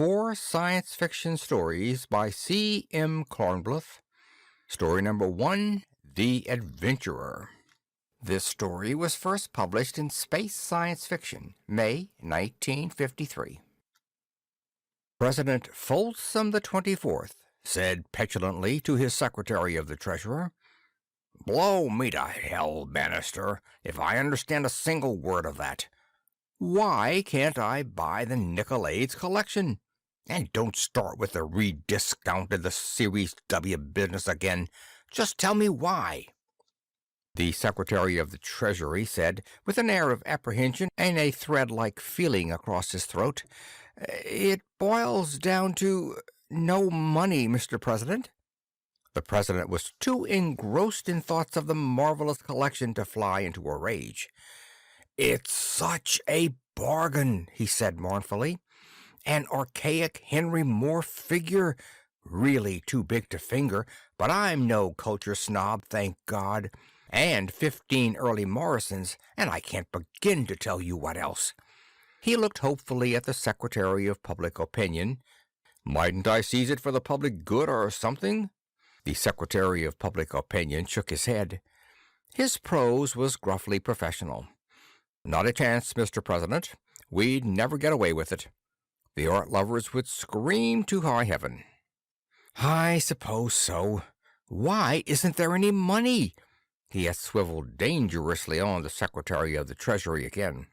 4 science fiction stories by C. M. Kornbluth. Story number 1, The Adventurer. This story was first published in Space Science Fiction, May 1953. President Folsom the 24th said petulantly to his Secretary of the Treasurer, "Blow me to hell, Bannister, if I understand a single word of that. Why can't I buy the Nicolaides collection? And don't start with the rediscounted the Series W business again. Just tell me why." The Secretary of the Treasury said, with an air of apprehension and a thread-like feeling across his throat, "It boils down to no money, Mr. President." The President was too engrossed in thoughts of the marvelous collection to fly into a rage. "It's such a bargain," he said mournfully. "An archaic Henry Moore figure, really too big to finger, but I'm no culture snob, thank God, and 15 early Morrisons, and I can't begin to tell you what else." He looked hopefully at the Secretary of Public Opinion. "Mightn't I seize it for the public good or something?" The Secretary of Public Opinion shook his head. His prose was gruffly professional. "Not a chance, Mr. President. We'd never get away with it. The art lovers would scream to high heaven." "I suppose so. Why isn't there any money?" He had swiveled dangerously on the Secretary of the Treasury again.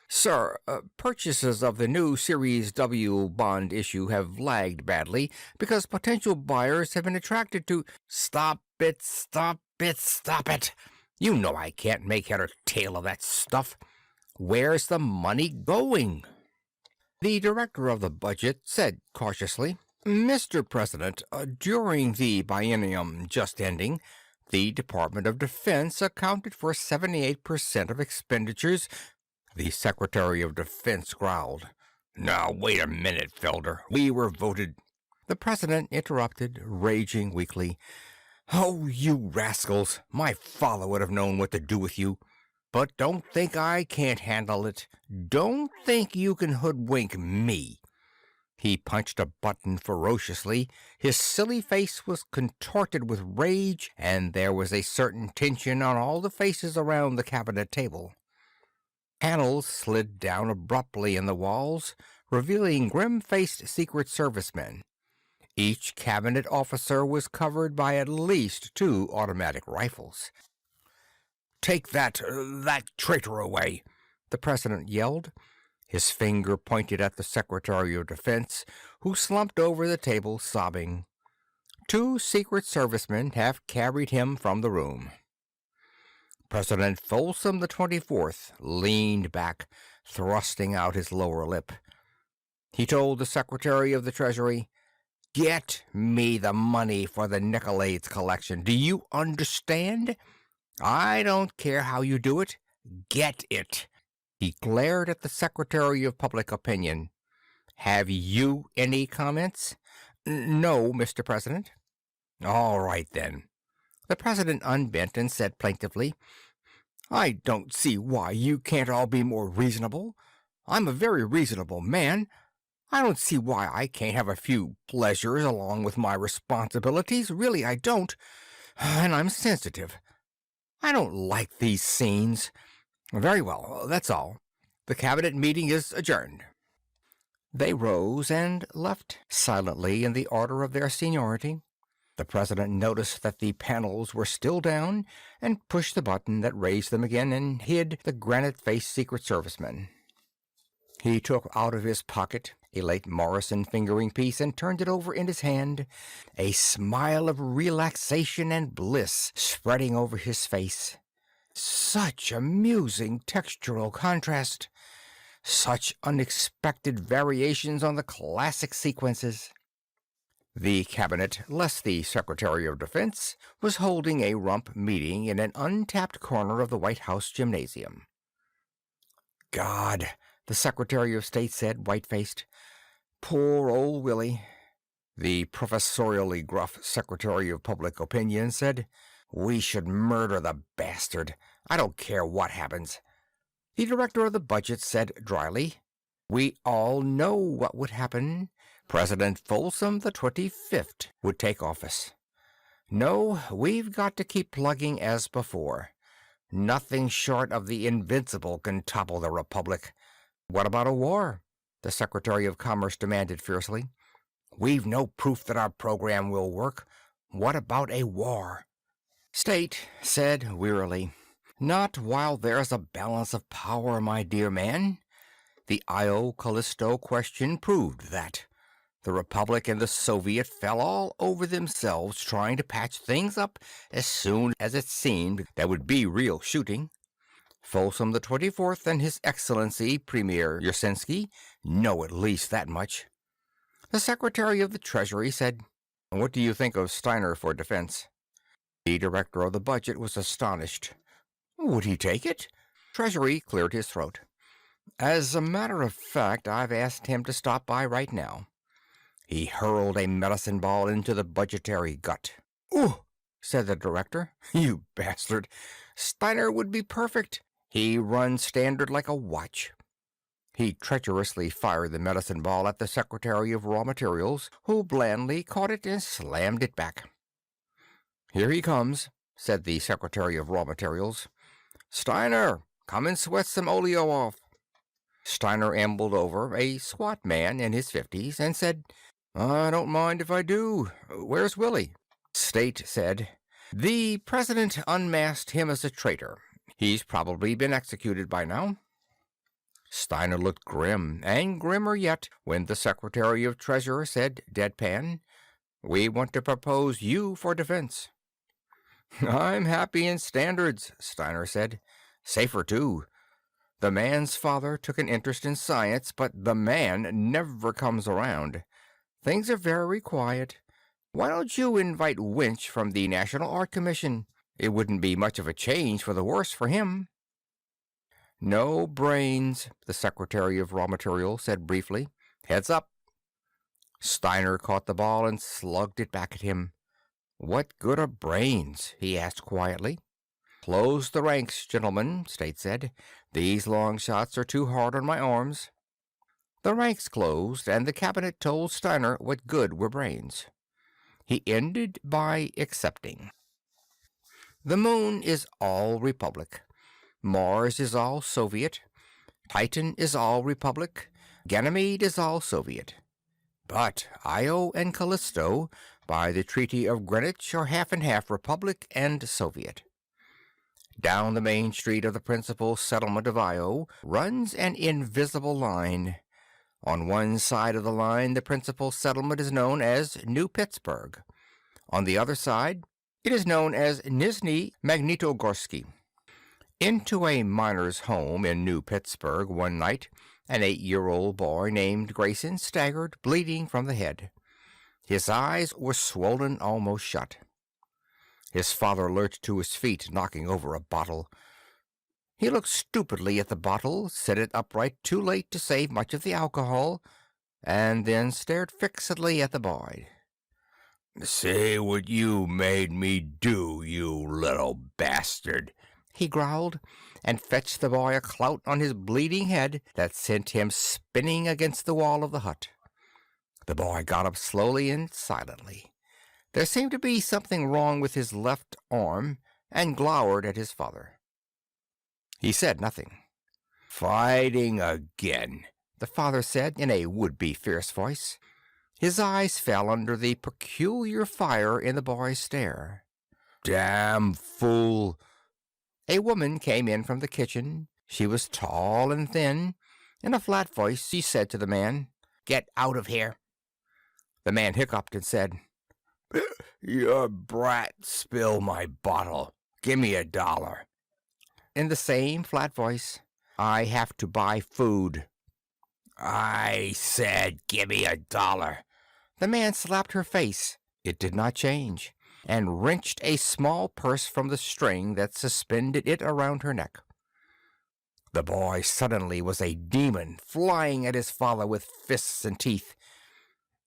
"Sir, purchases of the new Series W bond issue have lagged badly because potential buyers have been attracted to—" "Stop it, stop it, stop it! You know I can't make head or tail of that stuff. Where's the money going?" The Director of the Budget said cautiously, "Mr. President, during the biennium just ending, the Department of Defense accounted for 78% of expenditures." The Secretary of Defense growled. "Now, wait a minute, Felder. We were voted—" The President interrupted, raging weakly. "Oh, you rascals! My father would have known what to do with you. But don't think I can't handle it. Don't think you can hoodwink me." He punched a button ferociously. His silly face was contorted with rage, and there was a certain tension on all the faces around the cabinet table. Panels slid down abruptly in the walls, revealing grim-faced Secret Service men. Each cabinet officer was covered by at least 2 automatic rifles. "Take that traitor away!" the President yelled. His finger pointed at the Secretary of Defense, who slumped over the table, sobbing. 2 Secret Servicemen have carried him from the room. President Folsom the 24th leaned back, thrusting out his lower lip. He told the Secretary of the Treasury, "Get me the money for the Nicolaides collection. Do you understand? I don't care how you do it. Get it." He glared at the Secretary of Public Opinion. "Have you any comments?" "No, Mr. President." "All right, then." The President unbent and said plaintively, "I don't see why you can't all be more reasonable. I'm a very reasonable man. I don't see why I can't have a few pleasures along with my responsibilities. Really, I don't. And I'm sensitive. I don't like these scenes. Very well, that's all. The cabinet meeting is adjourned." They rose and left silently in the order of their seniority. The President noticed that the panels were still down and pushed the button that raised them again and hid the granite-faced Secret Servicemen. He took out of his pocket a late Morrison fingering piece and turned it over in his hand, a smile of relaxation and bliss spreading over his face. Such amusing textural contrast! Such unexpected variations on the classic sequences! The Cabinet, less the Secretary of Defense, was holding a rump meeting in an untapped corner of the White House gymnasium. "God," the Secretary of State said, white-faced. "Poor old Willie." The professorially gruff Secretary of Public Opinion said, "We should murder the bastard. I don't care what happens." The Director of the Budget said dryly, We all know what would happen. President Folsom the 25th would take office. No, we've got to keep plugging as before. Nothing short of the invincible can topple the Republic. What about a war? The Secretary of Commerce demanded fiercely. We've no proof that our program will work. What about a war? State said wearily, not while there's a balance of power, my dear man. The Io-Callisto question proved that. The Republic and the Soviet fell all over themselves trying to patch things up as soon as it seemed there would be real shooting. Folsom the 24th and His Excellency Premier Yersinsky know at least that much. The Secretary of the Treasury said, What do you think of Steiner for defense? The Director of the Budget was astonished. Would he take it? Treasury cleared his throat. As a matter of fact, I've asked him to stop by right now. He hurled a medicine ball into the budgetary gut. Ooh, said the director. You bastard. Steiner would be perfect. He runs standard like a watch. He treacherously fired the medicine ball at the Secretary of Raw Materials, who blandly caught it and slammed it back. Here he comes, said the Secretary of Raw Materials. Steiner, come and sweat some oleo off. Steiner ambled over, a squat man in his 50s, and said, I don't mind if I do. Where's Willie? State said, The president unmasked him as a traitor. He's probably been executed by now. Steiner looked grim, and grimmer yet, when the Secretary of Treasury said, deadpan, We want to propose you for defense. I'm happy in standards, Steiner said. Safer, too. The man's father took an interest in science, but the man never comes around. Things are very quiet. Why don't you invite Winch from the National Art Commission? It wouldn't be much of a change for the worse for him. No brains, the Secretary of Raw Materials said briefly. Heads up. Steiner caught the ball and slugged it back at him. What good are brains? He asked quietly. Close the ranks, gentlemen, State said. These long shots are too hard on my arms. The ranks closed, and the cabinet told Steiner what good were brains. He ended by accepting. The moon is all Republic. Mars is all Soviet. Titan is all Republic. Ganymede is all Soviet. But Io and Callisto, by the Treaty of Greenwich, are half and half Republic and Soviet. Down the main street of the principal settlement of Io runs an invisible line. On one side of the line, the principal settlement is known as New Pittsburgh. On the other side, it is known as Nizhny Magnitogorsky. Into a miner's home in New Pittsburgh one night, an 8-year-old boy named Grayson staggered, bleeding from the head. His eyes were swollen almost shut. His father lurched to his feet, knocking over a bottle. He looked stupidly at the bottle, set it upright too late to save much of the alcohol, and then stared fixedly at the boy. "Say what you made me do, you little bastard," he growled, and fetched the boy a clout on his bleeding head that sent him spinning against the wall of the hut. The boy got up slowly and silently. There seemed to be something wrong with his left arm, and glowered at his father. He said nothing. "Fighting again," the father said in a would-be fierce voice. His eyes fell under the peculiar fire in the boy's stare. "Damn fool!" A woman came in from the kitchen. She was tall and thin. In a flat voice she said to the man, "Get out of here." The man hiccuped and said, "Your brat spilled my bottle. Give me $1. In the same flat voice, "I have to buy food." "I said give me $1. The man slapped her face. It did not change, and wrenched a small purse from the string that suspended it around her neck. The boy suddenly was a demon, flying at his father with fists and teeth.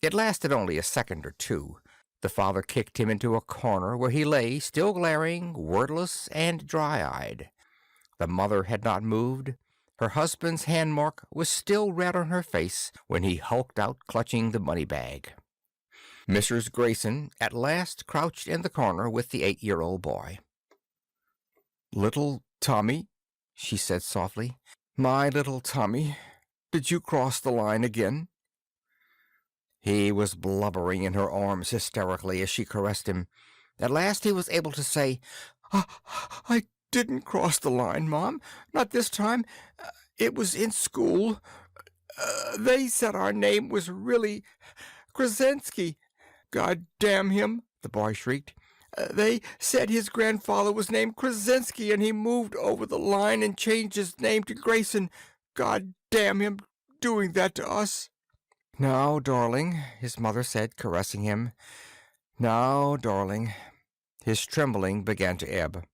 It lasted only a second or two. The father kicked him into a corner where he lay, still glaring, wordless, and dry-eyed. The mother had not moved. Her husband's handmark was still red on her face when he hulked out clutching the money bag. Mrs. Grayson at last crouched in the corner with the 8-year-old boy. "Little Tommy," she said softly, "my little Tommy, did you cross the line again?" He was blubbering in her arms hysterically as she caressed him. At last he was able to say, "I didn't cross the line, Mom. Not this time. It was in school. They said our name was really Krasinski." "God damn him!" the boy shrieked. "They said his grandfather was named Krasinski, and he moved over the line and changed his name to Grayson. God damn him, doing that to us." "Now, darling," his mother said, caressing him. "Now, darling." His trembling began to ebb.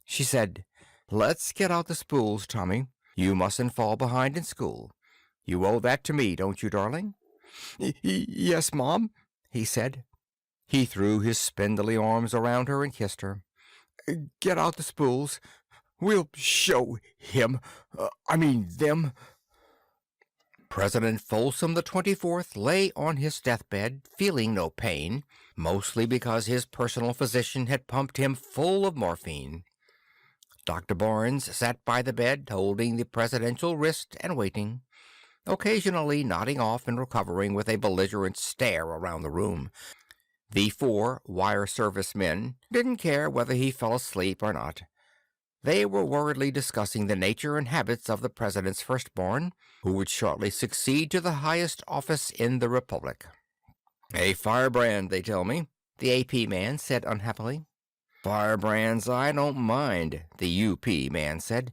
She said, "Let's get out the spools, Tommy. You mustn't fall behind in school. You owe that to me, don't you, darling?" "Yes, Mom," he said. He threw his spindly arms around her and kissed her. "Get out the spools. We'll show him. Them." President Folsom the 24th lay on his deathbed, feeling no pain, mostly because his personal physician had pumped him full of morphine. Dr. Barnes sat by the bed, holding the presidential wrist and waiting, occasionally nodding off and recovering with a belligerent stare around the room. The 4 wire service men didn't care whether he fell asleep or not. They were worriedly discussing the nature and habits of the president's firstborn, who would shortly succeed to the highest office in the republic. "A firebrand, they tell me," the AP man said unhappily. "Firebrands I don't mind," the UP man said.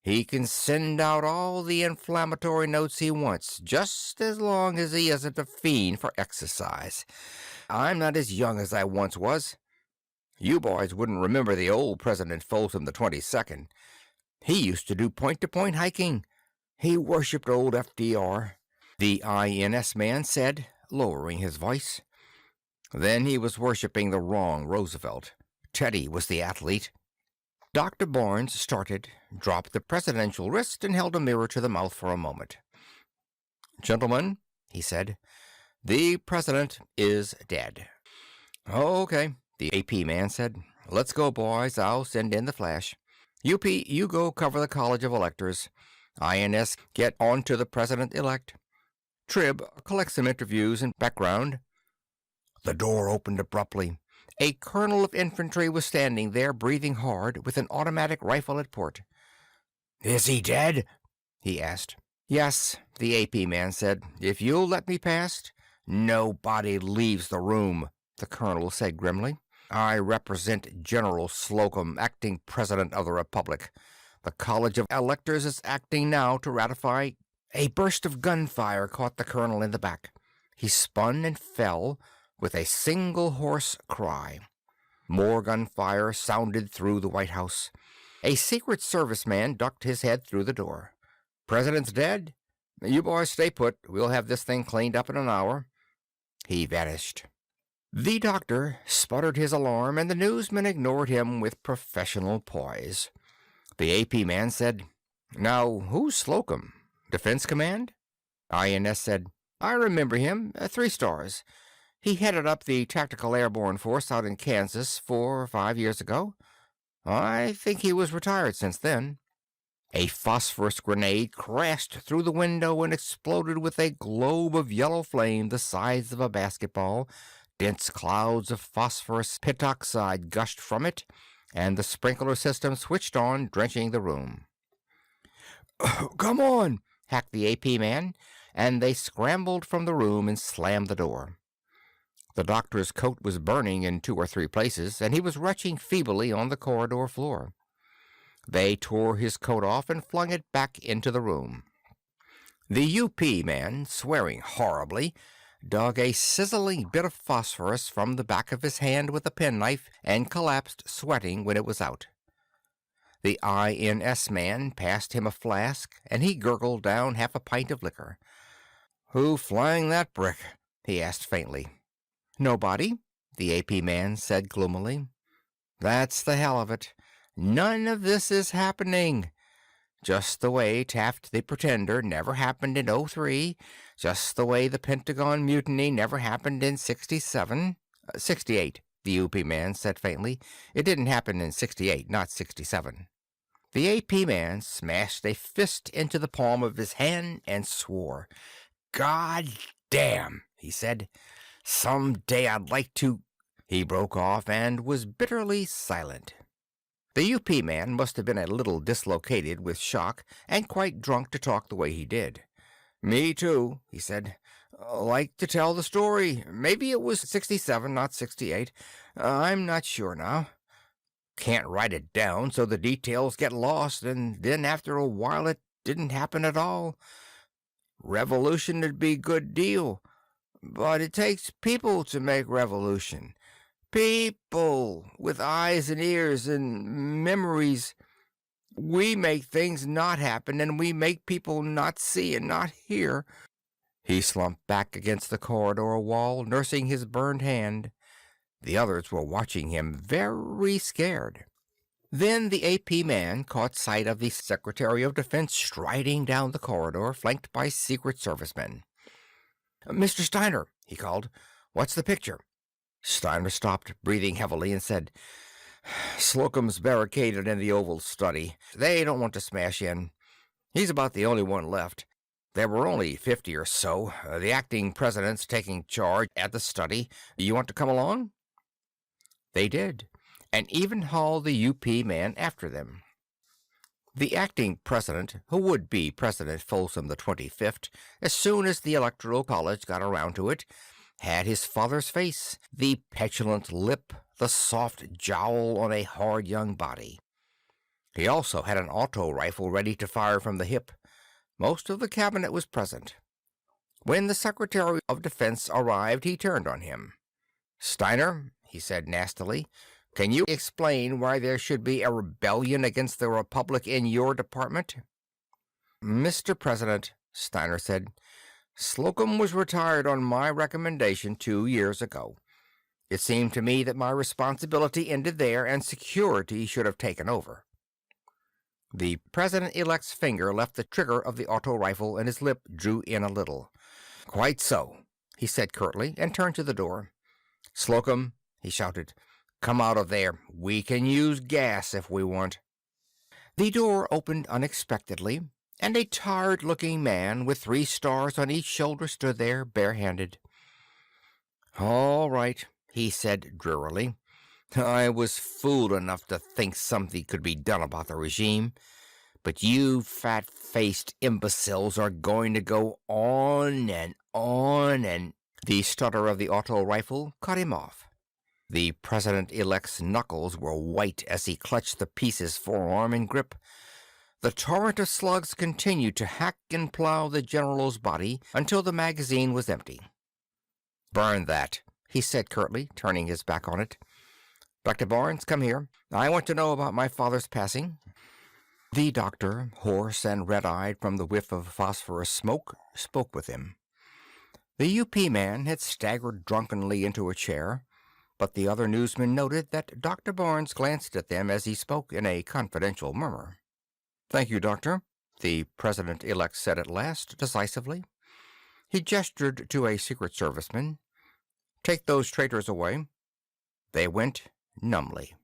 "He can send out all the inflammatory notes he wants, just as long as he isn't a fiend for exercise. I'm not as young as I once was. You boys wouldn't remember the old President Folsom the 22nd. He used to do point-to-point hiking. He worshipped old FDR," the INS man said, lowering his voice. "Then he was worshipping the wrong Roosevelt. Teddy was the athlete." Dr. Barnes started, dropped the presidential wrist, and held a mirror to the mouth for a moment. "Gentlemen," he said, "the president is dead." "Okay," the AP man said. "Let's go, boys. I'll send in the flash. UP, you go cover the College of Electors. INS, get on to the president-elect. Trib, collect some interviews and background." The door opened abruptly. A colonel of infantry was standing there, breathing hard, with an automatic rifle at port. "Is he dead?" he asked. "Yes," the AP man said. "If you'll let me pass." "Nobody leaves the room," the colonel said grimly. "I represent General Slocum, acting president of the republic. The College of Electors is acting now to ratify—" A burst of gunfire caught the colonel in the back. He spun and fell with a single hoarse cry. More gunfire sounded through the White House. A Secret Service man ducked his head through the door. "President's dead? You boys stay put. We'll have this thing cleaned up in an hour." He vanished. The doctor sputtered his alarm, and the newsman ignored him with professional poise. The AP man said, "Now, who's Slocum? Defense Command?" INS said, "I remember him. 3 stars. He headed up the Tactical Airborne Force out in Kansas 4 or 5 years ago. I think he was retired since then." A phosphorus grenade crashed through the window and exploded with a globe of yellow flame the size of a basketball. Dense clouds of phosphorus pentoxide gushed from it, and the sprinkler system switched on, drenching the room. "Come on!" hacked the AP man, and they scrambled from the room and slammed the door. The doctor's coat was burning in 2 or 3 places, and he was retching feebly on the corridor floor. They tore his coat off and flung it back into the room. The UP man, swearing horribly, dug a sizzling bit of phosphorus from the back of his hand with a penknife and collapsed sweating when it was out. The INS man passed him a flask, and he gurgled down half a pint of liquor. "Who flying that brick?" he asked faintly. "Nobody," the AP man said gloomily. "That's the hell of it. None of this is happening. Just the way Taft the Pretender never happened in '03, just the way the Pentagon Mutiny never happened in '67. '68, the UP man said faintly. It didn't happen in '68, not '67. The AP man smashed a fist into the palm of his hand and swore. God damn, he said. Some day I'd like to... He broke off and was bitterly silent. The UP man must have been a little dislocated with shock and quite drunk to talk the way he did. Me too, he said. Like to tell the story. Maybe it was '67, not '68. I'm not sure now. Can't write it down so the details get lost, and then after a while it didn't happen at all. Revolution'd be good deal, but it takes people to make revolution. People with eyes and ears and memories. We make things not happen, and we make people not see and not hear. He slumped back against the corridor wall, nursing his burned hand. The others were watching him, very scared. Then the AP man caught sight of the Secretary of Defense striding down the corridor, flanked by Secret Service men. "Mr. Steiner," he called, "what's the picture?" Steiner stopped, breathing heavily, and said, "Slocum's barricaded in the Oval Study. They don't want to smash in. He's about the only one left. There were only 50 or so. The acting president's taking charge at the study. You want to come along?" They did, and even hauled the UP man after them. The acting president, who would be President Folsom the 25th, as soon as the Electoral College got around to it, had his father's face, the petulant lip, the soft jowl on a hard young body. He also had an auto rifle ready to fire from the hip. Most of the cabinet was present. When the Secretary of Defense arrived, he turned on him. "Steiner," he said nastily, "can you explain why there should be a rebellion against the Republic in your department?" "Mr. President," Steiner said, "Slocum was retired on my recommendation 2 years ago. It seemed to me that my responsibility ended there and security should have taken over." The president-elect's finger left the trigger of the auto rifle and his lip drew in a little. "Quite so," he said curtly, and turned to the door. "Slocum," he shouted, "come out of there. We can use gas if we want." The door opened unexpectedly, and a tired-looking man with 3 stars on each shoulder stood there, barehanded. "All right," he said drearily. "I was fool enough to think something could be done about the regime, but you fat-faced imbeciles are going to go on and on and—" The stutter of the auto rifle cut him off. The president-elect's knuckles were white as he clutched the piece's forearm in grip. The torrent of slugs continued to hack and plow the general's body until the magazine was empty. "Burn that," he said curtly, turning his back on it. "Dr. Barnes, come here. I want to know about my father's passing." The doctor, hoarse and red-eyed from the whiff of phosphorus smoke, spoke with him. The UP man had staggered drunkenly into a chair, but the other newsmen noted that Dr. Barnes glanced at them as he spoke in a confidential murmur. "Thank you, Doctor," the president-elect said at last, decisively. He gestured to a Secret Serviceman. "Take those traitors away." They went numbly.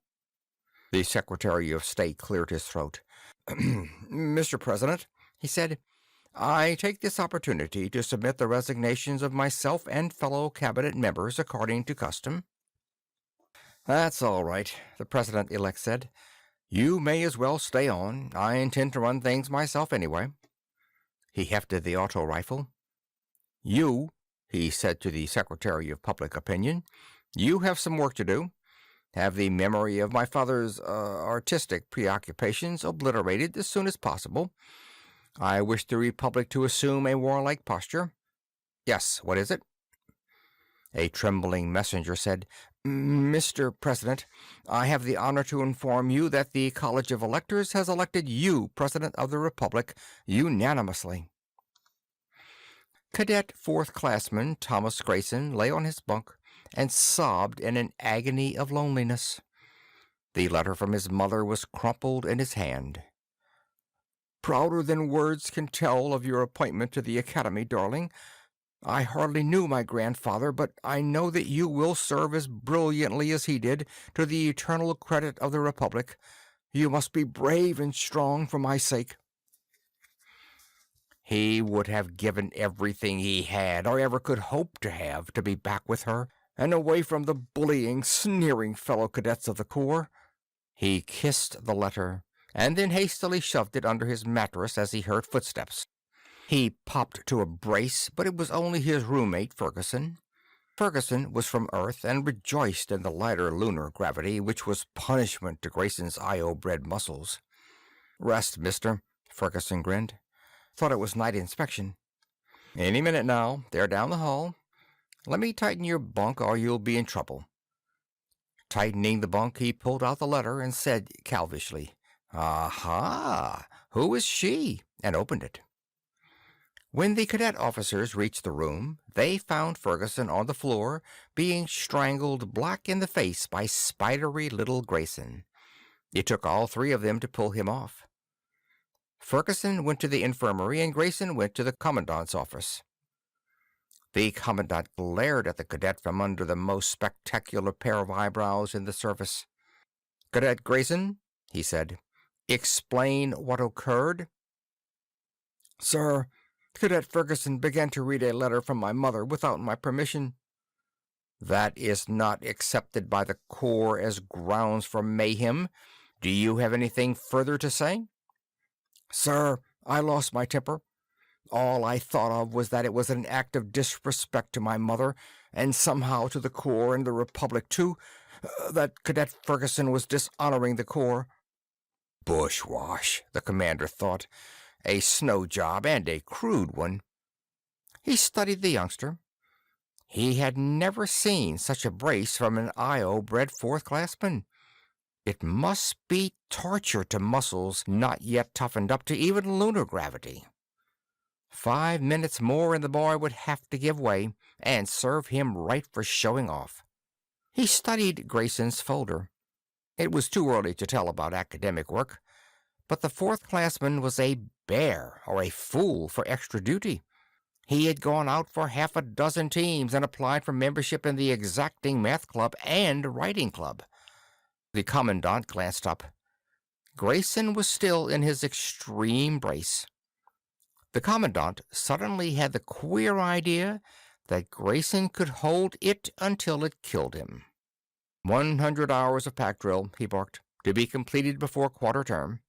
The Secretary of State cleared his throat. "Mr. President," he said, "I take this opportunity to submit the resignations of myself and fellow cabinet members according to custom." "That's all right," the president-elect said. "You may as well stay on. I intend to run things myself anyway." He hefted the auto rifle. "You," he said to the Secretary of Public Opinion, "you have some work to do. Have the memory of my father's artistic preoccupations obliterated as soon as possible. I wish the Republic to assume a warlike posture." "Yes, what is it?" A trembling messenger said, "Mr. President, I have the honor to inform you that the College of Electors has elected you President of the Republic unanimously." Cadet fourth-classman Thomas Grayson lay on his bunk and sobbed in an agony of loneliness. The letter from his mother was crumpled in his hand. prouder than words can tell of your appointment to the Academy, darling. I hardly knew my grandfather, but I know that you will serve as brilliantly as he did, to the eternal credit of the Republic. You must be brave and strong for my sake." He would have given everything he had, or ever could hope to have, to be back with her, and away from the bullying, sneering fellow cadets of the Corps. He kissed the letter, and then hastily shoved it under his mattress as he heard footsteps. He popped to a brace, but it was only his roommate, Ferguson. Ferguson was from Earth, and rejoiced in the lighter lunar gravity, which was punishment to Grayson's Io-bred muscles. "Rest, mister," Ferguson grinned. "Thought it was night inspection." "Any minute now. They're down the hall. Let me tighten your bunk, or you'll be in trouble." Tightening the bunk, he pulled out the letter and said calvishly, "Aha! Who is she?" and opened it. When the cadet officers reached the room, they found Ferguson on the floor, being strangled black in the face by spidery little Grayson. It took all three of them to pull him off. Ferguson went to the infirmary, and Grayson went to the commandant's office. The commandant glared at the cadet from under the most spectacular pair of eyebrows in the service. "Cadet Grayson," he said, "explain what occurred." "Sir, Cadet Ferguson began to read a letter from my mother without my permission." "That is not accepted by the Corps as grounds for mayhem. Do you have anything further to say?" "Sir, I lost my temper. All I thought of was that it was an act of disrespect to my mother, and somehow to the Corps and the Republic too, that Cadet Ferguson was dishonoring the Corps." Bushwash, the commander thought. A snow job, and a crude one. He studied the youngster. He had never seen such a brace from an Io-bred fourth-classman. It must be torture to muscles not yet toughened up to even lunar gravity. 5 minutes more and the boy would have to give way, and serve him right for showing off. He studied Grayson's folder. It was too early to tell about academic work, but the fourth-classman was a bear or a fool for extra duty. He had gone out for half a dozen teams and applied for membership in the exacting math club and writing club. The commandant glanced up. Grayson was still in his extreme brace. The commandant suddenly had the queer idea that Grayson could hold it until it killed him. 100 hours of pack drill, he barked, to be completed before quarter term.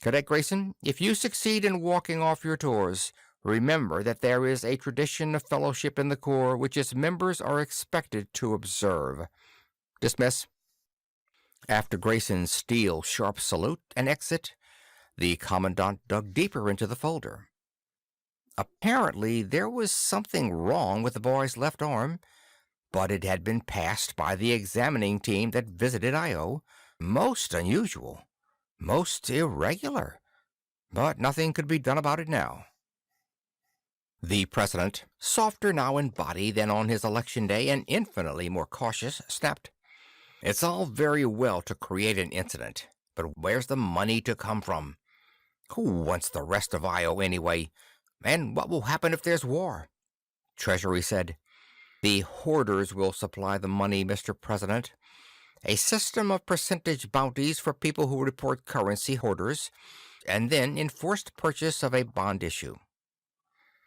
Cadet Grayson, if you succeed in walking off your tours, remember that there is a tradition of fellowship in the Corps which its members are expected to observe. Dismiss. After Grayson's steel-sharp salute and exit, the commandant dug deeper into the folder. Apparently there was something wrong with the boy's left arm, but it had been passed by the examining team that visited Io. Most unusual. Most irregular. But nothing could be done about it now. The president, softer now in body than on his election day and infinitely more cautious, snapped. "It's all very well to create an incident, but where's the money to come from? Who wants the rest of Io anyway? And what will happen if there's war?" Treasury said, "The hoarders will supply the money, Mr. President. A system of percentage bounties for people who report currency hoarders, and then enforced purchase of a bond issue."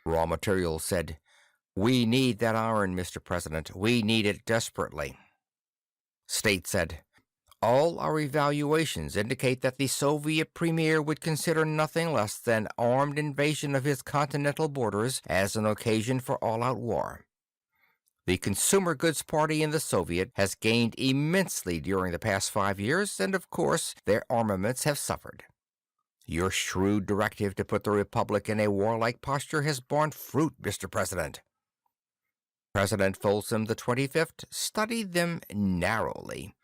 Raw Materials said, "We need that iron, Mr. President. We need it desperately." State said, "All our evaluations indicate that the Soviet premier would consider nothing less than armed invasion of his continental borders as an occasion for all-out war. The Consumer Goods Party in the Soviet has gained immensely during the past 5 years, and of course their armaments have suffered. Your shrewd directive to put the Republic in a warlike posture has borne fruit, Mr. President." President Folsom the 25th studied them narrowly.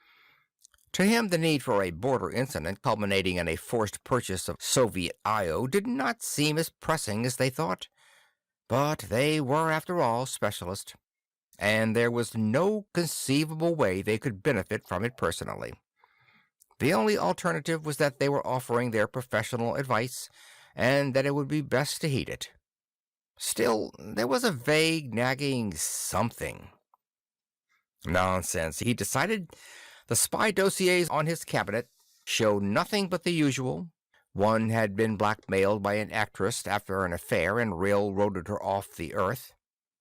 To him, the need for a border incident culminating in a forced purchase of Soviet Io did not seem as pressing as they thought. But they were, after all, specialists, and there was no conceivable way they could benefit from it personally. The only alternative was that they were offering their professional advice, and that it would be best to heed it. Still, there was a vague, nagging something. Nonsense, he decided. The spy dossiers on his cabinet showed nothing but the usual. One had been blackmailed by an actress after an affair and railroaded her off the earth.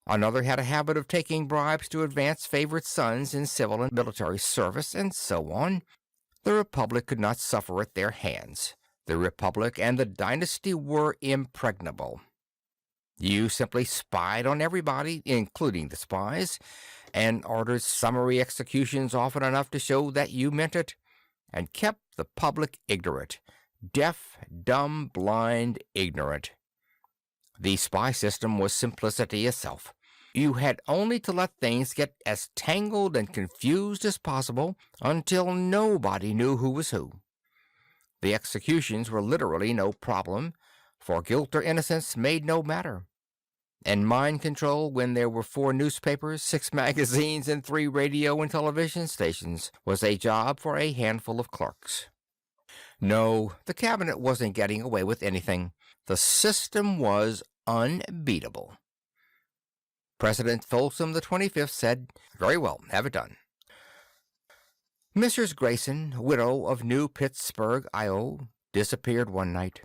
Another had a habit of taking bribes to advance favorite sons in civil and military service, and so on. The Republic could not suffer at their hands. The Republic and the dynasty were impregnable. You simply spied on everybody, including the spies, and ordered summary executions often enough to show that you meant it, and kept the public ignorant. Deaf, dumb, blind, ignorant. The spy system was simplicity itself. You had only to let things get as tangled and confused as possible until nobody knew who was who. The executions were literally no problem, for guilt or innocence made no matter. And mind control, when there were 4 newspapers, 6 magazines, and 3 radio and television stations, was a job for a handful of clerks. No, the cabinet wasn't getting away with anything. The system was unbeatable. President Folsom the 25th said, "Very well, have it done." Mrs. Grayson, widow of New Pittsburgh, Io., disappeared one night.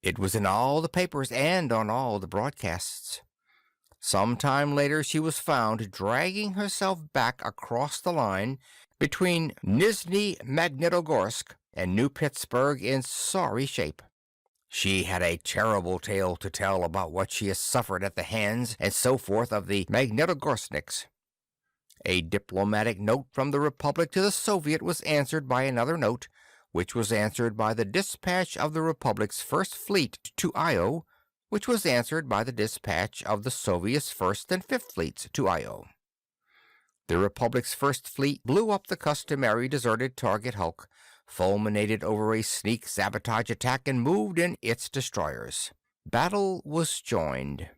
It was in all the papers and on all the broadcasts. Some time later she was found dragging herself back across the line between Nizhny Magnitogorsk and New Pittsburgh in sorry shape. She had a terrible tale to tell about what she had suffered at the hands and so forth of the Magnitogorskniks. A diplomatic note from the Republic to the Soviet was answered by another note, which was answered by the dispatch of the Republic's first fleet to Io, which was answered by the dispatch of the Soviet's first and fifth fleets to Io. The Republic's first fleet blew up the customary deserted target hulk, fulminated over a sneak sabotage attack, and moved in its destroyers. Battle was joined.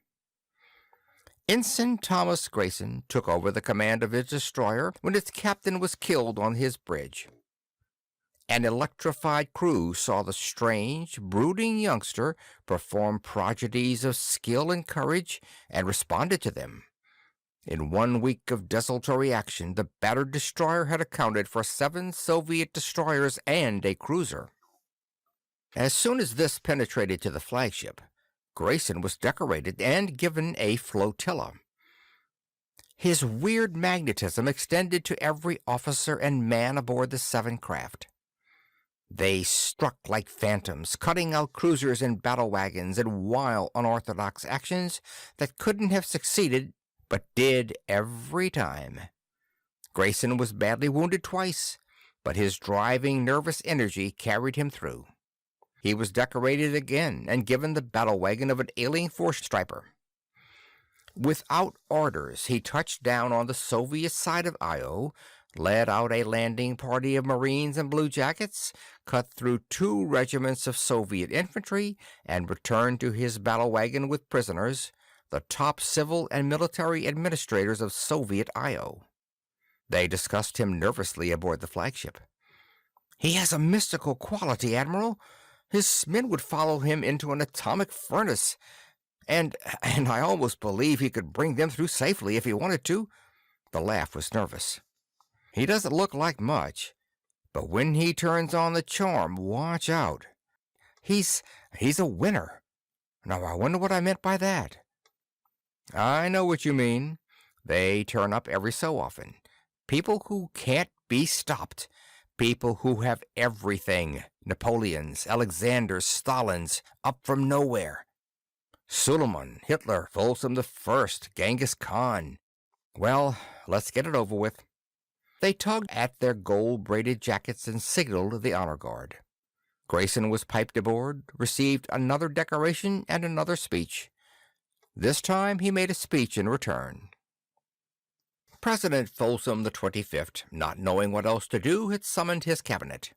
Ensign Thomas Grayson took over the command of his destroyer when its captain was killed on his bridge. An electrified crew saw the strange, brooding youngster perform prodigies of skill and courage and responded to them. In 1 week of desultory action, the battered destroyer had accounted for 7 Soviet destroyers and a cruiser. As soon as this penetrated to the flagship, Grayson was decorated and given a flotilla. His weird magnetism extended to every officer and man aboard the 7 craft. They struck like phantoms, cutting out cruisers and battle wagons in wild, unorthodox actions that couldn't have succeeded, but did every time. Grayson was badly wounded twice, but his driving, nervous energy carried him through. He was decorated again and given the battle wagon of an alien force striper. Without orders, he touched down on the Soviet side of Io, led out a landing party of Marines and bluejackets, cut through 2 regiments of Soviet infantry, and returned to his battle wagon with prisoners, the top civil and military administrators of Soviet Io. They discussed him nervously aboard the flagship. "He has a mystical quality, Admiral. His men would follow him into an atomic furnace, and I almost believe he could bring them through safely if he wanted to." The laugh was nervous. "He doesn't look like much, but when he turns on the charm, watch out. He's a winner. Now I wonder what I meant by that." "I know what you mean. They turn up every so often. People who can't be stopped. People who have everything. Napoleons, Alexanders, Stalins, up from nowhere. Suleiman, Hitler, Folsom I, Genghis Khan. Well, let's get it over with." They tugged at their gold-braided jackets and signaled the honor guard. Grayson was piped aboard, received another decoration and another speech. This time he made a speech in return. President Folsom the 25th, not knowing what else to do, had summoned his cabinet.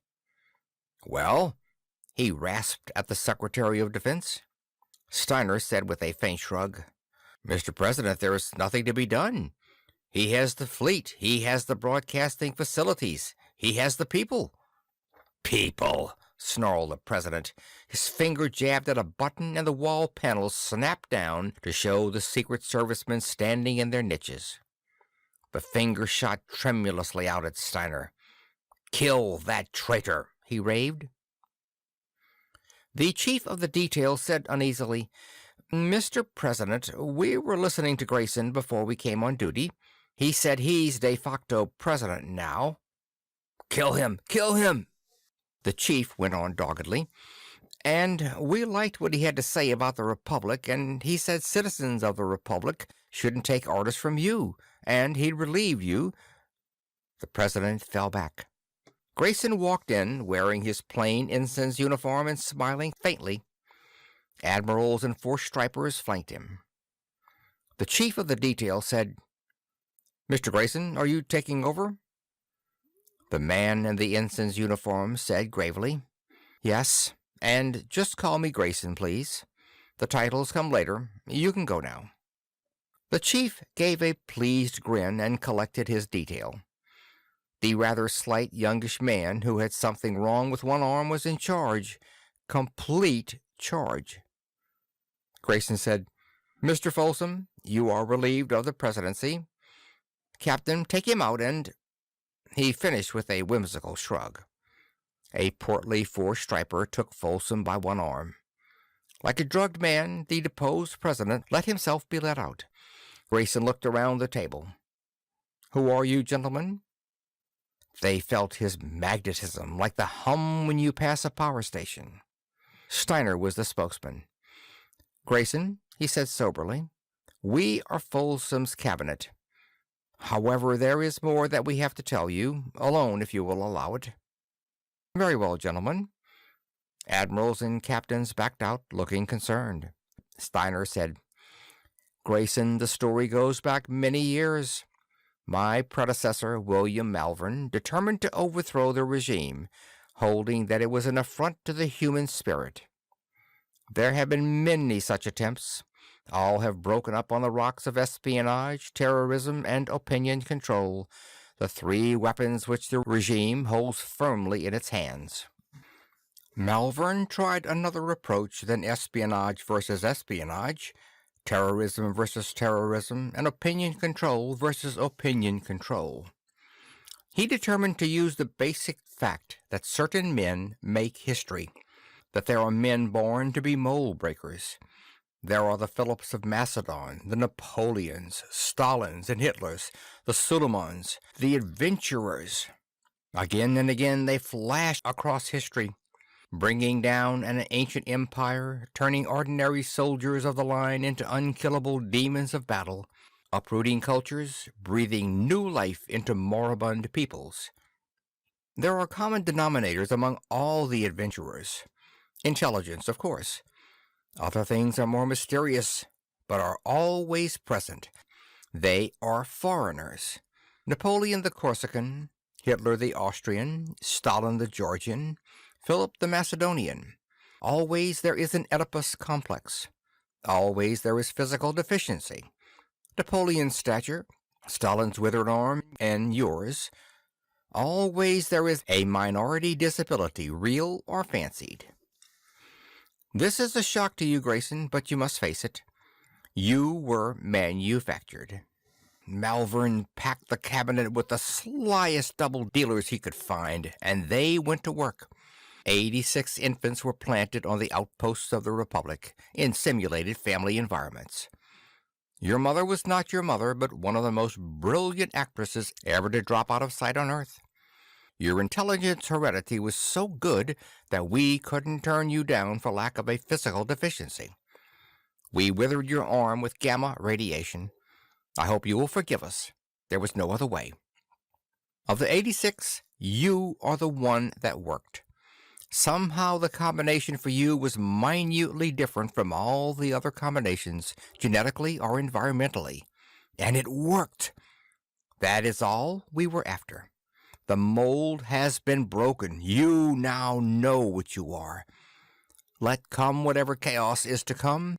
"Well?" he rasped at the Secretary of Defense. Steiner said with a faint shrug, "Mr. President, there is nothing to be done. He has the fleet. He has the broadcasting facilities. He has the people." "People!" snarled the president. His finger jabbed at a button, and the wall panels snapped down to show the Secret Servicemen standing in their niches. The finger shot tremulously out at Steiner. "Kill that traitor!" he raved. The chief of the detail said uneasily, "Mr. President, we were listening to Grayson before we came on duty. He said he's de facto president now." "Kill him! Kill him!" the chief went on doggedly. "And we liked what he had to say about the Republic, and he said citizens of the Republic shouldn't take orders from you, and he'd relieve you." The president fell back. Grayson walked in, wearing his plain ensign's uniform and smiling faintly. Admirals and four-stripers flanked him. The chief of the detail said, "Mr. Grayson, are you taking over?" The man in the ensign's uniform said gravely, "Yes, and just call me Grayson, please. The titles come later. You can go now." The chief gave a pleased grin and collected his detail. The rather slight youngish man who had something wrong with one arm was in charge. Complete charge. Grayson said, "Mr. Folsom, you are relieved of the presidency. Captain, take him out and—" He finished with a whimsical shrug. A portly four-striper took Folsom by one arm. Like a drugged man, the deposed president let himself be let out. Grayson looked around the table. "Who are you, gentlemen?" They felt his magnetism, like the hum when you pass a power station. Steiner was the spokesman. "Grayson," he said soberly, "we are Folsom's cabinet. However, there is more that we have to tell you, alone if you will allow it." "Very well, gentlemen." Admirals and captains backed out, looking concerned. Steiner said, "Grayson, the story goes back many years. My predecessor, William Malvern, determined to overthrow the regime, holding that it was an affront to the human spirit. There have been many such attempts. All have broken up on the rocks of espionage, terrorism, and opinion control, the three weapons which the regime holds firmly in its hands. Malvern tried another approach than espionage versus espionage, terrorism versus terrorism, and opinion control versus opinion control. He determined to use the basic fact that certain men make history, that there are men born to be mold breakers. There are the Philips of Macedon, the Napoleons, Stalins and Hitlers, the Suleimans, the adventurers. Again and again they flashed across history, bringing down an ancient empire, turning ordinary soldiers of the line into unkillable demons of battle, uprooting cultures, breathing new life into moribund peoples. There are common denominators among all the adventurers. Intelligence, of course. Other things are more mysterious, but are always present. They are foreigners. Napoleon the Corsican, Hitler the Austrian, Stalin the Georgian, Philip the Macedonian. Always there is an Oedipus complex. Always there is physical deficiency. Napoleon's stature, Stalin's withered arm, and yours. Always there is a minority disability, real or fancied. This is a shock to you, Grayson, but you must face it. You were manufactured. Malvern packed the cabinet with the slyest double dealers he could find, and they went to work. 86 infants were planted on the outposts of the Republic, in simulated family environments. Your mother was not your mother, but one of the most brilliant actresses ever to drop out of sight on Earth. Your intelligence heredity was so good that we couldn't turn you down for lack of a physical deficiency. We withered your arm with gamma radiation. I hope you will forgive us. There was no other way. Of the 86, you are the one that worked. Somehow the combination for you was minutely different from all the other combinations, genetically or environmentally. And it worked. That is all we were after. The mold has been broken. You now know what you are. Let come whatever chaos is to come.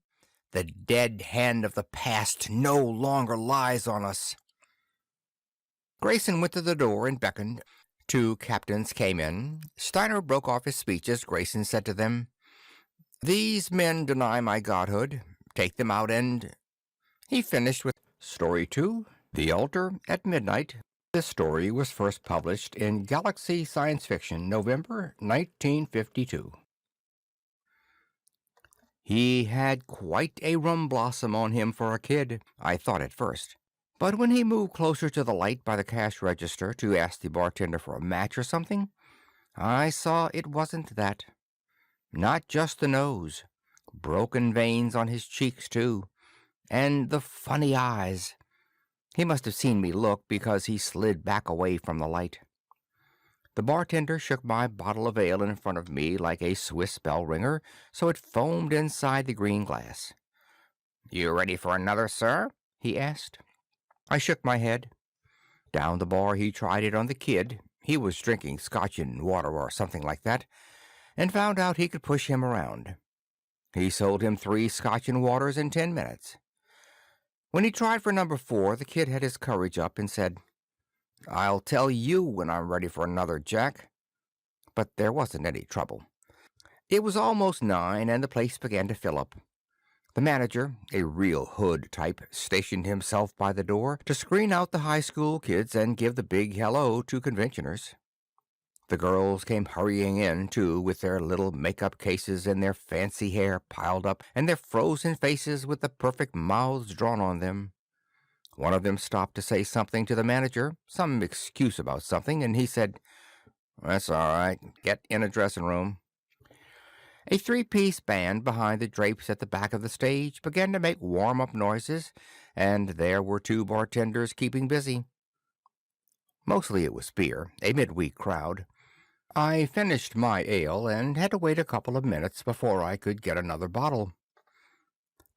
The dead hand of the past no longer lies on us. Grayson went to the door and beckoned. Two captains came in. Steiner broke off his speech as Grayson said to them, "These men deny my godhood. Take them out and—" He finished with Story 2, The Altar at Midnight. This story was first published in Galaxy Science Fiction, November 1952. He had quite a rum blossom on him for a kid, I thought at first. But when he moved closer to the light by the cash register to ask the bartender for a match or something, I saw it wasn't that. Not just the nose. Broken veins on his cheeks, too. And the funny eyes. He must have seen me look because he slid back away from the light. The bartender shook my bottle of ale in front of me like a Swiss bell ringer, so it foamed inside the green glass. "You ready for another, sir?" he asked. I shook my head. Down the bar he tried it on the kid. He was drinking scotch and water or something like that, and found out he could push him around. He sold him 3 scotch and waters in 10 minutes. When he tried for number 4, the kid had his courage up and said, "I'll tell you when I'm ready for another, Jack." But there wasn't any trouble. It was almost 9, and the place began to fill up. The manager, a real hood type, stationed himself by the door to screen out the high school kids and give the big hello to conventioners. The girls came hurrying in, too, with their little makeup cases and their fancy hair piled up and their frozen faces with the perfect mouths drawn on them. One of them stopped to say something to the manager, some excuse about something, and he said, "That's all right. Get in a dressing room." A 3-piece band behind the drapes at the back of the stage began to make warm-up noises, and there were 2 bartenders keeping busy. Mostly it was beer, a midweek crowd. I finished my ale and had to wait a couple of minutes before I could get another bottle.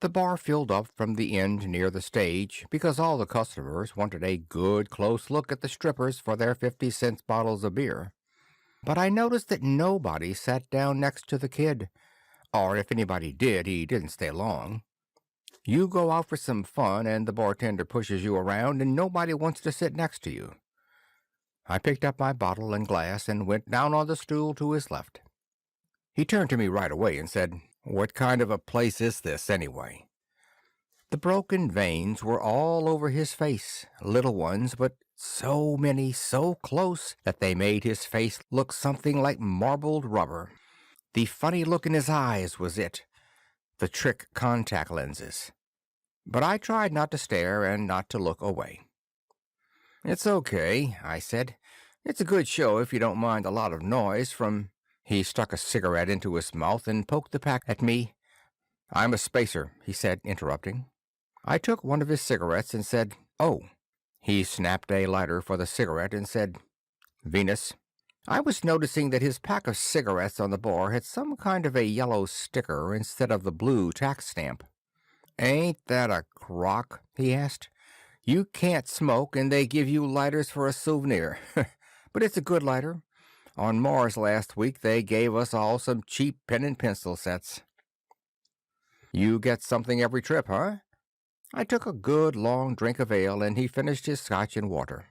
The bar filled up from the end near the stage because all the customers wanted a good close look at the strippers for their 50-cent bottles of beer. But I noticed that nobody sat down next to the kid, or if anybody did, he didn't stay long. You go out for some fun and the bartender pushes you around and nobody wants to sit next to you. I picked up my bottle and glass and went down on the stool to his left. He turned to me right away and said, "What kind of a place is this, anyway?" The broken veins were all over his face, little ones, but so many, so close that they made his face look something like marbled rubber. The funny look in his eyes was it, the trick contact lenses. But I tried not to stare and not to look away. "It's okay," I said. "It's a good show if you don't mind a lot of noise from—" He stuck a cigarette into his mouth and poked the pack at me. "I'm a spacer," he said, interrupting. I took one of his cigarettes and said, "Oh." He snapped a lighter for the cigarette and said, "Venus." I was noticing that his pack of cigarettes on the bar had some kind of a yellow sticker instead of the blue tax stamp. "Ain't that a crock?" he asked. "You can't smoke, and they give you lighters for a souvenir. But it's a good lighter. On Mars last week they gave us all some cheap pen and pencil sets." "You get something every trip, huh?" I took a good long drink of ale, and he finished his scotch and water.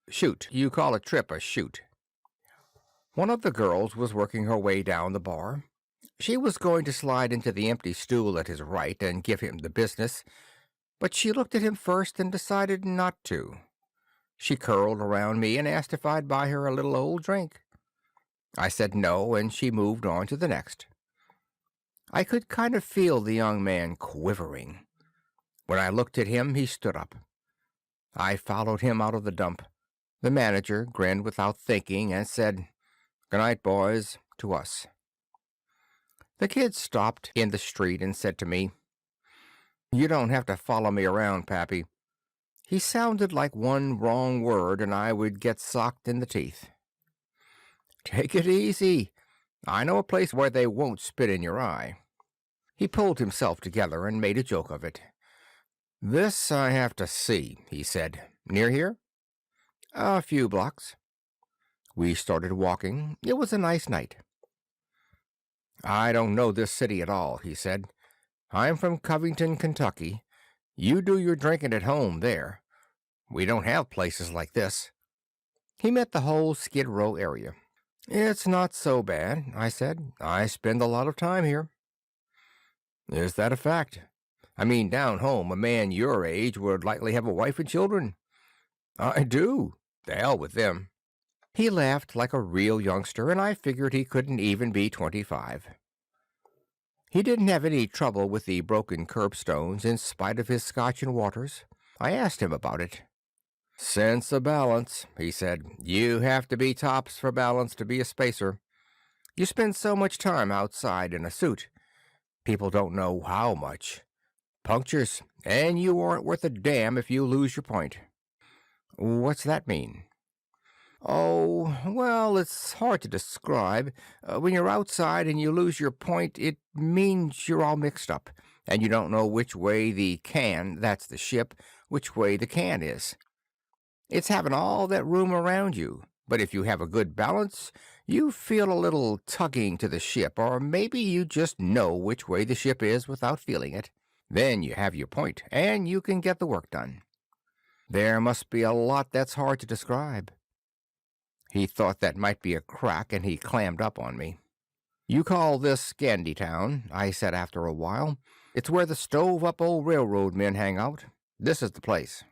"Shoot. You call a trip a shoot." One of the girls was working her way down the bar. She was going to slide into the empty stool at his right and give him the business, but she looked at him first and decided not to. She curled around me and asked if I'd buy her a little old drink. I said no, and she moved on to the next. I could kind of feel the young man quivering. When I looked at him, he stood up. I followed him out of the dump. The manager grinned without thinking and said, "Good night, boys," to us. The kid stopped in the street and said to me, "You don't have to follow me around, Pappy." He sounded like one wrong word and I would get socked in the teeth. "Take it easy. I know a place where they won't spit in your eye." He pulled himself together and made a joke of it. "This I have to see," he said. "Near here?" "A few blocks." We started walking. It was a nice night. "I don't know this city at all," he said. "I'm from Covington, Kentucky. You do your drinking at home there. We don't have places like this." He meant the whole Skid Row area. "It's not so bad," I said. "I spend a lot of time here." "Is that a fact? I mean, down home, a man your age would likely have a wife and children." "I do. The hell with them." He laughed like a real youngster, and I figured he couldn't even be 25. He didn't have any trouble with the broken curbstones in spite of his scotch and waters. I asked him about it. "Sense of balance," he said. "You have to be tops for balance to be a spacer. You spend so much time outside in a suit. People don't know how much. Punctures, and you aren't worth a damn if you lose your point." "What's that mean?" "Oh, well, it's hard to describe. When you're outside and you lose your point, it means you're all mixed up, and you don't know which way the can, that's the ship, which way the can is. It's having all that room around you, but if you have a good balance, you feel a little tugging to the ship, or maybe you just know which way the ship is without feeling it. Then you have your point, and you can get the work done. There must be a lot that's hard to describe." He thought that might be a crack, and he clammed up on me. "You call this Gandytown," I said after a while. "It's where the stove-up old railroad men hang out. This is the place."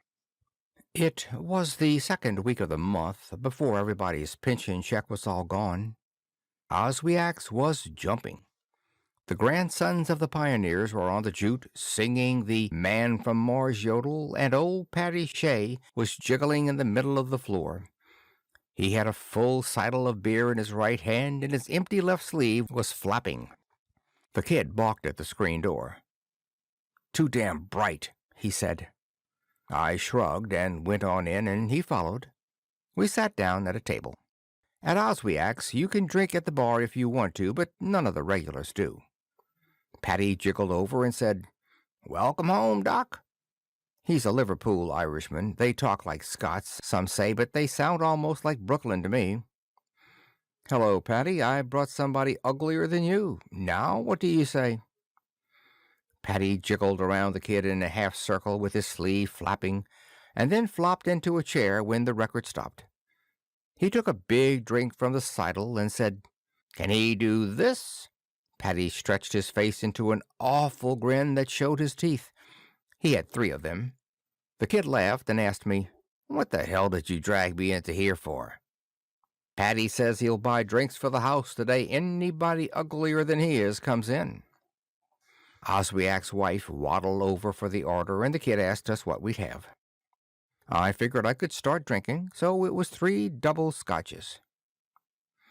It was the second week of the month, before everybody's pension check was all gone. Oswiak's was jumping. The grandsons of the pioneers were on the jute, singing the Man from Mars yodel, and old Paddy Shea was jiggling in the middle of the floor. He had a full seidel of beer in his right hand, and his empty left sleeve was flapping. The kid balked at the screen door. "Too damn bright," he said. I shrugged and went on in, and he followed. We sat down at a table. At Oswiak's, you can drink at the bar if you want to, but none of the regulars do. Paddy jiggled over and said, "Welcome home, Doc." He's a Liverpool Irishman. They talk like Scots, some say, but they sound almost like Brooklyn to me. "Hello, Paddy. I brought somebody uglier than you. Now, what do you say?" Paddy jiggled around the kid in a half circle with his sleeve flapping, and then flopped into a chair when the record stopped. He took a big drink from the seidel and said, "Can he do this?" Paddy stretched his face into an awful grin that showed his teeth. He had 3 of them. The kid laughed and asked me, "What the hell did you drag me into here for?" "Paddy says he'll buy drinks for the house the day anybody uglier than he is comes in." Oswiak's wife waddled over for the order, and the kid asked us what we'd have. I figured I could start drinking, so it was 3 double scotches.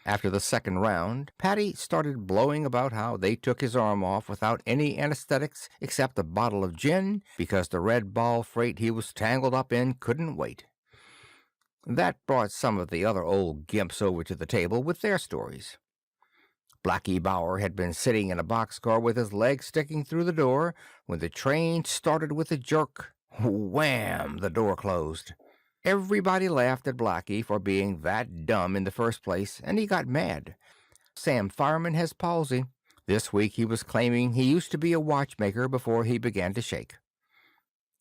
After the second round, Paddy started blowing about how they took his arm off without any anesthetics except a bottle of gin because the red ball freight he was tangled up in couldn't wait. That brought some of the other old gimps over to the table with their stories. Blackie Bauer had been sitting in a boxcar with his legs sticking through the door when the train started with a jerk. Wham! The door closed. Everybody laughed at Blackie for being that dumb in the first place, and he got mad. Sam Fireman has palsy. This week he was claiming he used to be a watchmaker before he began to shake.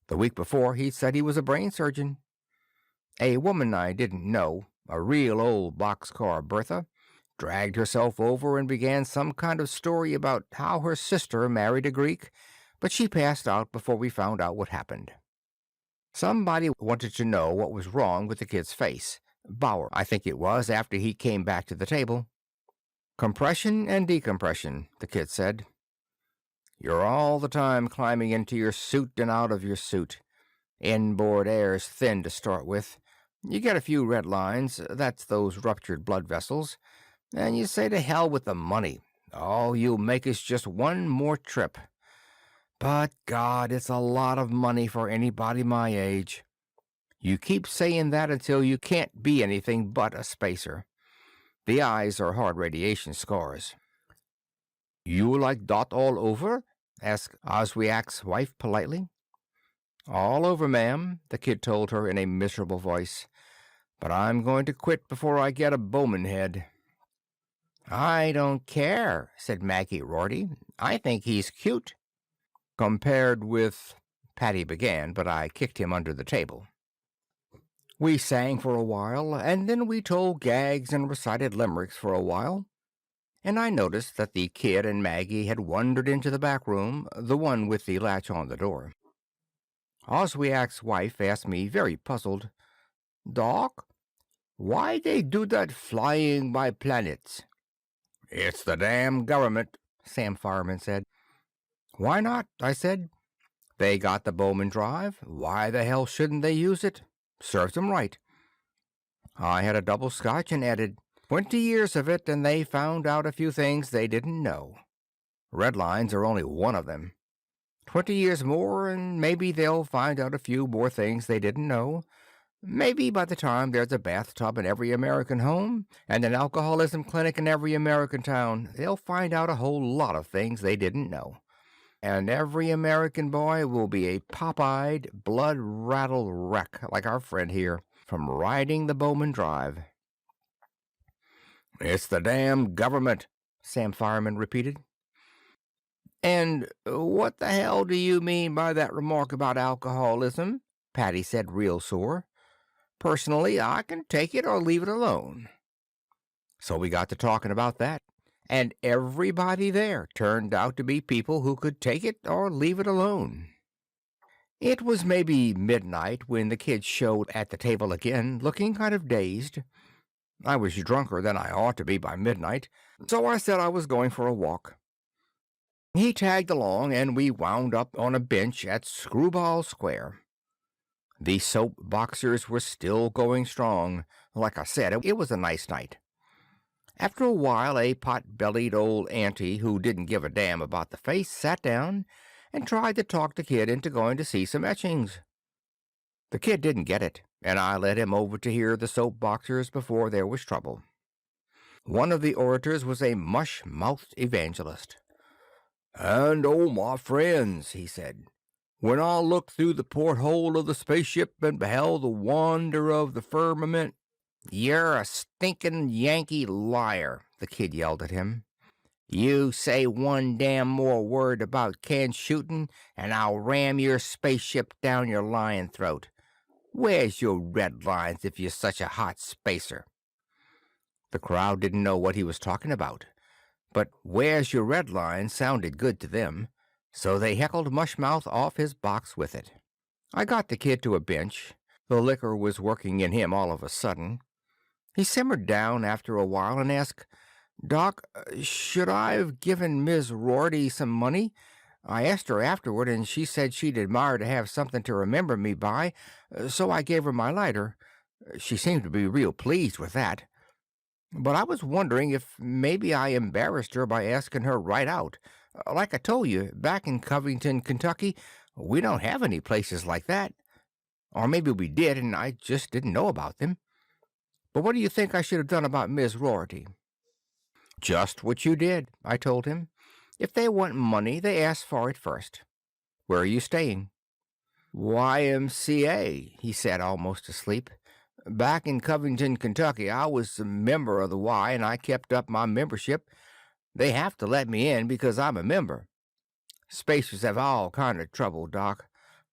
The week before he said he was a brain surgeon. A woman I didn't know, a real old boxcar Bertha, dragged herself over and began some kind of story about how her sister married a Greek, but she passed out before we found out what happened. Somebody wanted to know what was wrong with the kid's face. Bauer, I think it was, after he came back to the table. "Compression and decompression," the kid said. "You're all the time climbing into your suit and out of your suit. Inboard air's thin to start with. You get a few red lines, that's those ruptured blood vessels, and you say to hell with the money. All you'll make is just one more trip. But, God, it's a lot of money for anybody my age. You keep saying that until you can't be anything but a spacer. The eyes are hard radiation scars." "You like dot all over?" asked Oswiak's wife politely. "All over, ma'am," the kid told her in a miserable voice. "But I'm going to quit before I get a Bowman head." "I don't care," said Maggie Rorty. "I think he's cute." "Compared with—" Paddy began, but I kicked him under the table. We sang for a while, and then we told gags and recited limericks for a while, and I noticed that the kid and Maggie had wandered into the back room, the one with the latch on the door. Oswiak's wife asked me, very puzzled, "Doc, why they do that flying by planets?" "It's the damn government," Sam Fireman said. "Why not?" I said. "They got the Bowman Drive. Why the hell shouldn't they use it? Serves 'em right." I had a double scotch and added, 20 years of it, and they found out a few things they didn't know. Red lines are only one of them. 20 years more, and maybe they'll find out a few more things they didn't know. Maybe by the time there's a bathtub in every American home and an alcoholism clinic in every American town, they'll find out a whole lot of things they didn't know. And every American boy will be a pop-eyed, blood-rattled wreck like our friend here, from riding the Bowman Drive. "It's the damn government," Sam Fireman repeated. "And what the hell do you mean by that remark about alcoholism?" Patty said, real sore. "Personally, I can take it or leave it alone." So we got to talking about that, and everybody there turned out to be people who could take it or leave it alone. It was maybe midnight when the kid showed at the table again, looking kind of dazed. I was drunker than I ought to be by midnight, so I said I was going for a walk. He tagged along, and we wound up on a bench at Screwball Square. The soap boxers were still going strong. Like I said, it was a nice night. After a while, a pot-bellied old auntie who didn't give a damn about the face sat down and tried to talk the kid into going to see some etchings. The kid didn't get it, and I led him over to hear the soap boxers before there was trouble. One of the orators was a mush-mouthed evangelist. "And oh, my friends," he said, "when I looked through the porthole of the spaceship and beheld the wonder of the firmament—" "You're a stinking Yankee liar," the kid yelled at him. "You say one damn more word about can shooting, and I'll ram your spaceship down your lying throat. Where's your red lines if you're such a hot spacer?" The crowd didn't know what he was talking about, but "where's your red line" sounded good to them, so they heckled Mushmouth off his box with it. I got the kid to a bench. The liquor was working in him all of a sudden. He simmered down after a while and asked, "Doc, should I have given Miss Rorty some money? I asked her afterward, and she said she'd admire to have something to remember me by, so I gave her my lighter. She seemed to be real pleased with that. But I was wondering if maybe I embarrassed her by asking her right out. Like I told you, back in Covington, Kentucky, we don't have any places like that. Or maybe we did, and I just didn't know about them. But what do you think I should have done about Miss Rorty?" "Just what you did," I told him. "If they want money, they ask for it first. Where are you staying?" "YMCA," he said, almost asleep. "Back in Covington, Kentucky, I was a member of the Y, and I kept up my membership. They have to let me in because I'm a member. Spacers have all kind of trouble, Doc.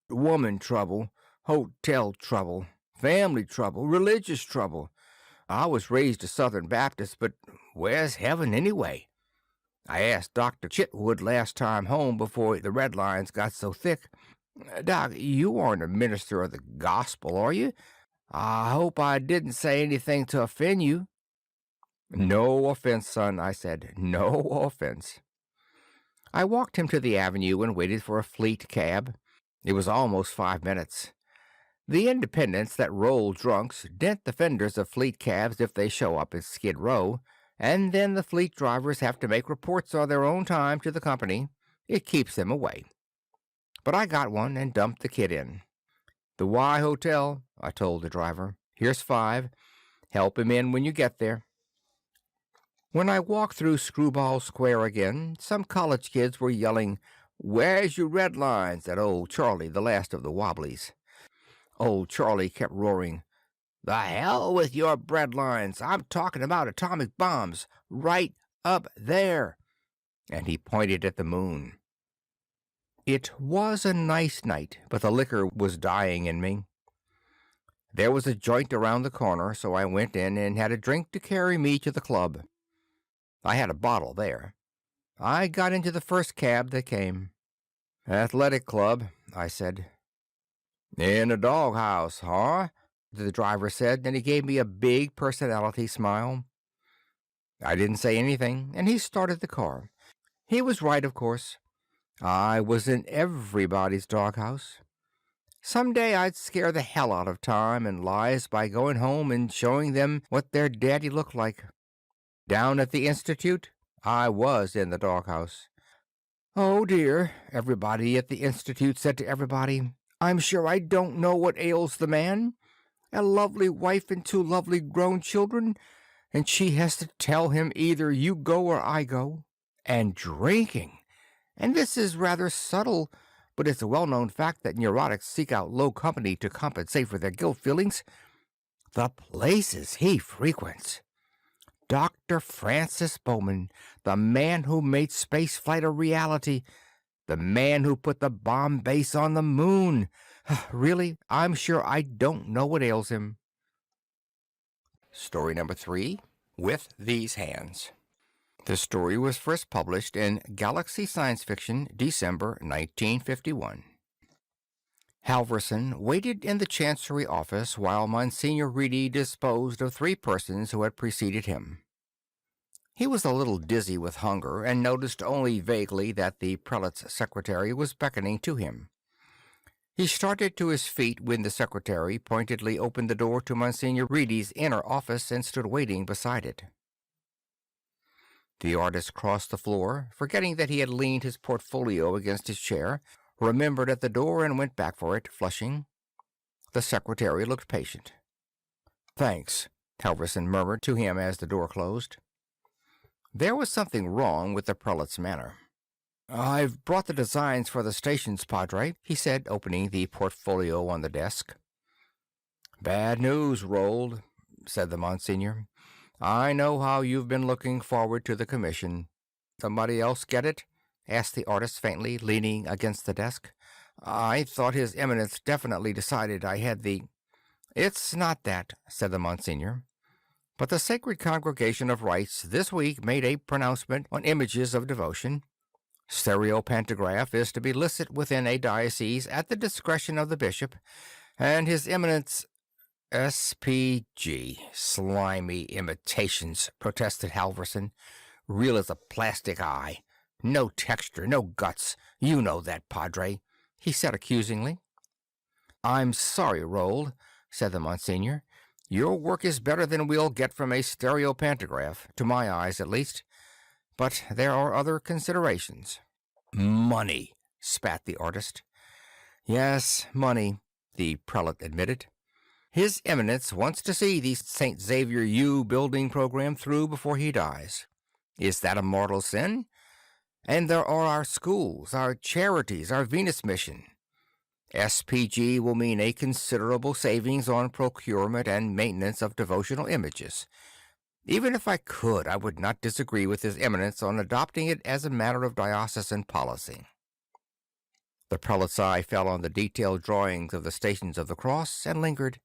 Woman trouble, hotel trouble, family trouble, religious trouble. I was raised a Southern Baptist, but where's heaven anyway? I asked Dr. Chitwood last time home before the red lines got so thick. Doc, you aren't a minister of the gospel, are you? I hope I didn't say anything to offend you." "No offense, son," I said. "No offense." I walked him to the avenue and waited for a fleet cab. It was almost 5 minutes. The independents that roll drunks dent the fenders of fleet cabs if they show up at Skid Row, and then the fleet drivers have to make reports on their own time to the company. It keeps them away. But I got one and dumped the kid in. "The Y Hotel," I told the driver. "Here's 5. Help him in when you get there." When I walked through Screwball Square again, some college kids were yelling, "Where's your red lines?" at old Charlie, the last of the Wobblies. Old Charlie kept roaring, "The hell with your bread lines. I'm talking about atomic bombs. Right up there." And he pointed at the moon. It was a nice night, but the liquor was dying in me. There was a joint around the corner, so I went in and had a drink to carry me to the club. I had a bottle there. I got into the first cab that came. "Athletic club," I said. "In a doghouse, huh?" the driver said, and he gave me a big personality smile. I didn't say anything, and he started the car. He was right, of course. I was in everybody's doghouse. Some day I'd scare the hell out of time and lies by going home and showing them what their daddy looked like. Down at the Institute, I was in the doghouse. "Oh, dear," everybody at the Institute said to everybody. "I'm sure I don't know what ails the man. A lovely wife and 2 lovely grown children, and she has to tell him either you go or I go. And drinking. And this is rather subtle, but it's a well-known fact that neurotics seek out low company to compensate for their guilt feelings. The places he frequents. Dr. Francis Bowman, the man who made spaceflight a reality, the man who put the bomb base on the moon. Really, I'm sure I don't know what ails him." Story number 3, With These Hands. The story was first published in Galaxy Science Fiction, December 1951. Halverson waited in the Chancery office while Monsignor Reedy disposed of 3 persons who had preceded him. He was a little dizzy with hunger, and noticed only vaguely that the prelate's secretary was beckoning to him. He started to his feet when the secretary pointedly opened the door to Monsignor Reedy's inner office and stood waiting beside it. The artist crossed the floor, forgetting that he had leaned his portfolio against his chair, remembered at the door, and went back for it, flushing. The secretary looked patient. "Thanks," Halverson murmured to him as the door closed. There was something wrong with the prelate's manner. "I've brought the designs for the stations, Padre," he said, opening the portfolio on the desk. "Bad news, Rold," said the Monsignor. "I know how you've been looking forward to the commission." "Somebody else get it?" asked the artist faintly, leaning against the desk. "I thought His Eminence definitely decided I had the—" "It's not that," said the Monsignor. "But the Sacred Congregation of Rites this week made a pronouncement on images of devotion. Stereopantograph is to be licit within a diocese at the discretion of the bishop, and His Eminence—" "SPG, slimy imitations," protested Halverson. "Real as a plastic eye. No texture, no guts. You know that, Padre," he said accusingly. "I'm sorry, Rold," said the Monsignor. "Your work is better than we'll get from a stereopantograph, to my eyes at least. But there are other considerations." "Money," spat the artist. "Yes, money," the prelate admitted. "His Eminence wants to see the St. Xavier U building program through before he dies. Is that a mortal sin? And there are our schools, our charities, our Venus mission. SPG will mean a considerable savings on procurement and maintenance of devotional images. Even if I could, I would not disagree with His Eminence on adopting it as a matter of diocesan policy." The prelate's eye fell on the detailed drawings of the Stations of the Cross and lingered.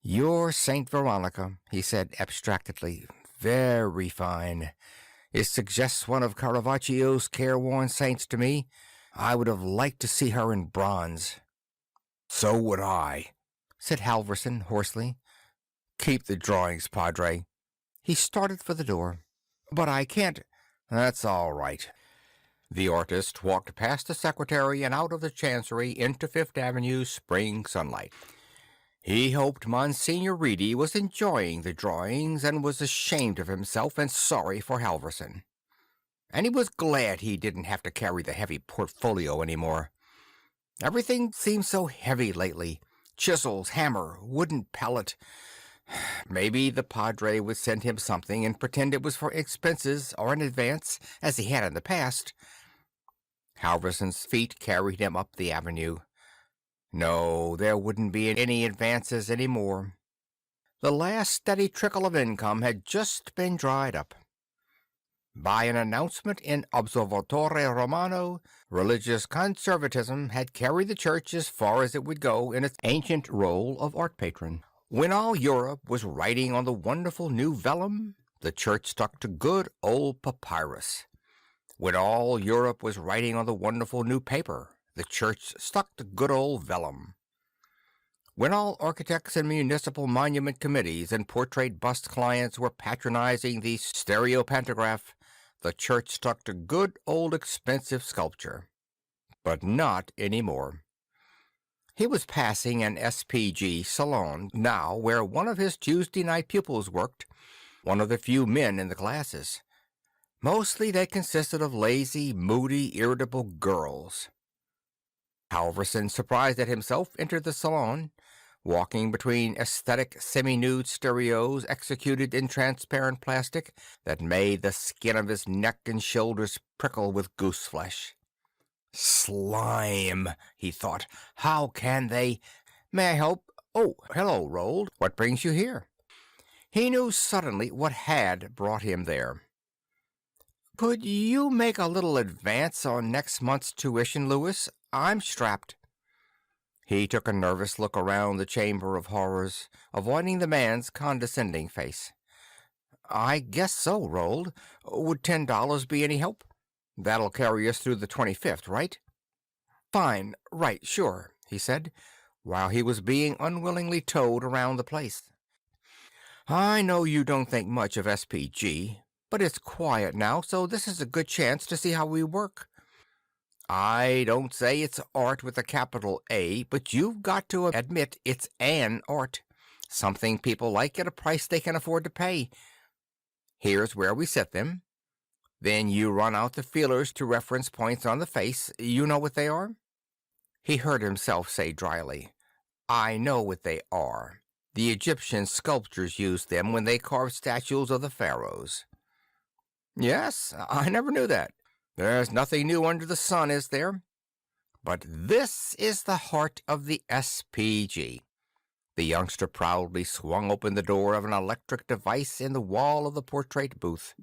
"Your Saint Veronica," he said abstractedly. "Very fine. It suggests one of Caravaggio's careworn saints to me. I would have liked to see her in bronze." "So would I," said Halverson hoarsely. "Keep the drawings, Padre." He started for the door. "But I can't—" "That's all right." The artist walked past the secretary and out of the Chancery into Fifth Avenue's spring sunlight. He hoped Monsignor Reedy was enjoying the drawings and was ashamed of himself and sorry for Halverson. And he was glad he didn't have to carry the heavy portfolio any more. Everything seemed so heavy lately. Chisels, hammer, wooden pallet. Maybe the Padre would send him something and pretend it was for expenses or an advance, as he had in the past. Halverson's feet carried him up the avenue. No, there wouldn't be any advances any more. The last steady trickle of income had just been dried up. By an announcement in Observatore Romano, religious conservatism had carried the church as far as it would go in its ancient role of art patron. When all Europe was writing on the wonderful new vellum, the church stuck to good old papyrus. When all Europe was writing on the wonderful new paper, the church stuck to good old vellum. When all architects and municipal monument committees and portrait bust clients were patronizing the stereopantograph, the church stuck to good old expensive sculpture. But not anymore. He was passing an SPG salon now where one of his Tuesday night pupils worked, one of the few men in the classes. Mostly they consisted of lazy, moody, irritable girls. Halverson, surprised at himself, entered the salon, walking between aesthetic semi-nude stereos executed in transparent plastic that made the skin of his neck and shoulders prickle with goose flesh. Slime, he thought. How can they... May I help? Oh, hello, Rold. What brings you here? He knew suddenly what had brought him there. Could you make a little advance on next month's tuition, Louis? I'm strapped. He took a nervous look around the chamber of horrors, avoiding the man's condescending face. I guess so, Rold. Would $10 be any help? That'll carry us through the 25th, right? Fine, right, sure, he said, while he was being unwillingly towed around the place. I know you don't think much of SPG, but it's quiet now, so this is a good chance to see how we work. I don't say it's art with a capital A, but you've got to admit it's an art, something people like at a price they can afford to pay. Here's where we set them. Then you run out the feelers to reference points on the face. You know what they are? He heard himself say dryly, I know what they are. The Egyptian sculptors used them when they carved statues of the pharaohs. Yes, I never knew that. There's nothing new under the sun, is there? But this is the heart of the SPG. The youngster proudly swung open the door of an electric device in the wall of the portrait booth.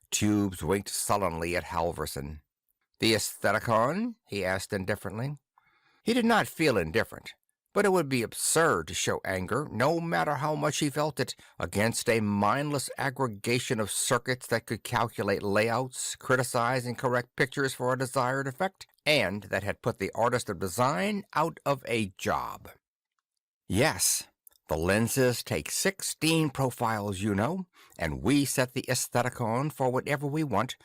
Tubes winked sullenly at Halverson. The aestheticon? He asked indifferently. He did not feel indifferent, but it would be absurd to show anger, no matter how much he felt it, against a mindless aggregation of circuits that could calculate layouts, criticize and correct pictures for a desired effect, and that had put the artist of design out of a job. Yes, the lenses take 16 profiles, you know, and we set the aestheticon for whatever we want,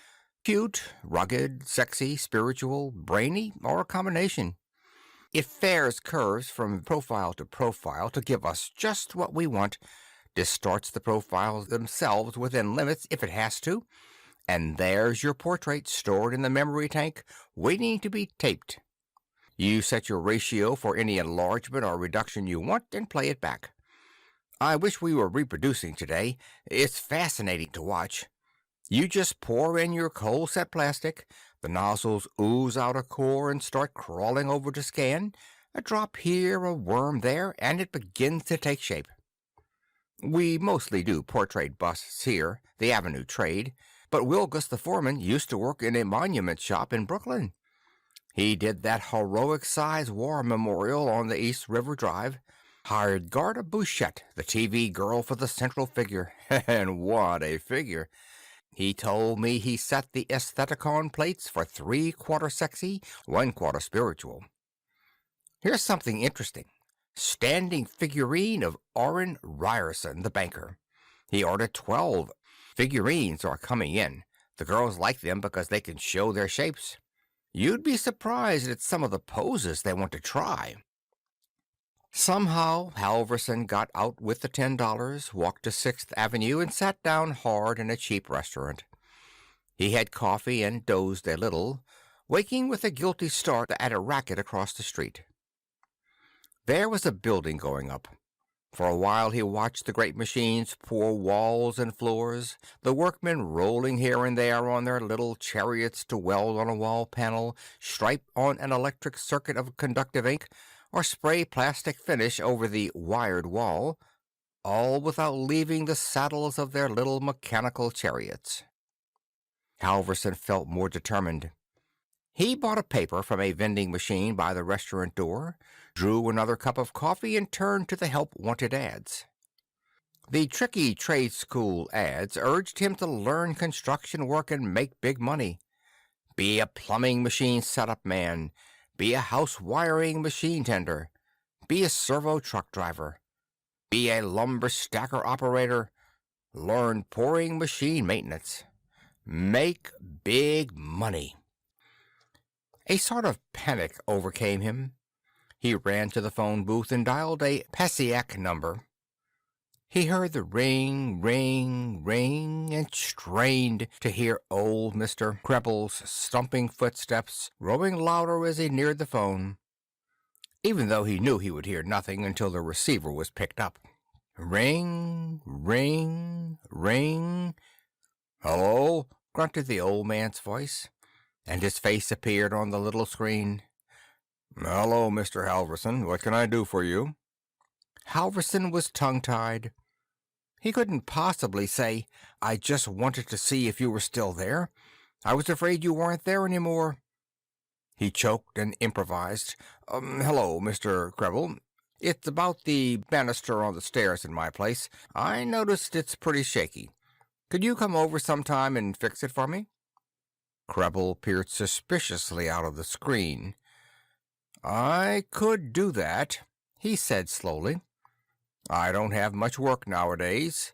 cute, rugged, sexy, spiritual, brainy, or a combination. It fares curves from profile to profile to give us just what we want, distorts the profiles themselves within limits if it has to, and there's your portrait stored in the memory tank, waiting to be taped. You set your ratio for any enlargement or reduction you want and play it back. I wish we were reproducing today. It's fascinating to watch. You just pour in your cold-set plastic, the nozzles ooze out a core and start crawling over to scan, a drop here, a worm there, and it begins to take shape. We mostly do portrait busts here, the Avenue trade, but Wilgus the foreman used to work in a monument shop in Brooklyn. He did that heroic-size war memorial on the East River Drive, hired Garda Bouchette, the TV girl, for the central figure. And what a figure! He told me he set the aestheticon plates for 3/4 sexy, 1/4 spiritual. Here's something interesting. Standing figurine of Orrin Ryerson, the banker. He ordered 12. Figurines are coming in. The girls like them because they can show their shapes. You'd be surprised at some of the poses they want to try. Somehow Halverson got out with the $10, walked to 6th Avenue, and sat down hard in a cheap restaurant. He had coffee and dozed a little, waking with a guilty start at a racket across the street. There was a building going up. For a while he watched the great machines pour walls and floors, the workmen rolling here and there on their little chariots to weld on a wall panel, stripe on an electric circuit of conductive ink, or spray plastic finish over the wired wall, all without leaving the saddles of their little mechanical chariots. Halverson felt more determined. He bought a paper from a vending machine by the restaurant door, drew another cup of coffee, and turned to the help wanted ads. The tricky trade school ads urged him to learn construction work and make big money. Be a plumbing machine setup man. Be a house wiring machine tender. Be a servo truck driver. Be a lumber stacker operator. Learn pouring machine maintenance. Make big money. A sort of panic overcame him. He ran to the phone booth and dialed a Passaic number. He heard the ring, ring, ring, and strained to hear old Mr. Krebel's stumping footsteps growing louder as he neared the phone, even though he knew he would hear nothing until the receiver was picked up. Ring, ring, ring. "Hello?" grunted the old man's voice, and his face appeared on the little screen. "Hello, Mr. Halverson. What can I do for you?" Halverson was tongue-tied. He couldn't possibly say, "I just wanted to see if you were still there. I was afraid you weren't there anymore." He choked and improvised. "Hello, Mr. Krebel. It's about the banister on the stairs in my place. I noticed it's pretty shaky. Could you come over sometime and fix it for me?" Krebel peered suspiciously out of the screen. "I could do that," he said slowly. "I don't have much work nowadays,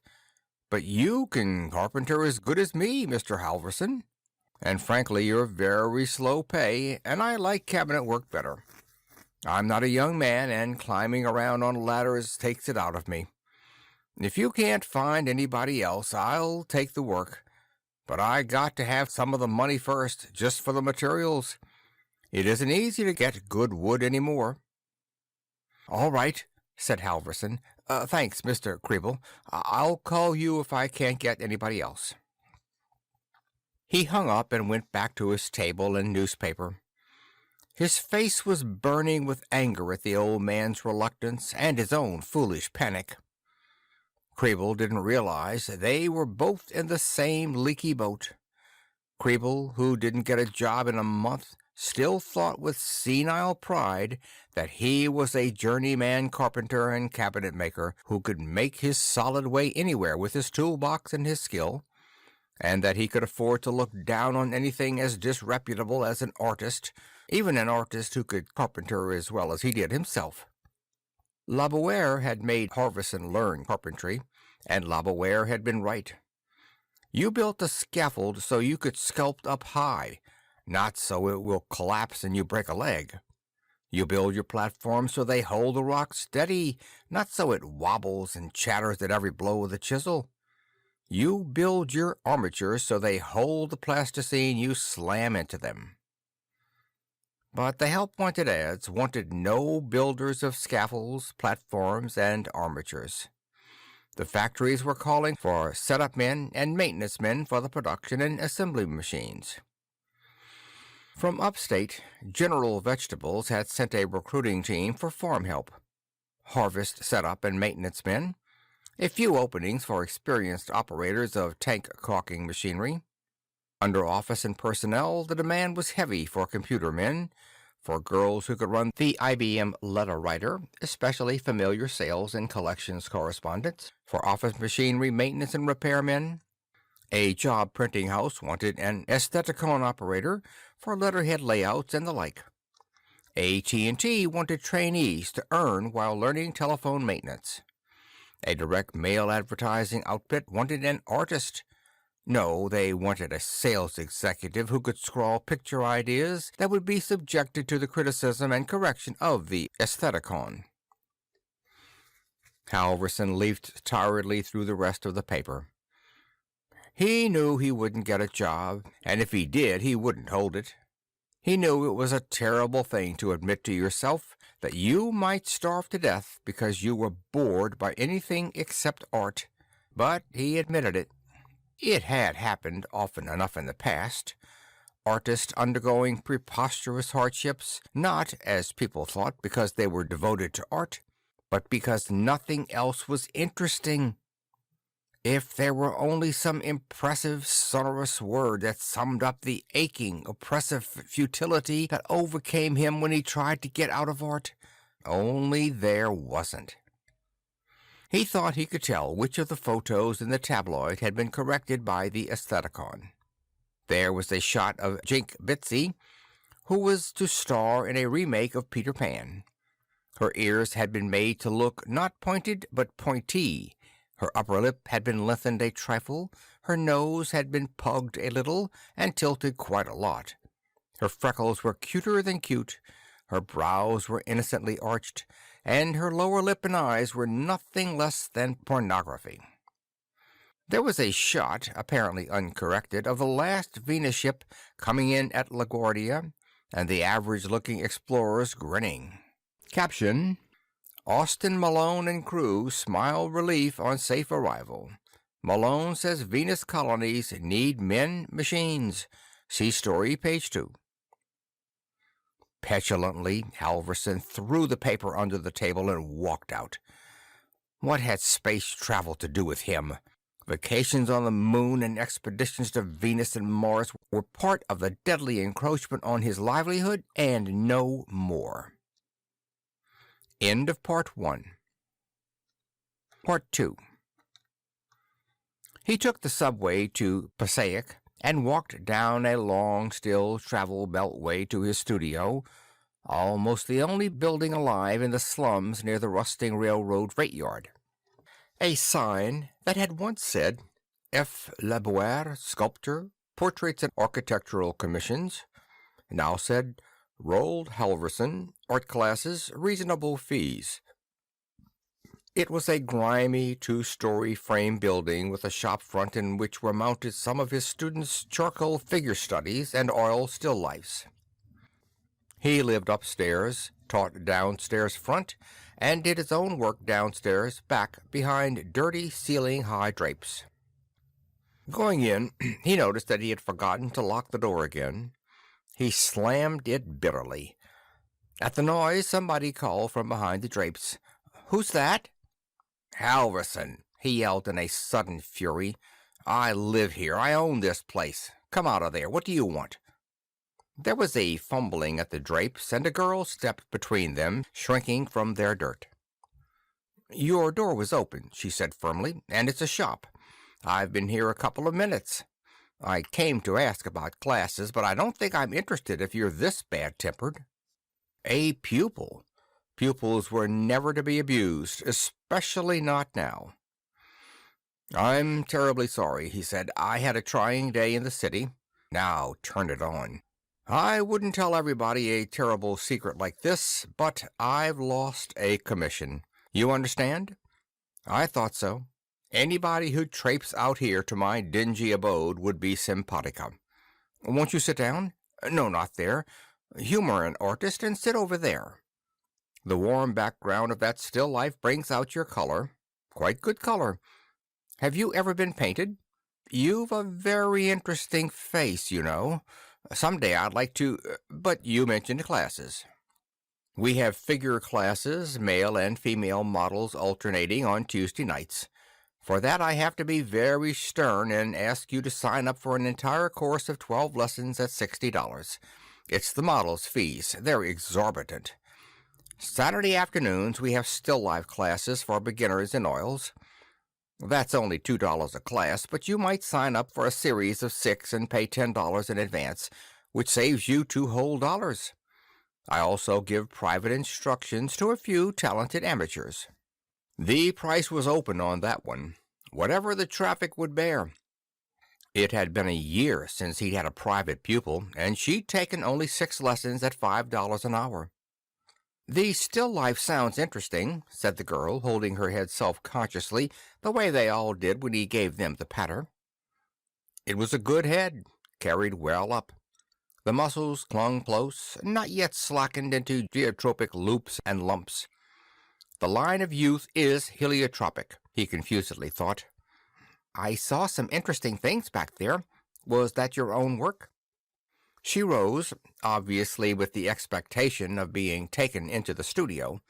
but you can carpenter as good as me, Mr. Halverson. And frankly, you're very slow pay, and I like cabinet work better. I'm not a young man, and climbing around on ladders takes it out of me. If you can't find anybody else, I'll take the work. But I got to have some of the money first, just for the materials. It isn't easy to get good wood anymore." "All right," said Halverson. "Thanks, Mr. Krebel. I'll call you if I can't get anybody else." He hung up and went back to his table and newspaper. His face was burning with anger at the old man's reluctance and his own foolish panic. Krebel didn't realize they were both in the same leaky boat. Krebel, who didn't get a job in a month, still thought with senile pride that he was a journeyman carpenter and cabinet maker who could make his solid way anywhere with his toolbox and his skill, and that he could afford to look down on anything as disreputable as an artist, even an artist who could carpenter as well as he did himself. Laboure had made Halverson learn carpentry, and Laboure had been right. You built a scaffold so you could sculpt up high, not so it will collapse and you break a leg. You build your platforms so they hold the rock steady, not so it wobbles and chatters at every blow of the chisel. You build your armatures so they hold the plasticine you slam into them. But the help-wanted ads wanted no builders of scaffolds, platforms, and armatures. The factories were calling for setup men and maintenance men for the production and assembly machines. From upstate, General Vegetables had sent a recruiting team for farm help, harvest setup and maintenance men, a few openings for experienced operators of tank caulking machinery. Under office and personnel, the demand was heavy for computer men, for girls who could run the IBM letter writer, especially familiar sales and collections correspondents, for office machinery maintenance and repair men. A job printing house wanted an aestheticon operator for letterhead layouts and the like. AT&T wanted trainees to earn while learning telephone maintenance. A direct mail advertising outfit wanted an artist. No, they wanted a sales executive who could scrawl picture ideas that would be subjected to the criticism and correction of the aestheticon. Halverson leafed tiredly through the rest of the paper. He knew he wouldn't get a job, and if he did, he wouldn't hold it. He knew it was a terrible thing to admit to yourself that you might starve to death because you were bored by anything except art, but he admitted it. It had happened often enough in the past. Artists undergoing preposterous hardships, not, as people thought, because they were devoted to art, but because nothing else was interesting. If there were only some impressive, sonorous word that summed up the aching, oppressive futility that overcame him when he tried to get out of art, only there wasn't. He thought he could tell which of the photos in the tabloid had been corrected by the aestheticon. There was a shot of Jink Bitsy, who was to star in a remake of Peter Pan. Her ears had been made to look not pointed, but pointy. Her upper lip had been lengthened a trifle, her nose had been pugged a little, and tilted quite a lot. Her freckles were cuter than cute, her brows were innocently arched, and her lower lip and eyes were nothing less than pornography. There was a shot, apparently uncorrected, of the last Venus ship coming in at LaGuardia, and the average-looking explorers grinning. Caption: Austin, Malone, and crew smile relief on safe arrival. Malone says Venus colonies need men machines. See story, page 2. Petulantly, Halverson threw the paper under the table and walked out. What had space travel to do with him? Vacations on the moon and expeditions to Venus and Mars were part of the deadly encroachment on his livelihood, and no more. End of Part 1. Part 2. He took the subway to Passaic and walked down a long, still-travel beltway to his studio, almost the only building alive in the slums near the rusting railroad freight yard. A sign that had once said, F. Laboire, Sculptor, Portraits and Architectural Commissions, now said, Roald Halverson, Art Classes, Reasonable Fees. It was a grimy two-story frame building with a shop front in which were mounted some of his students' charcoal figure studies and oil still lifes. He lived upstairs, taught downstairs front, and did his own work downstairs back behind dirty ceiling-high drapes. Going in, he noticed that he had forgotten to lock the door again. He slammed it bitterly. At the noise, somebody called from behind the drapes. "Who's that?" "Halverson," he yelled in a sudden fury. "I live here. I own this place. Come out of there. What do you want?" There was a fumbling at the drapes, and a girl stepped between them, shrinking from their dirt. "Your door was open," she said firmly, "and it's a shop. I've been here a couple of minutes. I came to ask about classes, but I don't think I'm interested if you're this bad-tempered." A pupil. Pupils were never to be abused, especially not now. "I'm terribly sorry," he said. "I had a trying day in the city. Now turn it on. I wouldn't tell everybody a terrible secret like this, but I've lost a commission. You understand?" "I thought so. Anybody who traipses out here to my dingy abode would be simpatica. Won't you sit down? No, not there. Humor an artist and sit over there. The warm background of that still life brings out your color. Quite good color. Have you ever been painted? You've a very interesting face, you know. Someday I'd like to... But you mentioned classes. We have figure classes, male and female models alternating on Tuesday nights. For that I have to be very stern and ask you to sign up for an entire course of 12 lessons at $60. It's the models' fees. They're exorbitant. Saturday afternoons we have still life classes for beginners in oils. That's only $2 a class, but you might sign up for a series of 6 and pay $10 in advance, which saves you 2 whole dollars. I also give private instructions to a few talented amateurs. The price was open on that one, whatever the traffic would bear. It had been a year since he'd had a private pupil, and she'd taken only 6 lessons at $5 an hour. "The still life sounds interesting," said the girl, holding her head self-consciously, the way they all did when he gave them the patter. It was a good head, carried well up. The muscles clung close, not yet slackened into geotropic loops and lumps. The line of youth is heliotropic, he confusedly thought. "I saw some interesting things back there. Was that your own work?" She rose, obviously with the expectation of being taken into the studio.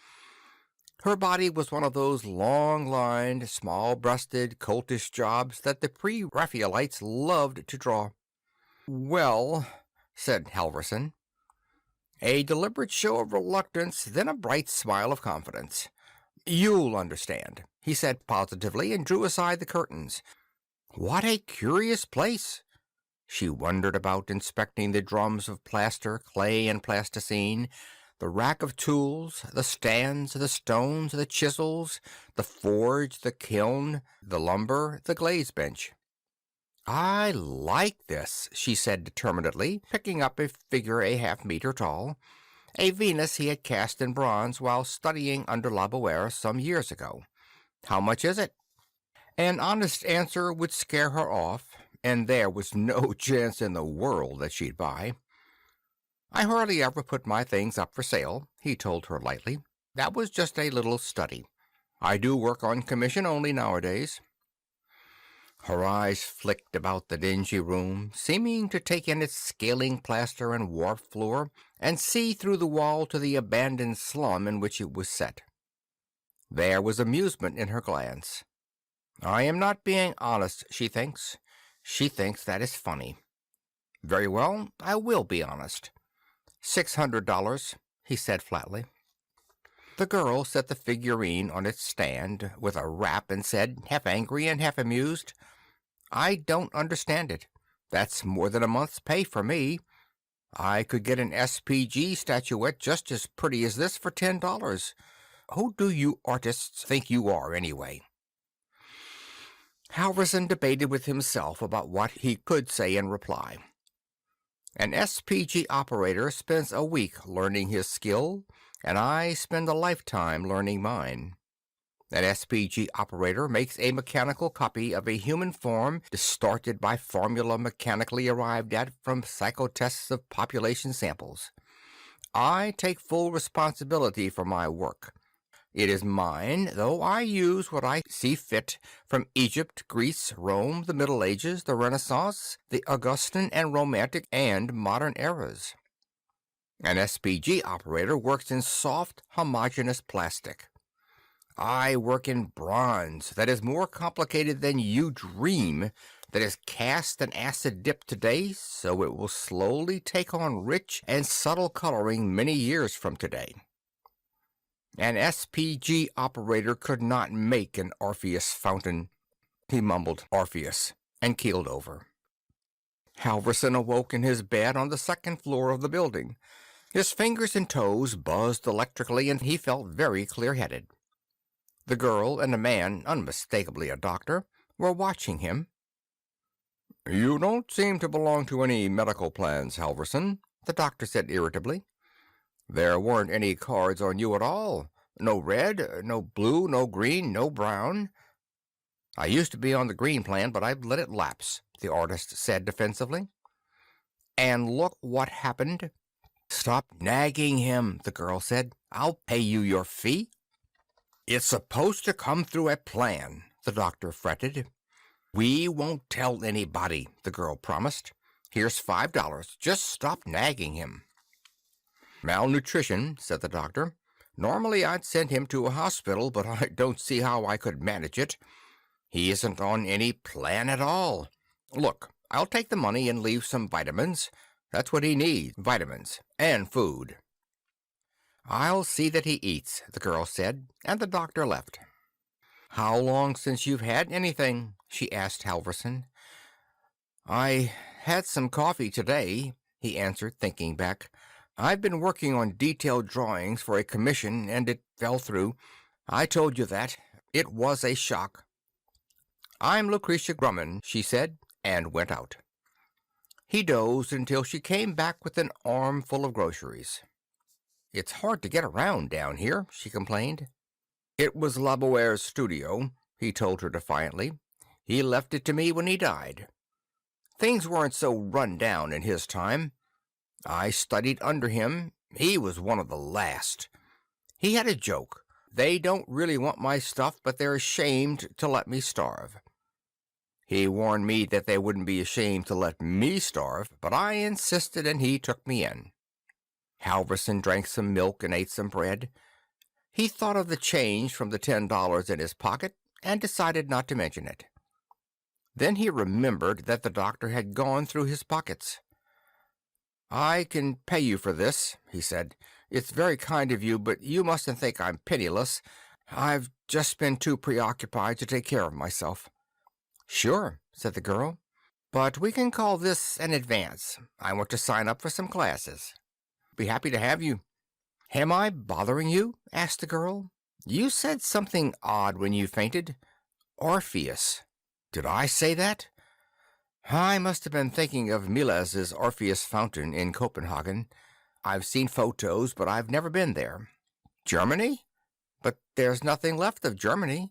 Her body was one of those long-lined, small-breasted, coltish jobs that the pre-Raphaelites loved to draw. "Well," said Halverson. A deliberate show of reluctance, then a bright smile of confidence. "You'll understand," he said positively, and drew aside the curtains. What a curious place! She wandered about, inspecting the drums of plaster, clay, and plasticine, the rack of tools, the stands, the stones, the chisels, the forge, the kiln, the lumber, the glaze bench. "I like this," she said determinedly, picking up a figure a half-meter tall, a Venus he had cast in bronze while studying under Laboure some years ago. "How much is it?" An honest answer would scare her off, and there was no chance in the world that she'd buy. "I hardly ever put my things up for sale," he told her lightly. "That was just a little study. I do work on commission only nowadays." Her eyes flicked about the dingy room, seeming to take in its scaling plaster and warped floor, and see through the wall to the abandoned slum in which it was set. There was amusement in her glance. "I am not being honest, she thinks. She thinks that is funny. Very well, I will be honest. $600, he said flatly. The girl set the figurine on its stand with a rap and said, half angry and half amused, "I don't understand it. That's more than a month's pay for me. I could get an SPG statuette just as pretty as this for $10. Who do you artists think you are, anyway?" Halverson debated with himself about what he could say in reply. An SPG operator spends a week learning his skill, and I spend a lifetime learning mine. An SPG operator makes a mechanical copy of a human form distorted by formula mechanically arrived at from psychotests of population samples. I take full responsibility for my work. It is mine, though I use what I see fit from Egypt, Greece, Rome, the Middle Ages, the Renaissance, the Augustan and Romantic and modern eras. An SPG operator works in soft, homogeneous plastic. I work in bronze that is more complicated than you dream, that is cast and acid dipped today, so it will slowly take on rich and subtle coloring many years from today. An SPG operator could not make an Orpheus fountain. He mumbled Orpheus and keeled over. Halverson awoke in his bed on the second floor of the building. His fingers and toes buzzed electrically, and he felt very clear-headed. The girl and the man, unmistakably a doctor, were watching him. "You don't seem to belong to any medical plans, Halverson," the doctor said irritably. "There weren't any cards on you at all. No red, no blue, no green, no brown." "I used to be on the green plan, but I've let it lapse," the artist said defensively. "And look what happened." "Stop nagging him," the girl said. "I'll pay you your fee." "It's supposed to come through a plan," the doctor fretted. "We won't tell anybody," the girl promised. "Here's $5. Just stop nagging him." "Malnutrition," said the doctor. "Normally I'd send him to a hospital, but I don't see how I could manage it. He isn't on any plan at all. Look, I'll take the money and leave some vitamins. That's what he needs, vitamins, and food." "I'll see that he eats," the girl said, and the doctor left. "How long since you've had anything?" she asked Halverson. "I had some coffee today," he answered, thinking back. "I've been working on detailed drawings for a commission, and it fell through. I told you that. It was a shock." "I'm Lucretia Grumman," she said, and went out. He dozed until she came back with an armful of groceries. "It's hard to get around down here," she complained. "It was Laboure's studio," he told her defiantly. "He left it to me when he died. Things weren't so run down in his time. I studied under him. He was one of the last. He had a joke. They don't really want my stuff, but they're ashamed to let me starve. He warned me that they wouldn't be ashamed to let me starve, but I insisted, and he took me in." Halverson drank some milk and ate some bread. He thought of the change from the $10 in his pocket and decided not to mention it. Then he remembered that the doctor had gone through his pockets. "I can pay you for this," he said. "It's very kind of you, but you mustn't think I'm penniless. I've just been too preoccupied to take care of myself." "Sure," said the girl. "But we can call this an advance. I want to sign up for some classes." "Be happy to have you." "Am I bothering you?" asked the girl. "You said something odd when you fainted. Orpheus. Did I say that? I must have been thinking of Miles's Orpheus Fountain in Copenhagen. I've seen photos, but I've never been there." "Germany? But there's nothing left of Germany."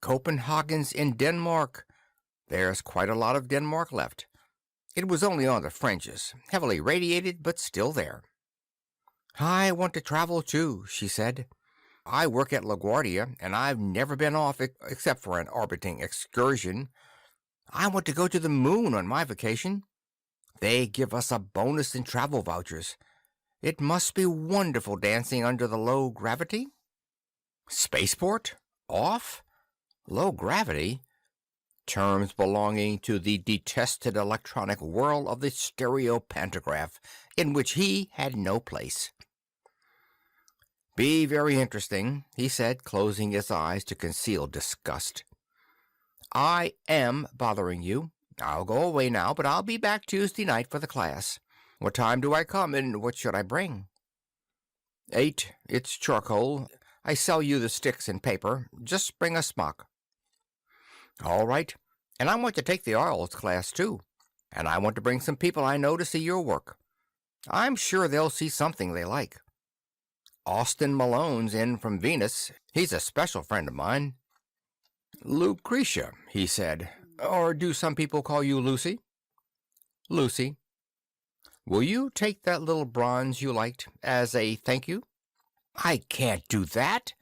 "Copenhagen's in Denmark. There's quite a lot of Denmark left. It was only on the fringes, heavily radiated, but still there." "I want to travel too," she said. "I work at LaGuardia, and I've never been off except for an orbiting excursion. I want to go to the moon on my vacation. They give us a bonus in travel vouchers. It must be wonderful dancing under the low gravity." "Spaceport? Off? Low gravity?" Terms belonging to the detested electronic whirl of the stereopantograph, in which he had no place. "Be very interesting," he said, closing his eyes to conceal disgust. "I am bothering you. I'll go away now, but I'll be back Tuesday night for the class. What time do I come, and what should I bring?" "8. It's charcoal. I sell you the sticks and paper. Just bring a smock." "All right. And I want to take the oils class, too. And I want to bring some people I know to see your work. I'm sure they'll see something they like. Austin Malone's in from Venus. He's a special friend of mine." "Lucretia," he said. "Or do some people call you Lucy?" "Lucy." "Will you take that little bronze you liked as a thank you?" "I can't do that."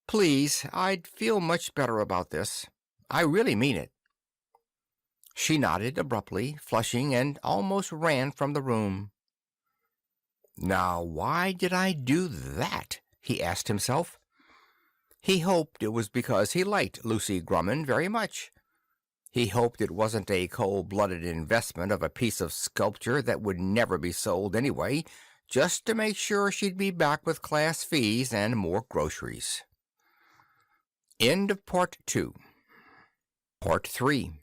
"Please, I'd feel much better about this. I really mean it." She nodded abruptly, flushing, and almost ran from the room. Now, why did I do that? He asked himself. He hoped it was because he liked Lucy Grumman very much. He hoped it wasn't a cold-blooded investment of a piece of sculpture that would never be sold anyway, just to make sure she'd be back with class fees and more groceries. End of Part 2. Part 3.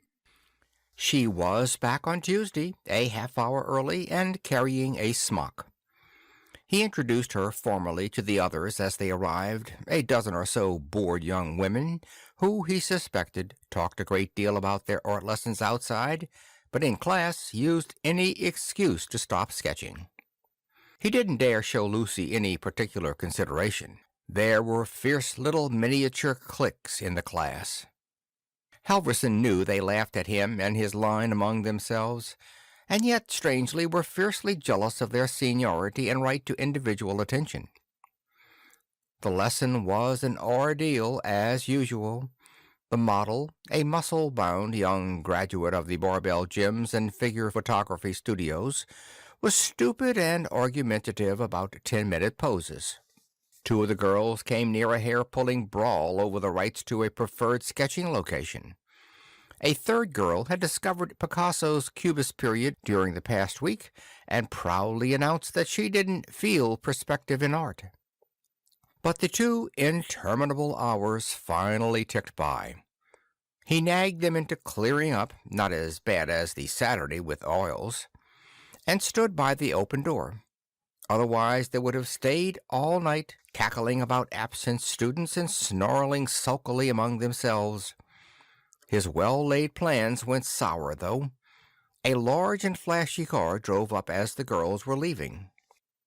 She was back on Tuesday, a half-hour early, and carrying a smock. He introduced her formally to the others as they arrived, a dozen or so bored young women, who, he suspected, talked a great deal about their art lessons outside, but in class used any excuse to stop sketching. He didn't dare show Lucy any particular consideration. There were fierce little miniature cliques in the class. Halverson knew they laughed at him and his line among themselves, and yet, strangely, were fiercely jealous of their seniority and right to individual attention. The lesson was an ordeal, as usual. The model, a muscle-bound young graduate of the barbell gyms and figure photography studios, was stupid and argumentative about 10-minute poses. Two of the girls came near a hair-pulling brawl over the rights to a preferred sketching location. A third girl had discovered Picasso's Cubist period during the past week and proudly announced that she didn't feel perspective in art. But the 2 interminable hours finally ticked by. He nagged them into clearing up, not as bad as the Saturday with oils, and stood by the open door. Otherwise they would have stayed all night, cackling about absent students and snarling sulkily among themselves. His well-laid plans went sour, though. A large and flashy car drove up as the girls were leaving.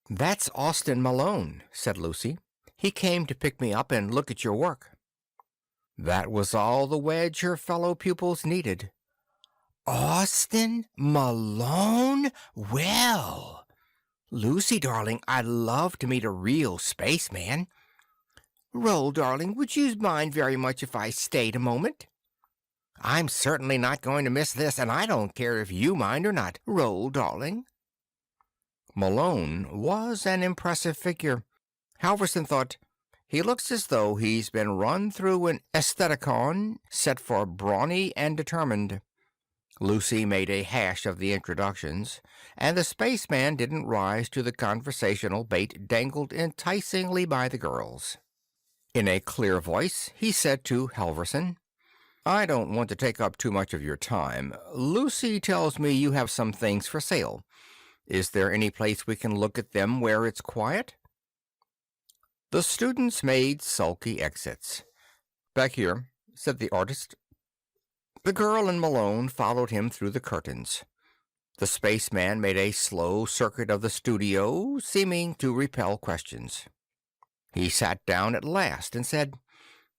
"That's Austin Malone," said Lucy. "He came to pick me up and look at your work." That was all the wedge her fellow pupils needed. "Austin Malone? Well, Lucy, darling, I'd love to meet a real spaceman. Roll, darling, would you mind very much if I stayed a moment?" "I'm certainly not going to miss this, and I don't care if you mind or not. Roll, darling." Malone was an impressive figure. Halverson thought, he looks as though he's been run through an aestheticon set for brawny and determined. Lucy made a hash of the introductions, and the spaceman didn't rise to the conversational bait dangled enticingly by the girls. In a clear voice, he said to Halverson, "I don't want to take up too much of your time. Lucy tells me you have some things for sale. Is there any place we can look at them where it's quiet?" The students made sulky exits. "Back here," said the artist. The girl and Malone followed him through the curtains. The spaceman made a slow circuit of the studio, seeming to repel questions. He sat down at last and said,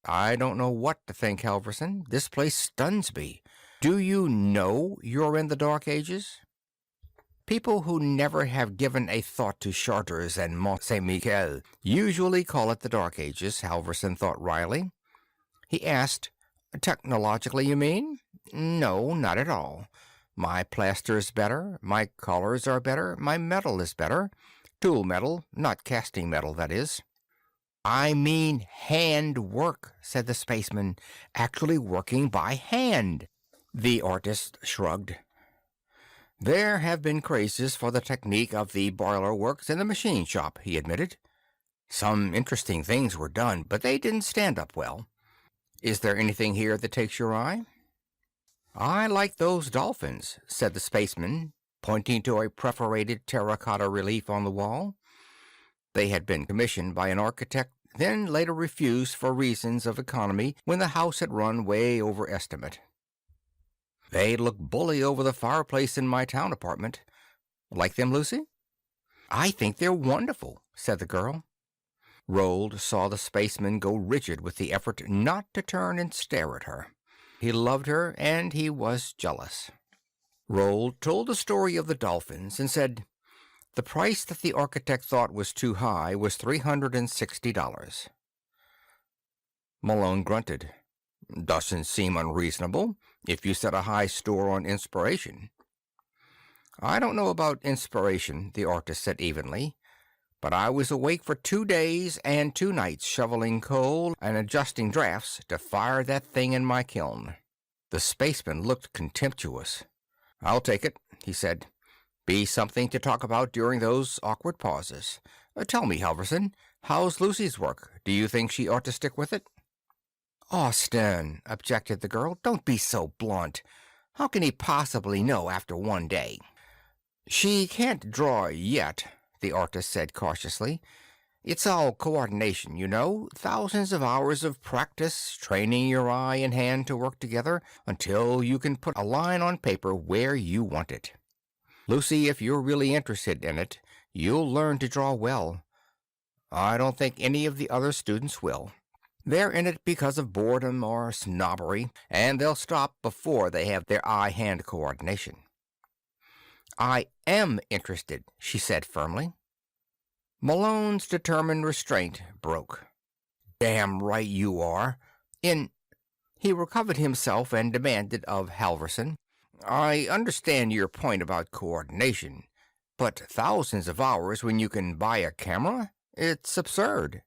"I don't know what to think, Halverson. This place stuns me. Do you know you're in the Dark Ages?" People who never have given a thought to Chartres and Mont Saint-Michel usually call it the Dark Ages, Halverson thought wryly. He asked, "Technologically, you mean?" "No, not at all. My plaster's better, my colors are better, my metal is better. Tool metal, not casting metal, that is." "I mean hand work," said the spaceman. "Actually working by hand." The artist shrugged. "There have been crazes for the technique of the boiler works in the machine shop," he admitted. "Some interesting things were done, but they didn't stand up well. Is there anything here that takes your eye?" "I like those dolphins," said the spaceman, pointing to a perforated terracotta relief on the wall. They had been commissioned by an architect, then later refused for reasons of economy when the house had run way over estimate. "They look bully over the fireplace in my town apartment. Like them, Lucy?" "I think they're wonderful," said the girl. Roald saw the spaceman go rigid with the effort not to turn and stare at her. He loved her, and he was jealous. Roald told the story of the dolphins and said, "The price that the architect thought was too high was $360. Malone grunted. "Doesn't seem unreasonable, if you set a high store on inspiration." "I don't know about inspiration," the artist said evenly, "but I was awake for 2 days and 2 nights shoveling coal and adjusting drafts to fire that thing in my kiln." The spaceman looked contemptuous. "I'll take it," he said. "Be something to talk about during those awkward pauses. Tell me, Halverson, how's Lucy's work? Do you think she ought to stick with it?" "Austin," objected the girl, "don't be so blunt. How can he possibly know after 1 day?" "She can't draw yet," the artist said cautiously. "It's all coordination, you know. Thousands of hours of practice, training your eye and hand to work together until you can put a line on paper where you want it. Lucy, if you're really interested in it, you'll learn to draw well. I don't think any of the other students will. They're in it because of boredom or snobbery, and they'll stop before they have their eye-hand coordination." "I am interested," she said firmly. Malone's determined restraint broke. "Damn right you are. He recovered himself and demanded of Halverson, "I understand your point about coordination, but thousands of hours when you can buy a camera? It's absurd."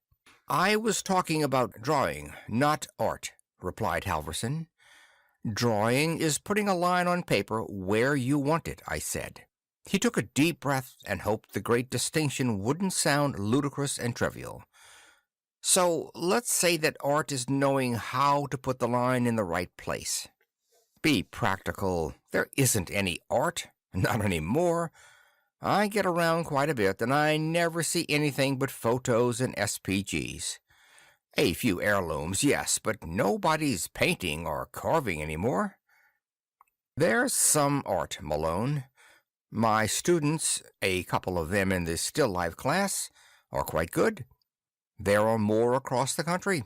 "I was talking about drawing, not art," replied Halverson. "Drawing is putting a line on paper where you want it," I said. He took a deep breath and hoped the great distinction wouldn't sound ludicrous and trivial. "So let's say that art is knowing how to put the line in the right place." "Be practical. There isn't any art. Not any more. I get around quite a bit, and I never see anything but photos and SPGs. A few heirlooms, yes, but nobody's painting or carving anymore." "There's some art, Malone. My students, a couple of them in the still life class, are quite good. There are more across the country.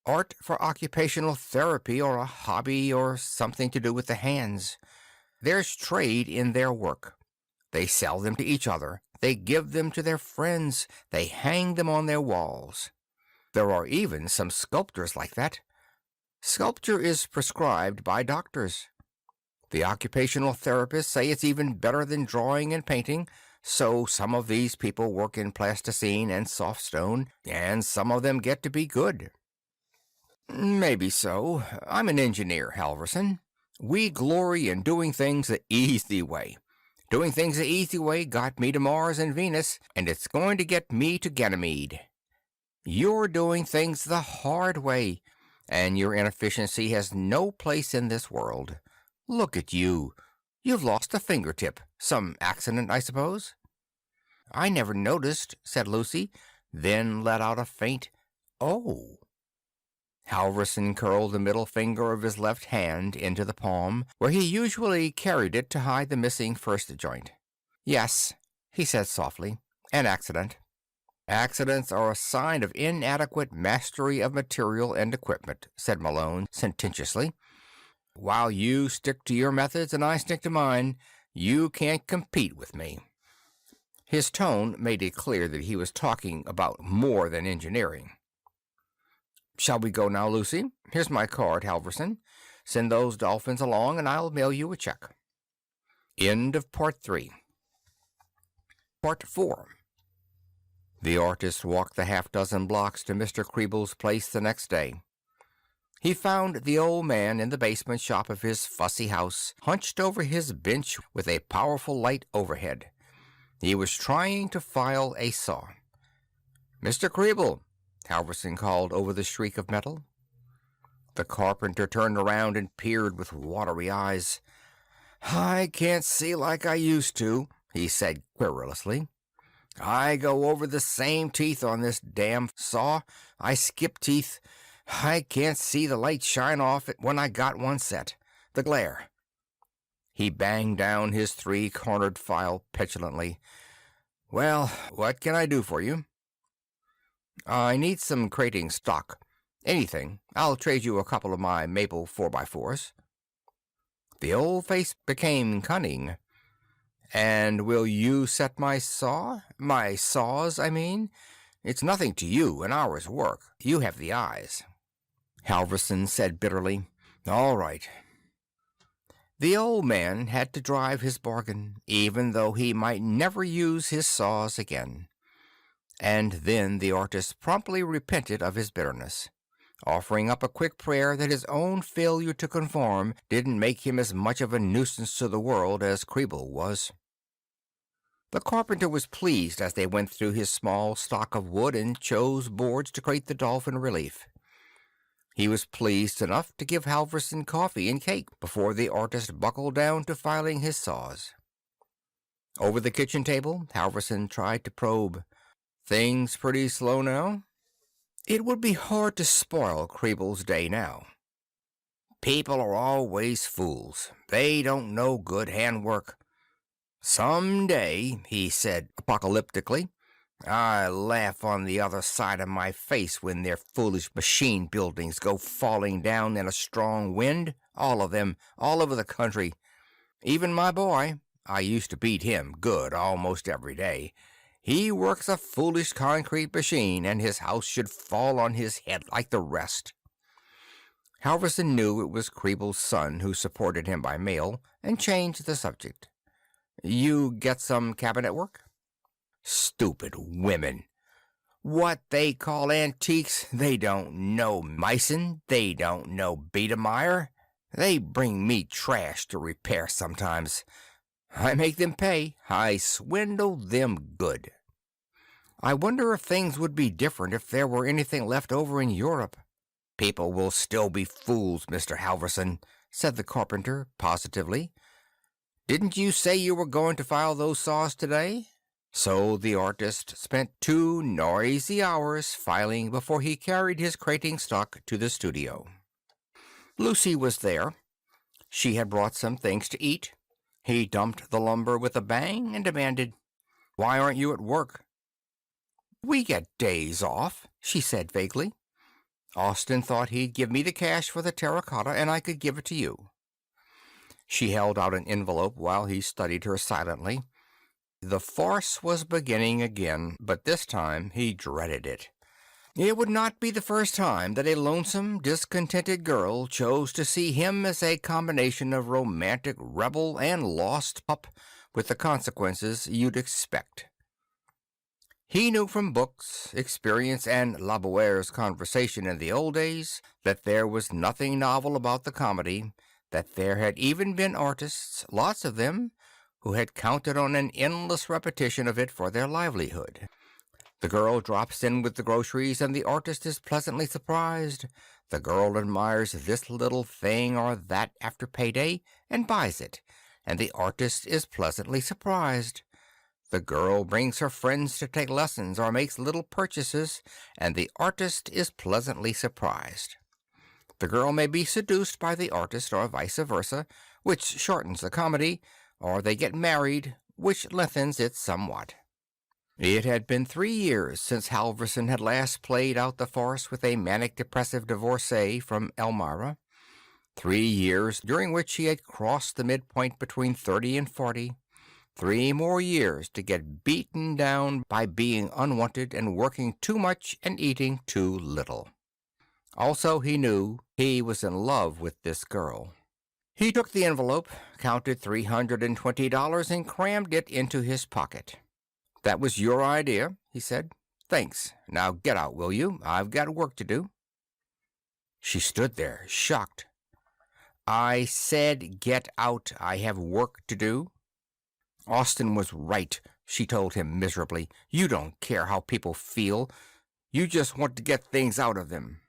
Art for occupational therapy or a hobby or something to do with the hands. There's trade in their work. They sell them to each other. They give them to their friends. They hang them on their walls. There are even some sculptors like that. Sculpture is prescribed by doctors. The occupational therapists say it's even better than drawing and painting, so some of these people work in plasticine and soft stone, and some of them get to be good." "Maybe so. I'm an engineer, Halverson. We glory in doing things the easy way. Doing things the easy way got me to Mars and Venus, and it's going to get me to Ganymede. You're doing things the hard way, and your inefficiency has no place in this world. Look at you. You've lost a fingertip. Some accident, I suppose?" "I never noticed," said Lucy, then let out a faint "Oh." Halverson curled the middle finger of his left hand into the palm, where he usually carried it to hide the missing first joint. "Yes," he said softly, "an accident." "Accidents are a sign of inadequate mastery of material and equipment," said Malone sententiously. "While you stick to your methods and I stick to mine, you can't compete with me." His tone made it clear that he was talking about more than engineering. "Shall we go now, Lucy? Here's my card, Halverson. Send those dolphins along and I'll mail you a check." End of Part 3. Part 4. The artist walked the half-dozen blocks to Mr. Kriebel's place the next day. He found the old man in the basement shop of his fussy house, hunched over his bench with a powerful light overhead. He was trying to file a saw. "Mr. Kriebel," Halverson called over the shriek of metal. The carpenter turned around and peered with watery eyes. "I can't see like I used to," he said querulously. "I go over the same teeth on this damn saw. I skip teeth. I can't see the light shine off it when I got one set. The glare." He banged down his three-cornered file petulantly. "Well, what can I do for you?" "I need some crating stock. Anything. I'll trade you a couple of my maple 4x4s. The old face became cunning. "And will you set my saw? My saws, I mean? It's nothing to you, an hour's work. You have the eyes." Halverson said bitterly, "All right." The old man had to drive his bargain, even though he might never use his saws again. And then the artist promptly repented of his bitterness, offering up a quick prayer that his own failure to conform didn't make him as much of a nuisance to the world as Kriebel was. The carpenter was pleased as they went through his small stock of wood and chose boards to crate the dolphin relief. He was pleased enough to give Halverson coffee and cake before the artist buckled down to filing his saws. Over the kitchen table, Halverson tried to probe. "Things pretty slow now?" It would be hard to spoil Kriebel's day now. "People are always fools. They don't know good handwork. Some day," he said apocalyptically, "I laugh on the other side of my face when their foolish machine buildings go falling down in a strong wind, all of them, all over the country. Even my boy, I used to beat him good almost every day. He works a foolish concrete machine, and his house should fall on his head like the rest." Halverson knew it was Kriebel's son who supported him by mail, and changed the subject. "You get some cabinet work?" "Stupid women. What they call antiques, they don't know Meissen, they don't know Biedermeier. They bring me trash to repair sometimes. I make them pay. I swindle them good." "I wonder if things would be different if there were anything left over in Europe." "People will still be fools, Mr. Halverson," said the carpenter positively. "Didn't you say you were going to file those saws today?" So the artist spent 2 noisy hours filing before he carried his crating stock to the studio. Lucy was there. She had brought some things to eat. He dumped the lumber with a bang and demanded, "Why aren't you at work?" "We get days off," she said vaguely. "Austin thought he'd give me the cash for the terracotta, and I could give it to you." She held out an envelope while he studied her silently. The farce was beginning again, but this time he dreaded it. It would not be the first time that a lonesome, discontented girl chose to see him as a combination of romantic rebel and lost pup, with the consequences you'd expect. He knew from books, experience, and Laboire's conversation in the old days that there was nothing novel about the comedy, that there had even been artists, lots of them, who had counted on an endless repetition of it for their livelihood. The girl drops in with the groceries, and the artist is pleasantly surprised. The girl admires this little thing or that after payday and buys it, and the artist is pleasantly surprised. The girl brings her friends to take lessons or makes little purchases, and the artist is pleasantly surprised. The girl may be seduced by the artist, or vice versa, which shortens the comedy, or they get married, which lengthens it somewhat. It had been 3 years since Halverson had last played out the farce with a manic-depressive divorcee from Elmira. 3 years during which he had crossed the midpoint between 30 and 40. 3 more years to get beaten down by being unwanted and working too much and eating too little. Also, he knew he was in love with this girl. He took the envelope, counted $320, and crammed it into his pocket. "That was your idea," he said. "Thanks. Now get out, will you? I've got work to do." She stood there, shocked. "I said get out. I have work to do." "Austin was right," she told him miserably. "You don't care how people feel. You just want to get things out of them."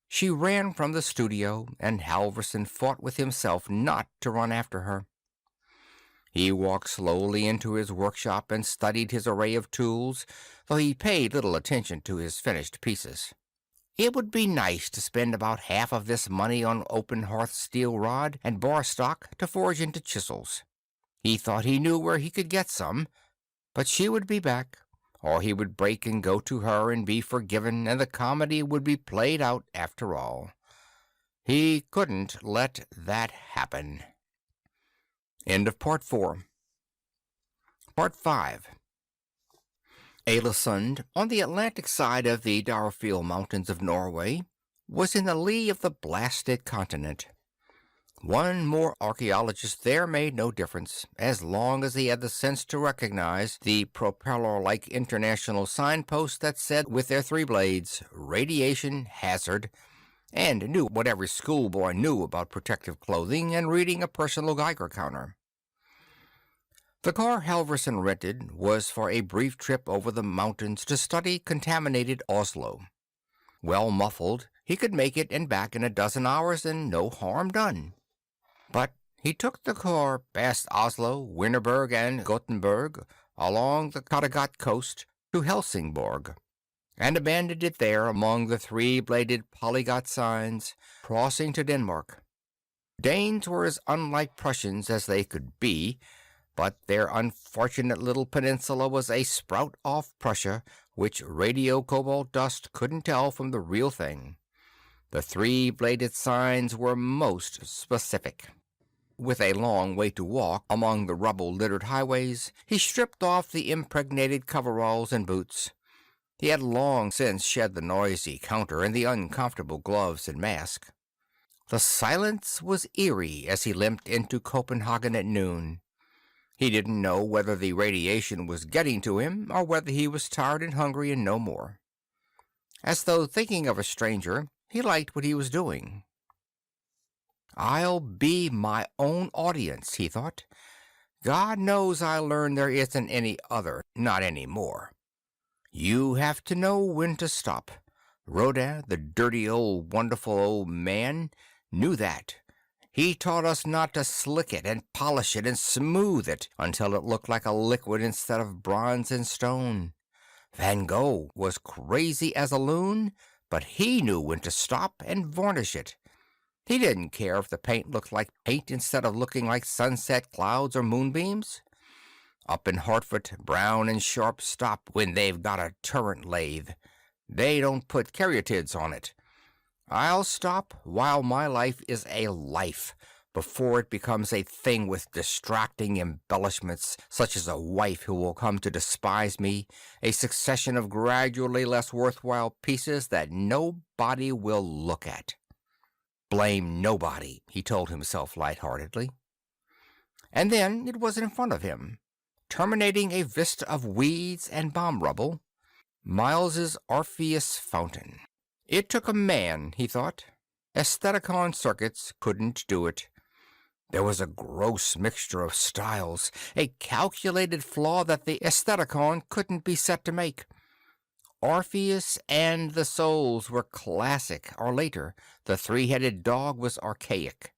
She ran from the studio, and Halverson fought with himself not to run after her. He walked slowly into his workshop and studied his array of tools, though he paid little attention to his finished pieces. It would be nice to spend about half of this money on open hearth steel rod and bar stock to forge into chisels. He thought he knew where he could get some, but she would be back, or he would break and go to her and be forgiven, and the comedy would be played out after all. He couldn't let that happen. End of Part 4. Part 5. Aalesund, on the Atlantic side of the Darfield Mountains of Norway, was in the lee of the blasted continent. One more archaeologist there made no difference, as long as he had the sense to recognize the propeller-like international signposts that said with their 3 blades, "Radiation Hazard," and knew what every schoolboy knew about protective clothing and reading a personal Geiger counter. The car Halverson rented was for a brief trip over the mountains to study contaminated Oslo. Well muffled, he could make it and back in a dozen hours and no harm done. But he took the car past Oslo, Winterberg, and Gothenburg, along the Kattegat coast to Helsingborg, and abandoned it there among the 3-bladed polyglot signs, crossing to Denmark. Danes were as unlike Prussians as they could be, but their unfortunate little peninsula was a sprout off Prussia, which radio cobalt dust couldn't tell from the real thing. The 3-bladed signs were most specific. With a long way to walk among the rubble-littered highways, he stripped off the impregnated coveralls and boots. He had long since shed the noisy counter and the uncomfortable gloves and mask. The silence was eerie as he limped into Copenhagen at noon. He didn't know whether the radiation was getting to him or whether he was tired and hungry and no more. As though thinking of a stranger, he liked what he was doing. "I'll be my own audience," he thought. "God knows I learned there isn't any other, not any more. You have to know when to stop. Rodin, the dirty old wonderful old man, knew that. He taught us not to slick it and polish it and smooth it until it looked like a liquid instead of bronze and stone. Van Gogh was crazy as a loon, but he knew when to stop and varnish it. He didn't care if the paint looked like paint instead of looking like sunset clouds or moonbeams. Up in Hartford, Brown and Sharp stop when they've got a turret lathe. They don't put caryatids on it. I'll stop while my life is a life, before it becomes a thing with distracting embellishments, such as a wife who will come to despise me, a succession of gradually less worthwhile pieces that nobody will look at. Blame nobody, he told himself lightheartedly. And then it was in front of him, terminating a vista of weeds and bomb rubble, Miles's Orpheus Fountain. It took a man, he thought. Aestheticon circuits couldn't do it. There was a gross mixture of styles, a calculated flaw that the aestheticon couldn't be set to make. Orpheus and the Souls were classic, or later, the three-headed dog was archaic.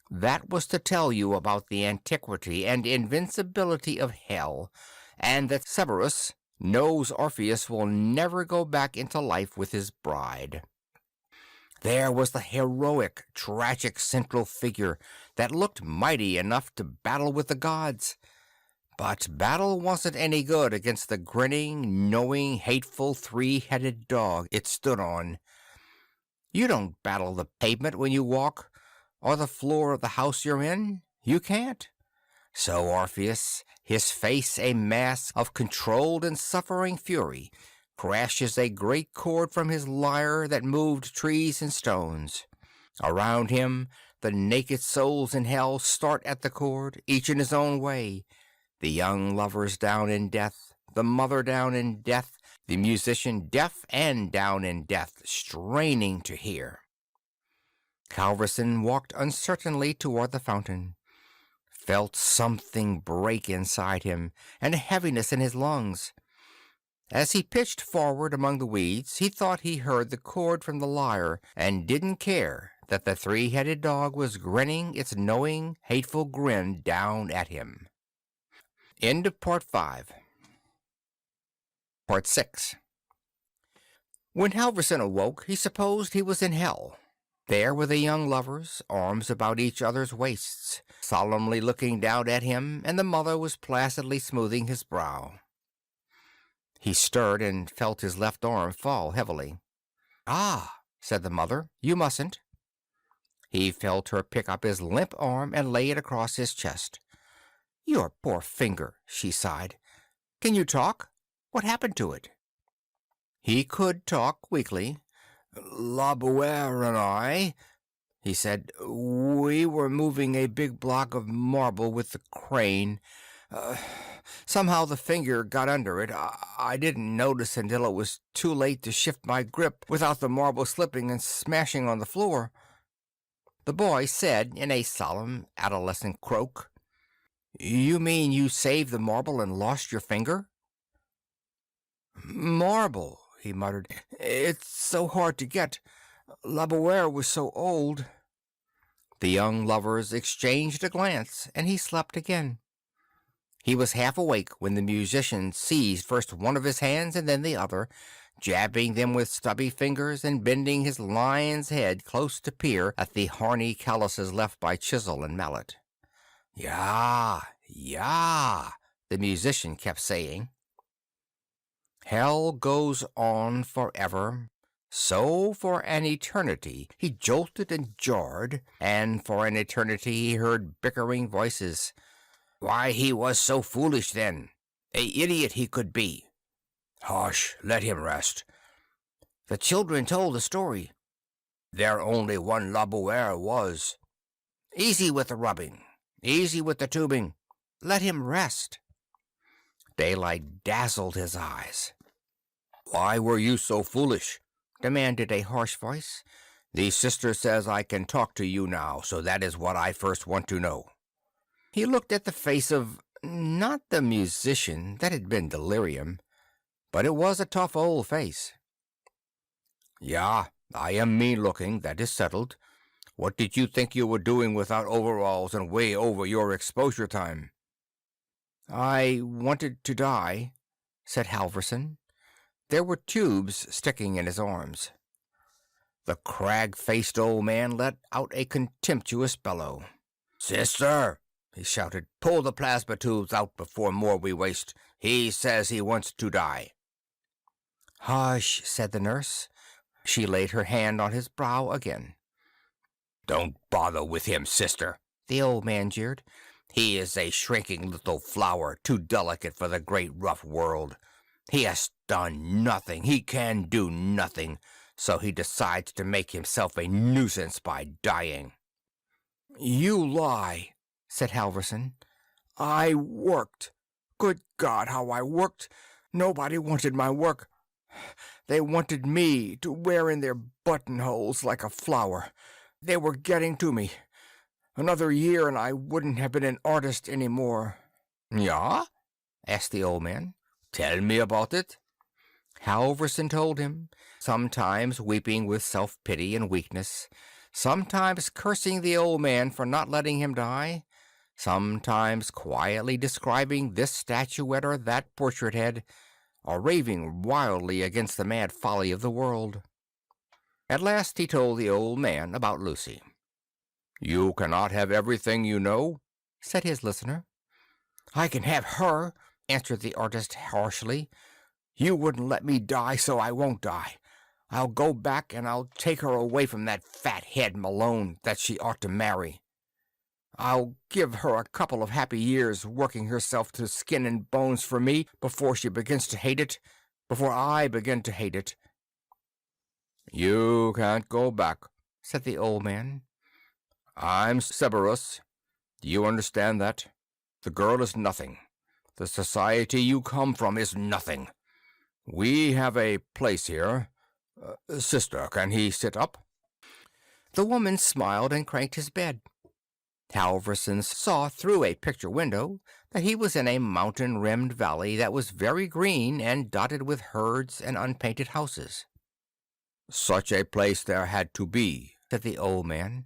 That was to tell you about the antiquity and invincibility of hell, and that Cerberus knows Orpheus will never go back into life with his bride. There was the heroic, tragic central figure that looked mighty enough to battle with the gods. But battle wasn't any good against the grinning, knowing, hateful, three-headed dog it stood on. You don't battle the pavement when you walk, or the floor of the house you're in. You can't. So Orpheus, his face a mask of controlled and suffering fury, crashes a great chord from his lyre that moved trees and stones. Around him, the naked souls in hell start at the chord, each in his own way. The young lovers down in death, the mother down in death, the musician deaf and down in death, straining to hear. Halvorsen walked uncertainly toward the fountain, felt something break inside him, and a heaviness in his lungs. As he pitched forward among the weeds, he thought he heard the chord from the lyre, and didn't care that the three-headed dog was grinning its knowing, hateful grin down at him. End of Part 5. Part 6. When Halvorsen awoke, he supposed he was in hell. There were the young lovers, arms about each other's waists, solemnly looking down at him, and the mother was placidly smoothing his brow. He stirred and felt his left arm fall heavily. "Ah," said the mother, "you mustn't." He felt her pick up his limp arm and lay it across his chest. "Your poor finger," she sighed. "Can you talk? What happened to it?" He could talk weakly. "La Bouire and I," he said, "we were moving a big block of marble with the crane. Somehow the finger got under it. I didn't notice until it was too late to shift my grip without the marble slipping and smashing on the floor." The boy said in a solemn, adolescent croak, "You mean you saved the marble and lost your finger?" "Marble," he muttered. "It's so hard to get. La Bouire was so old." The young lovers exchanged a glance, and he slept again. He was half awake when the musician seized first one of his hands and then the other, jabbing them with stubby fingers and bending his lion's head close to peer at the horny calluses left by chisel and mallet. "Ya, ya," the musician kept saying. Hell goes on forever. So for an eternity he jolted and jarred, and for an eternity he heard bickering voices. Why, he was so foolish then. A idiot he could be. Hush, let him rest. The children told the story. There only one La Bouire was. Easy with the rubbing. Easy with the tubing. Let him rest. Daylight dazzled his eyes. Why were you so foolish? Demanded a harsh voice. The sister says I can talk to you now, so that is what I first want to know. He looked at the face of, not the musician, that had been delirium, but it was a tough old face. "Yeah, I am mean-looking, that is settled. What did you think you were doing without overalls and way over your exposure time?" "I wanted to die," said Halvorsen. There were tubes sticking in his arms. The crag-faced old man let out a contemptuous bellow. "Sister!" he shouted, "pull the plasma tubes out before more we waste. He says he wants to die." "Hush," said the nurse. She laid her hand on his brow again. "Don't bother with him, sister," the old man jeered. "He is a shrinking little flower, too delicate for the great rough world. He has done nothing, he can do nothing, so he decides to make himself a nuisance by dying." "You lie," said Halvorsen. "I worked. Good God, how I worked! Nobody wanted my work. They wanted me to wear in their buttonholes like a flower. They were getting to me. Another year and I wouldn't have been an artist any more." "Yeah?" asked the old man. "Tell me about it." Halverson told him, sometimes weeping with self-pity and weakness, sometimes cursing the old man for not letting him die, sometimes quietly describing this statuette or that portrait head, or raving wildly against the mad folly of the world. At last he told the old man about Lucy. "You cannot have everything, you know," said his listener. "I can have her," answered the artist harshly. "You wouldn't let me die, so I won't die. I'll go back and I'll take her away from that fat head Malone that she ought to marry. I'll give her a couple of happy years working herself to skin and bones for me before she begins to hate it, before I begin to hate it." "You can't go back," said the old man. "I'm Cerberus. Do you understand that? The girl is nothing. The society you come from is nothing. We have a place here. Sister, can he sit up?" The woman smiled and cranked his bed. Halverson saw through a picture window that he was in a mountain-rimmed valley that was very green and dotted with herds and unpainted houses. "Such a place there had to be," said the old man.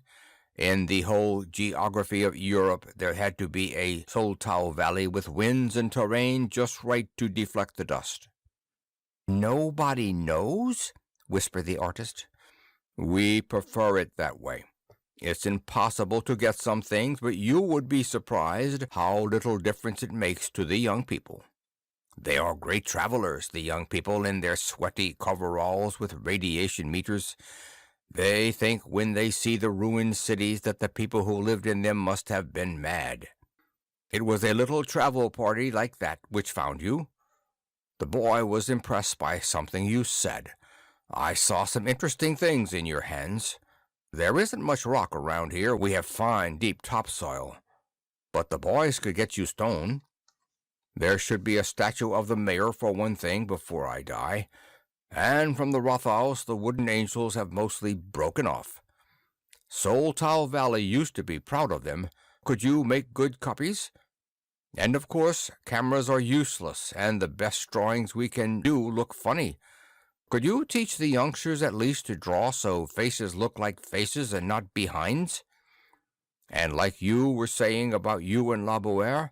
"In the whole geography of Europe there had to be a Soltau Valley with winds and terrain just right to deflect the dust." "Nobody knows?" whispered the artist. "We prefer it that way. It's impossible to get some things, but you would be surprised how little difference it makes to the young people. They are great travelers, the young people, in their sweaty coveralls with radiation meters. They think when they see the ruined cities that the people who lived in them must have been mad. It was a little travel party like that which found you. The boy was impressed by something you said. I saw some interesting things in your hands. There isn't much rock around here. We have fine, deep topsoil. But the boys could get you stone. There should be a statue of the mayor, for one thing, before I die. And from the Rothaus the wooden angels have mostly broken off. Soltau Valley used to be proud of them. Could you make good copies? And of course, cameras are useless, and the best drawings we can do look funny. Could you teach the youngsters at least to draw so faces look like faces and not behinds? And like you were saying about you and Labouère,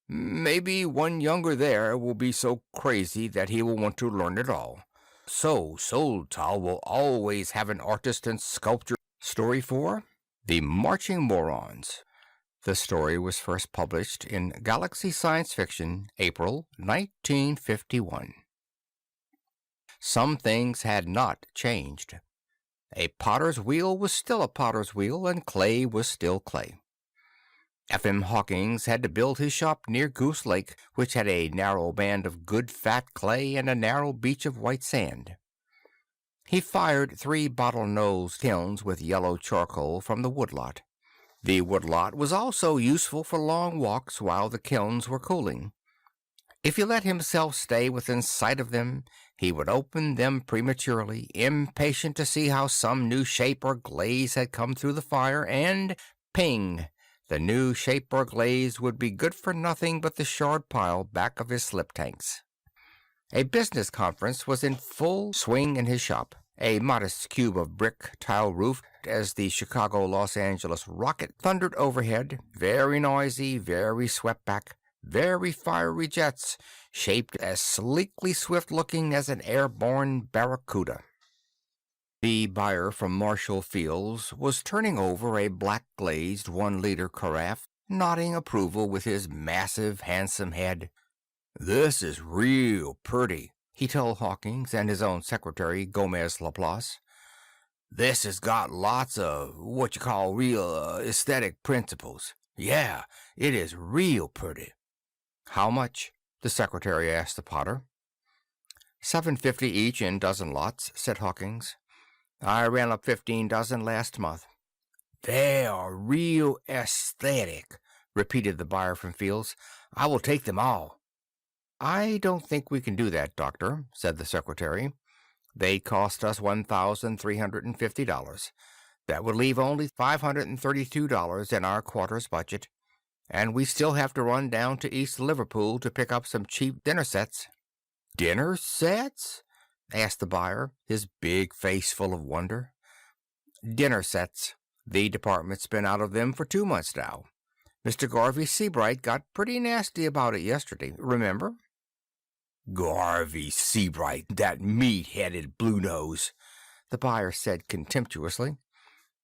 maybe one younger there will be so crazy that he will want to learn it all. So Soltau will always have an artist and sculptor." Story 4. The Marching Morons. The story was first published in Galaxy Science Fiction, April 1951. Some things had not changed. A potter's wheel was still a potter's wheel, and clay was still clay. F.M. Hawkins had to build his shop near Goose Lake, which had a narrow band of good fat clay and a narrow beach of white sand. He fired 3 bottle-nosed kilns with yellow charcoal from the woodlot. The woodlot was also useful for long walks while the kilns were cooling. If he let himself stay within sight of them, he would open them prematurely, impatient to see how some new shape or glaze had come through the fire, and ping! The new shape or glaze would be good for nothing but the shard pile back of his slip tanks. A business conference was in full swing in his shop, a modest cube of brick, tile-roofed, as the Chicago-Los Angeles rocket thundered overhead, very noisy, very swept back, very fiery jets, shaped as sleekly swift-looking as an airborne barracuda. The buyer from Marshall Fields was turning over a black-glazed 1-liter carafe, nodding approval with his massive, handsome head. "This is real purty," he told Hawkins and his own secretary, Gomez Laplace. "This has got lots of what you call real aesthetic principles. Yeah, it is real purty." "How much?" the secretary asked the potter. $7.50 each in dozen lots," said Hawkins. "I ran up 15 dozen last month." "They are real aesthetic," repeated the buyer from Fields. "I will take them all." "I don't think we can do that, Doctor," said the secretary. "They cost us $1,350. That would leave only $532 in our quarter's budget, and we still have to run down to East Liverpool to pick up some cheap dinner sets." "Dinner sets?" asked the buyer, his big face full of wonder. "Dinner sets. The department's been out of them for 2 months now. Mr. Garvey Seabright got pretty nasty about it yesterday, remember?" "Garvey Seabright, that meat-headed blue nose," the buyer said contemptuously.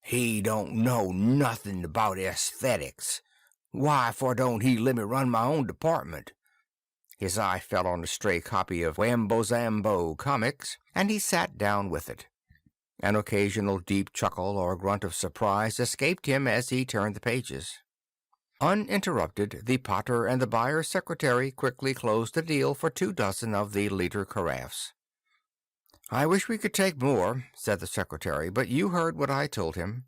"He don't know nothing about aesthetics. Why for don't he let me run my own department?" His eye fell on a stray copy of Wambo-Zambo comics, and he sat down with it. An occasional deep chuckle or grunt of surprise escaped him as he turned the pages. Uninterrupted, the potter and the buyer's secretary quickly closed the deal for 24 of the liter carafes. "I wish we could take more," said the secretary, "but you heard what I told him.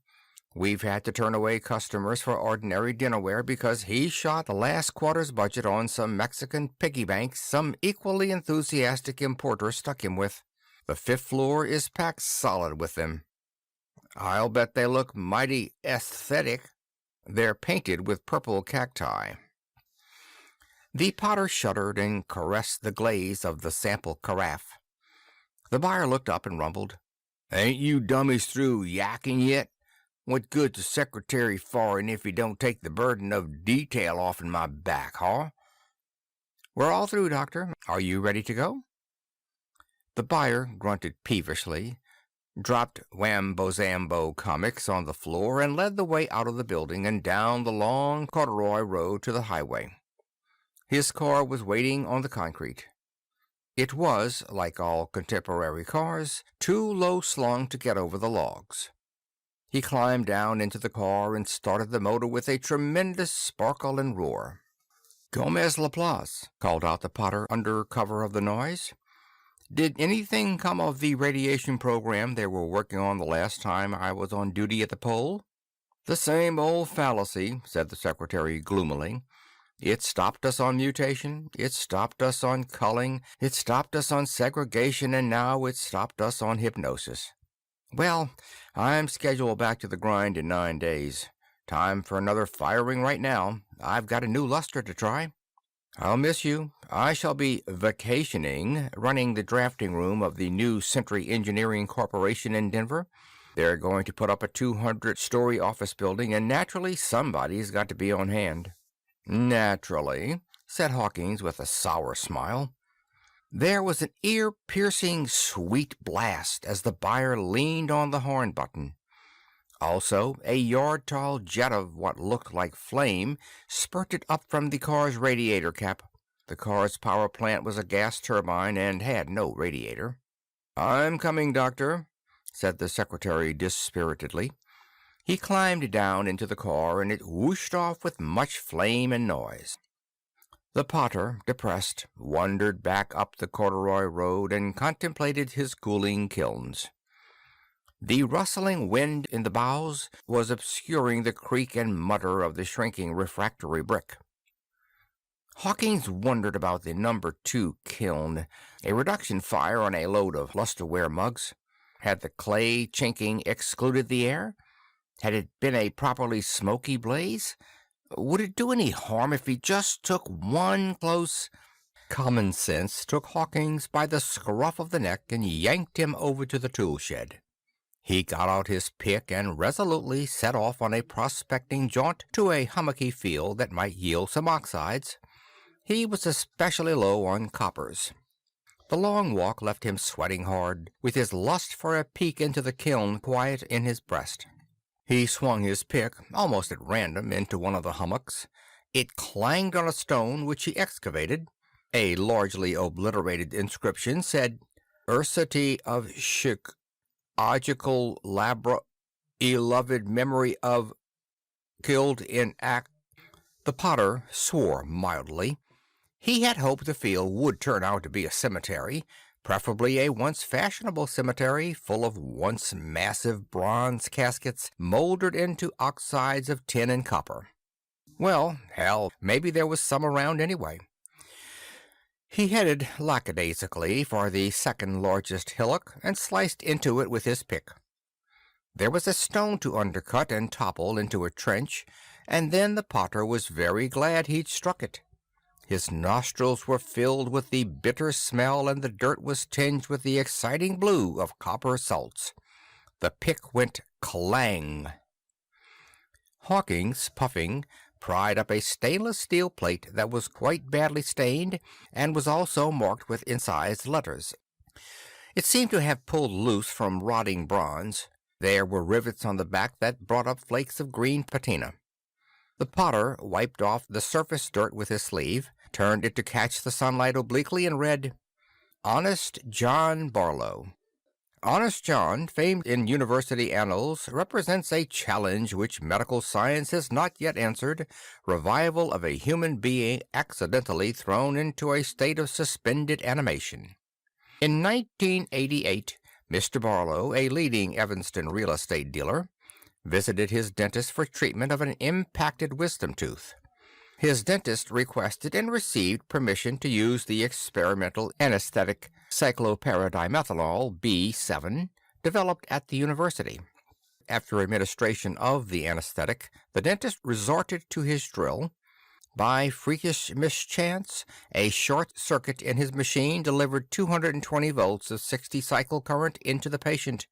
We've had to turn away customers for ordinary dinnerware because he shot the last quarter's budget on some Mexican piggy banks some equally enthusiastic importer stuck him with. The 5th floor is packed solid with them. I'll bet they look mighty aesthetic. They're painted with purple cacti." The potter shuddered and caressed the glaze of the sample carafe. The buyer looked up and rumbled, "Ain't you dummies through yakking yet? What good's the secretary for'n if he don't take the burden of detail off'n my back, huh?" "We're all through, Doctor. Are you ready to go?" The buyer grunted peevishly, dropped Wambo-Zambo comics on the floor, and led the way out of the building and down the long corduroy road to the highway. His car was waiting on the concrete. It was, like all contemporary cars, too low slung to get over the logs. He climbed down into the car and started the motor with a tremendous sparkle and roar. "Gomez Laplace," called out the potter under cover of the noise. "Did anything come of the radiation program they were working on the last time I was on duty at the pole?" "The same old fallacy," said the secretary gloomily. "It stopped us on mutation, it stopped us on culling, it stopped us on segregation, and now it's stopped us on hypnosis. Well, I'm scheduled back to the grind in 9 days. Time for another firing right now. I've got a new luster to try. I'll miss you. I shall be vacationing, running the drafting room of the new Century Engineering Corporation in Denver. They're going to put up a 200-story office building, and naturally somebody's got to be on hand." "Naturally," said Hawkins with a sour smile. There was an ear-piercing sweet blast as the buyer leaned on the horn button. Also, a yard-tall jet of what looked like flame spurted up from the car's radiator cap. The car's power plant was a gas turbine and had no radiator. "I'm coming, Doctor," said the secretary dispiritedly. He climbed down into the car, and it whooshed off with much flame and noise. The potter, depressed, wandered back up the corduroy road and contemplated his cooling kilns. The rustling wind in the boughs was obscuring the creak and mutter of the shrinking refractory brick. Hawkins wondered about the number 2 kiln, a reduction fire on a load of lusterware mugs. Had the clay chinking excluded the air? Had it been a properly smoky blaze? Would it do any harm if he just took one close... Common sense took Hawkins by the scruff of the neck and yanked him over to the tool shed. He got out his pick and resolutely set off on a prospecting jaunt to a hummocky field that might yield some oxides. He was especially low on coppers. The long walk left him sweating hard, with his lust for a peek into the kiln quiet in his breast. He swung his pick, almost at random, into one of the hummocks. It clanged on a stone which he excavated. A largely obliterated inscription said, "Ursity of Shik, Ogical Labra, Beloved Memory of Killed in Act." The potter swore mildly. He had hoped the field would turn out to be a cemetery, preferably a once fashionable cemetery full of once massive bronze caskets moldered into oxides of tin and copper. Well, hell, maybe there was some around anyway. He headed lackadaisically for the second largest hillock and sliced into it with his pick. There was a stone to undercut and topple into a trench, and then the potter was very glad he'd struck it. His nostrils were filled with the bitter smell, and the dirt was tinged with the exciting blue of copper salts. The pick went clang. Hawkins, puffing, pried up a stainless steel plate that was quite badly stained and was also marked with incised letters. It seemed to have pulled loose from rotting bronze. There were rivets on the back that brought up flakes of green patina. The potter wiped off the surface dirt with his sleeve, turned it to catch the sunlight obliquely, and read, Honest John Barlow. Honest John, famed in university annals, represents a challenge which medical science has not yet answered, revival of a human being accidentally thrown into a state of suspended animation. In 1988, Mr. Barlow, a leading Evanston real estate dealer, visited his dentist for treatment of an impacted wisdom tooth. His dentist requested and received permission to use the experimental anesthetic cyclopyridimethanol B7 developed at the university. After administration of the anesthetic, the dentist resorted to his drill. By freakish mischance, a short circuit in his machine delivered 220 volts of 60-cycle current into the patient.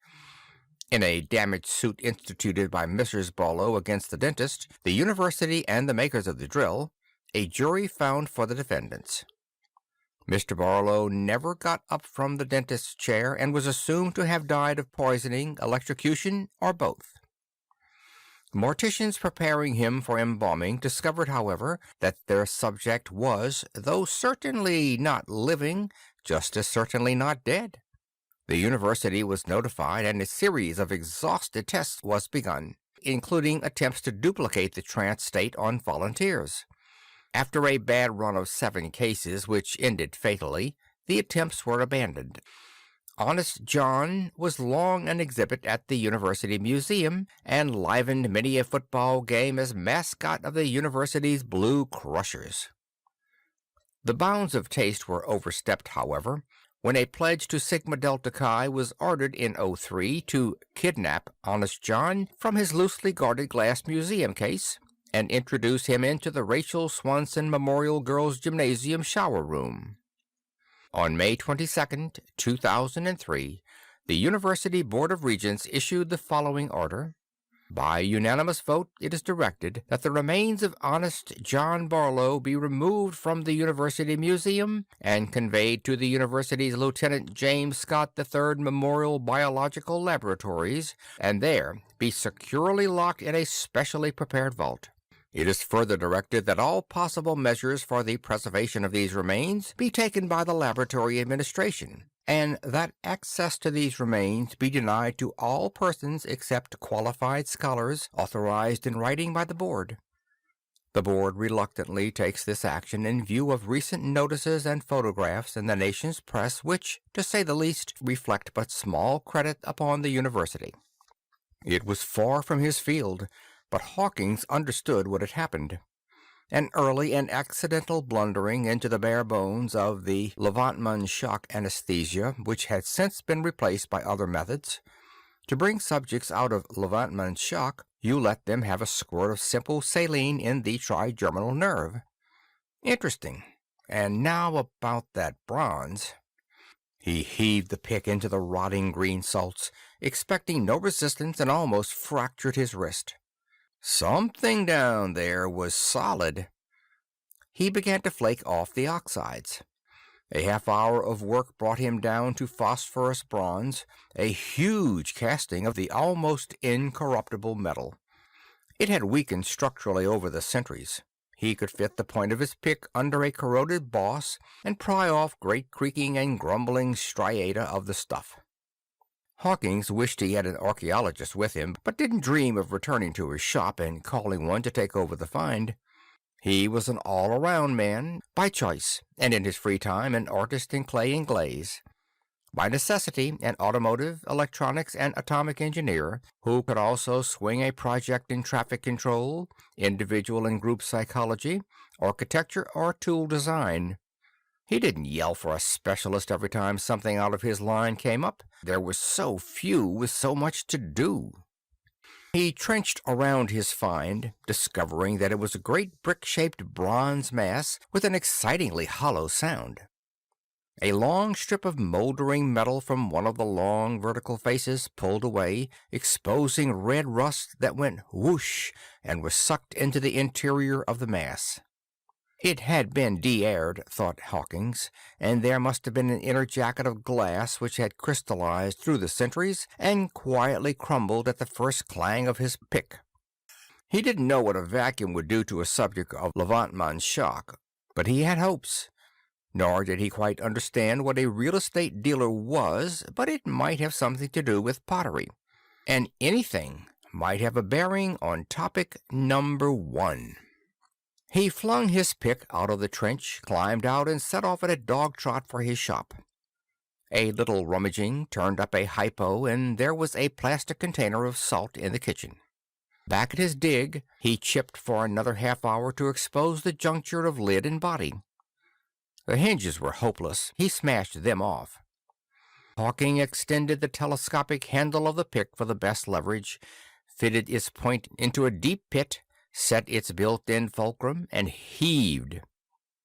In a damage suit instituted by Mrs. Barlow against the dentist, the university, and the makers of the drill, a jury found for the defendants. Mr. Barlow never got up from the dentist's chair and was assumed to have died of poisoning, electrocution, or both. Morticians preparing him for embalming discovered, however, that their subject was, though certainly not living, just as certainly not dead. The university was notified, and a series of exhaustive tests was begun, including attempts to duplicate the trance state on volunteers. After a bad run of 7 cases, which ended fatally, the attempts were abandoned. Honest John was long an exhibit at the University Museum, and livened many a football game as mascot of the university's Blue Crushers. The bounds of taste were overstepped, however, when a pledge to Sigma Delta Chi was ordered in '03 to kidnap Honest John from his loosely guarded glass museum case and introduce him into the Rachel Swanson Memorial Girls Gymnasium shower room. On May 22, 2003, the University Board of Regents issued the following order. By unanimous vote, it is directed that the remains of Honest John Barlow be removed from the University Museum and conveyed to the university's Lieutenant James Scott III Memorial Biological Laboratories, and there be securely locked in a specially prepared vault. It is further directed that all possible measures for the preservation of these remains be taken by the laboratory administration, and that access to these remains be denied to all persons except qualified scholars authorized in writing by the board. The board reluctantly takes this action in view of recent notices and photographs in the nation's press which, to say the least, reflect but small credit upon the university. It was far from his field, but Hawkins understood what had happened. An early and accidental blundering into the bare bones of the Levantman shock anesthesia, which had since been replaced by other methods. To bring subjects out of Levantman shock, you let them have a squirt of simple saline in the trigeminal nerve. Interesting. And now about that bronze. He heaved the pick into the rotting green salts, expecting no resistance, and almost fractured his wrist. Something down there was solid. He began to flake off the oxides. A half-hour of work brought him down to phosphorus bronze, a huge casting of the almost incorruptible metal. It had weakened structurally over the centuries. He could fit the point of his pick under a corroded boss and pry off great creaking and grumbling striata of the stuff. Hawkins wished he had an archaeologist with him, but didn't dream of returning to his shop and calling one to take over the find. He was an all-around man, by choice, and in his free time an artist in clay and glaze. By necessity, an automotive, electronics, and atomic engineer, who could also swing a project in traffic control, individual and group psychology, architecture, or tool design. He didn't yell for a specialist every time something out of his line came up. There were so few with so much to do. He trenched around his find, discovering that it was a great brick-shaped bronze mass with an excitingly hollow sound. A long strip of moldering metal from one of the long vertical faces pulled away, exposing red rust that went whoosh and was sucked into the interior of the mass. It had been de-aired, thought Hawkins, and there must have been an inner jacket of glass which had crystallized through the centuries and quietly crumbled at the first clang of his pick. He didn't know what a vacuum would do to a subject of Levantman's shock, but he had hopes. Nor did he quite understand what a real estate dealer was, but it might have something to do with pottery. And anything might have a bearing on topic number 1. He flung his pick out of the trench, climbed out, and set off at a dog trot for his shop. A little rummaging turned up a hypo, and there was a plastic container of salt in the kitchen. Back at his dig, he chipped for another half-hour to expose the juncture of lid and body. The hinges were hopeless. He smashed them off. Hawking extended the telescopic handle of the pick for the best leverage, fitted its point into a deep pit, set its built-in fulcrum, and heaved.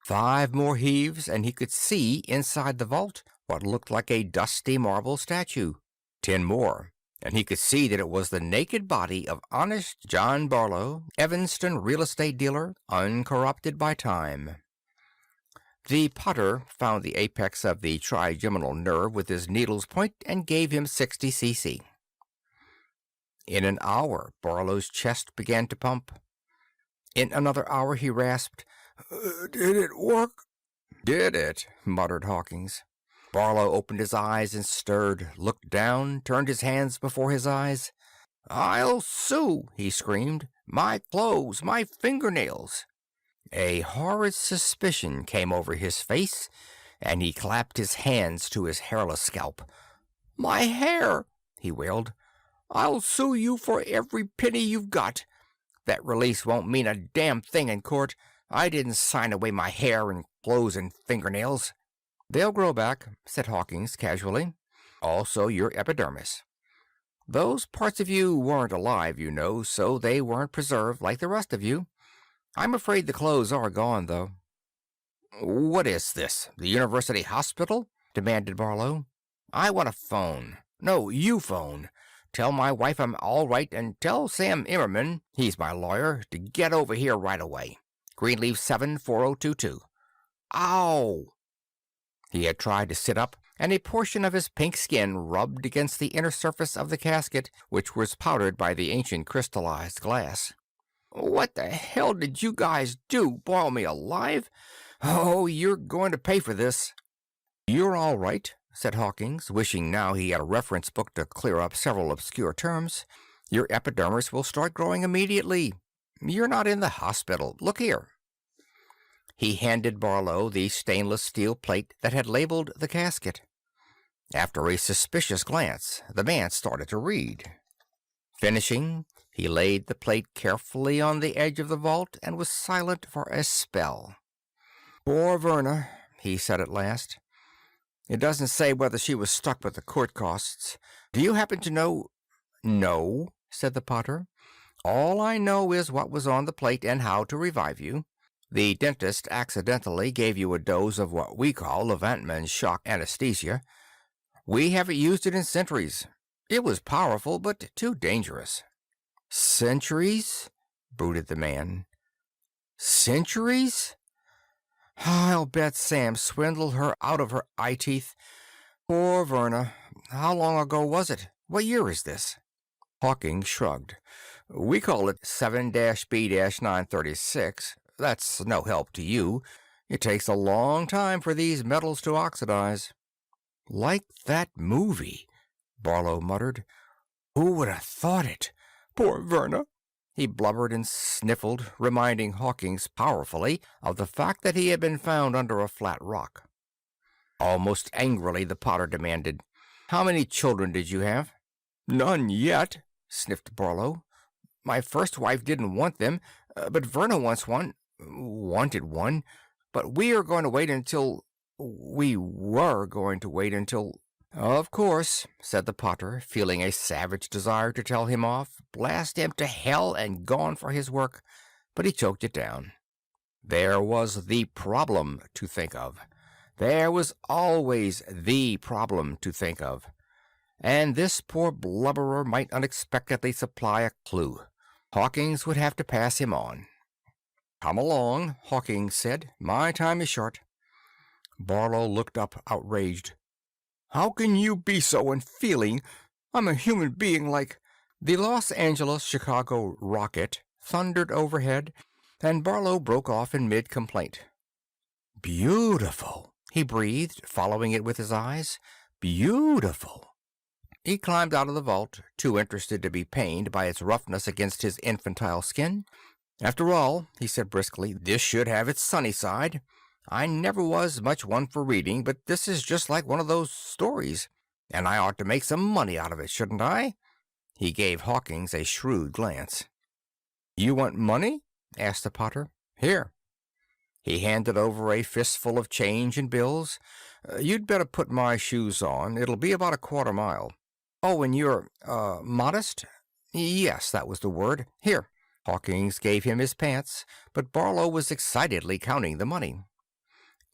5 more heaves, and he could see inside the vault what looked like a dusty marble statue. 10 more, and he could see that it was the naked body of honest John Barlow, Evanston real estate dealer, uncorrupted by time. The potter found the apex of the trigeminal nerve with his needle's point and gave him 60 cc. In an hour, Barlow's chest began to pump. In another hour, he rasped, "Did it work?" "Did it?" muttered Hawkins. Barlow opened his eyes and stirred, looked down, turned his hands before his eyes. "I'll sue!" he screamed. "My clothes, my fingernails!" A horrid suspicion came over his face, and he clapped his hands to his hairless scalp. "My hair!" he wailed. "I'll sue you for every penny you've got. That release won't mean a damn thing in court. I didn't sign away my hair and clothes and fingernails." "They'll grow back," said Hawkins casually. "Also your epidermis. Those parts of you weren't alive, you know, so they weren't preserved like the rest of you. I'm afraid the clothes are gone, though." "What is this, the University Hospital?" demanded Barlow. "I want a phone. No, you phone. Tell my wife I'm all right, and tell Sam Immerman, he's my lawyer, to get over here right away. Greenleaf 74022. Ow!" He had tried to sit up, and a portion of his pink skin rubbed against the inner surface of the casket, which was powdered by the ancient crystallized glass. "What the hell did you guys do? Boil me alive? Oh, you're going to pay for this." "You're all right," said Hawkins, wishing now he had a reference book to clear up several obscure terms. "Your epidermis will start growing immediately. You're not in the hospital. Look here." He handed Barlow the stainless steel plate that had labeled the casket. After a suspicious glance, the man started to read. Finishing, he laid the plate carefully on the edge of the vault and was silent for a spell. "Poor Verna," he said at last. "It doesn't say whether she was stuck with the court costs. Do you happen to know—" "No," said the potter. "All I know is what was on the plate and how to revive you. The dentist accidentally gave you a dose of what we call Levantman's shock anesthesia. We haven't used it in centuries. It was powerful, but too dangerous." "Centuries?" brooded the man. "Centuries? I'll bet Sam swindled her out of her eye teeth. Poor Verna. How long ago was it? What year is this?" Hawking shrugged. "We call it 7-B-936. That's no help to you. It takes a long time for these metals to oxidize." "Like that movie," Barlow muttered. "Who would have thought it? Poor Verna." He blubbered and sniffled, reminding Hawkins powerfully of the fact that he had been found under a flat rock. Almost angrily, the potter demanded, "How many children did you have?" "None yet," sniffed Barlow. "My first wife didn't want them, but Verna wanted one, but we are going to wait until... We were going to wait until... "Of course," said the potter, feeling a savage desire to tell him off, blast him to hell and gone for his work, but he choked it down. There was the problem to think of. There was always the problem to think of. And this poor blubberer might unexpectedly supply a clue. Hawkins would have to pass him on. "Come along," Hawkins said. "My time is short." Barlow looked up, outraged. "How can you be so unfeeling? I'm a human being like—" The Los Angeles-Chicago rocket thundered overhead, and Barlow broke off in mid-complaint. "Beautiful," he breathed, following it with his eyes. "Beautiful." He climbed out of the vault, too interested to be pained by its roughness against his infantile skin. "After all," he said briskly, "this should have its sunny side. I never was much one for reading, but this is just like one of those stories, and I ought to make some money out of it, shouldn't I?" He gave Hawkins a shrewd glance. "You want money?" asked the potter. "Here." He handed over a fistful of change and bills. "You'd better put my shoes on. It'll be about a quarter mile." "Oh, and you're, modest?" "Yes, that was the word. Here." Hawkins gave him his pants, but Barlow was excitedly counting the money.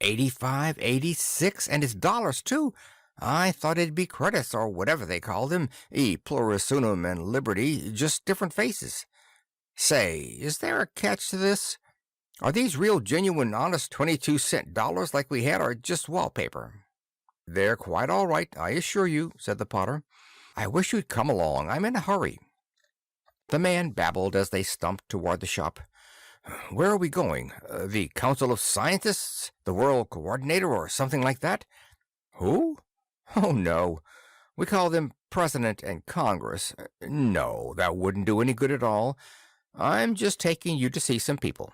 85, 86, and it's dollars, too. I thought it'd be credits, or whatever they call them, e pluribus unum and liberty, just different faces. Say, is there a catch to this? Are these real, genuine, honest 22-cent dollars like we had, or just wallpaper?" "They're quite all right, I assure you," said the potter. "I wish you'd come along. I'm in a hurry." The man babbled as they stumped toward the shop. "Where are we going? The Council of Scientists? The World Coordinator, or something like that?" "Who?" "Oh, no. We call them President and Congress. No, that wouldn't do any good at all. I'm just taking you to see some people."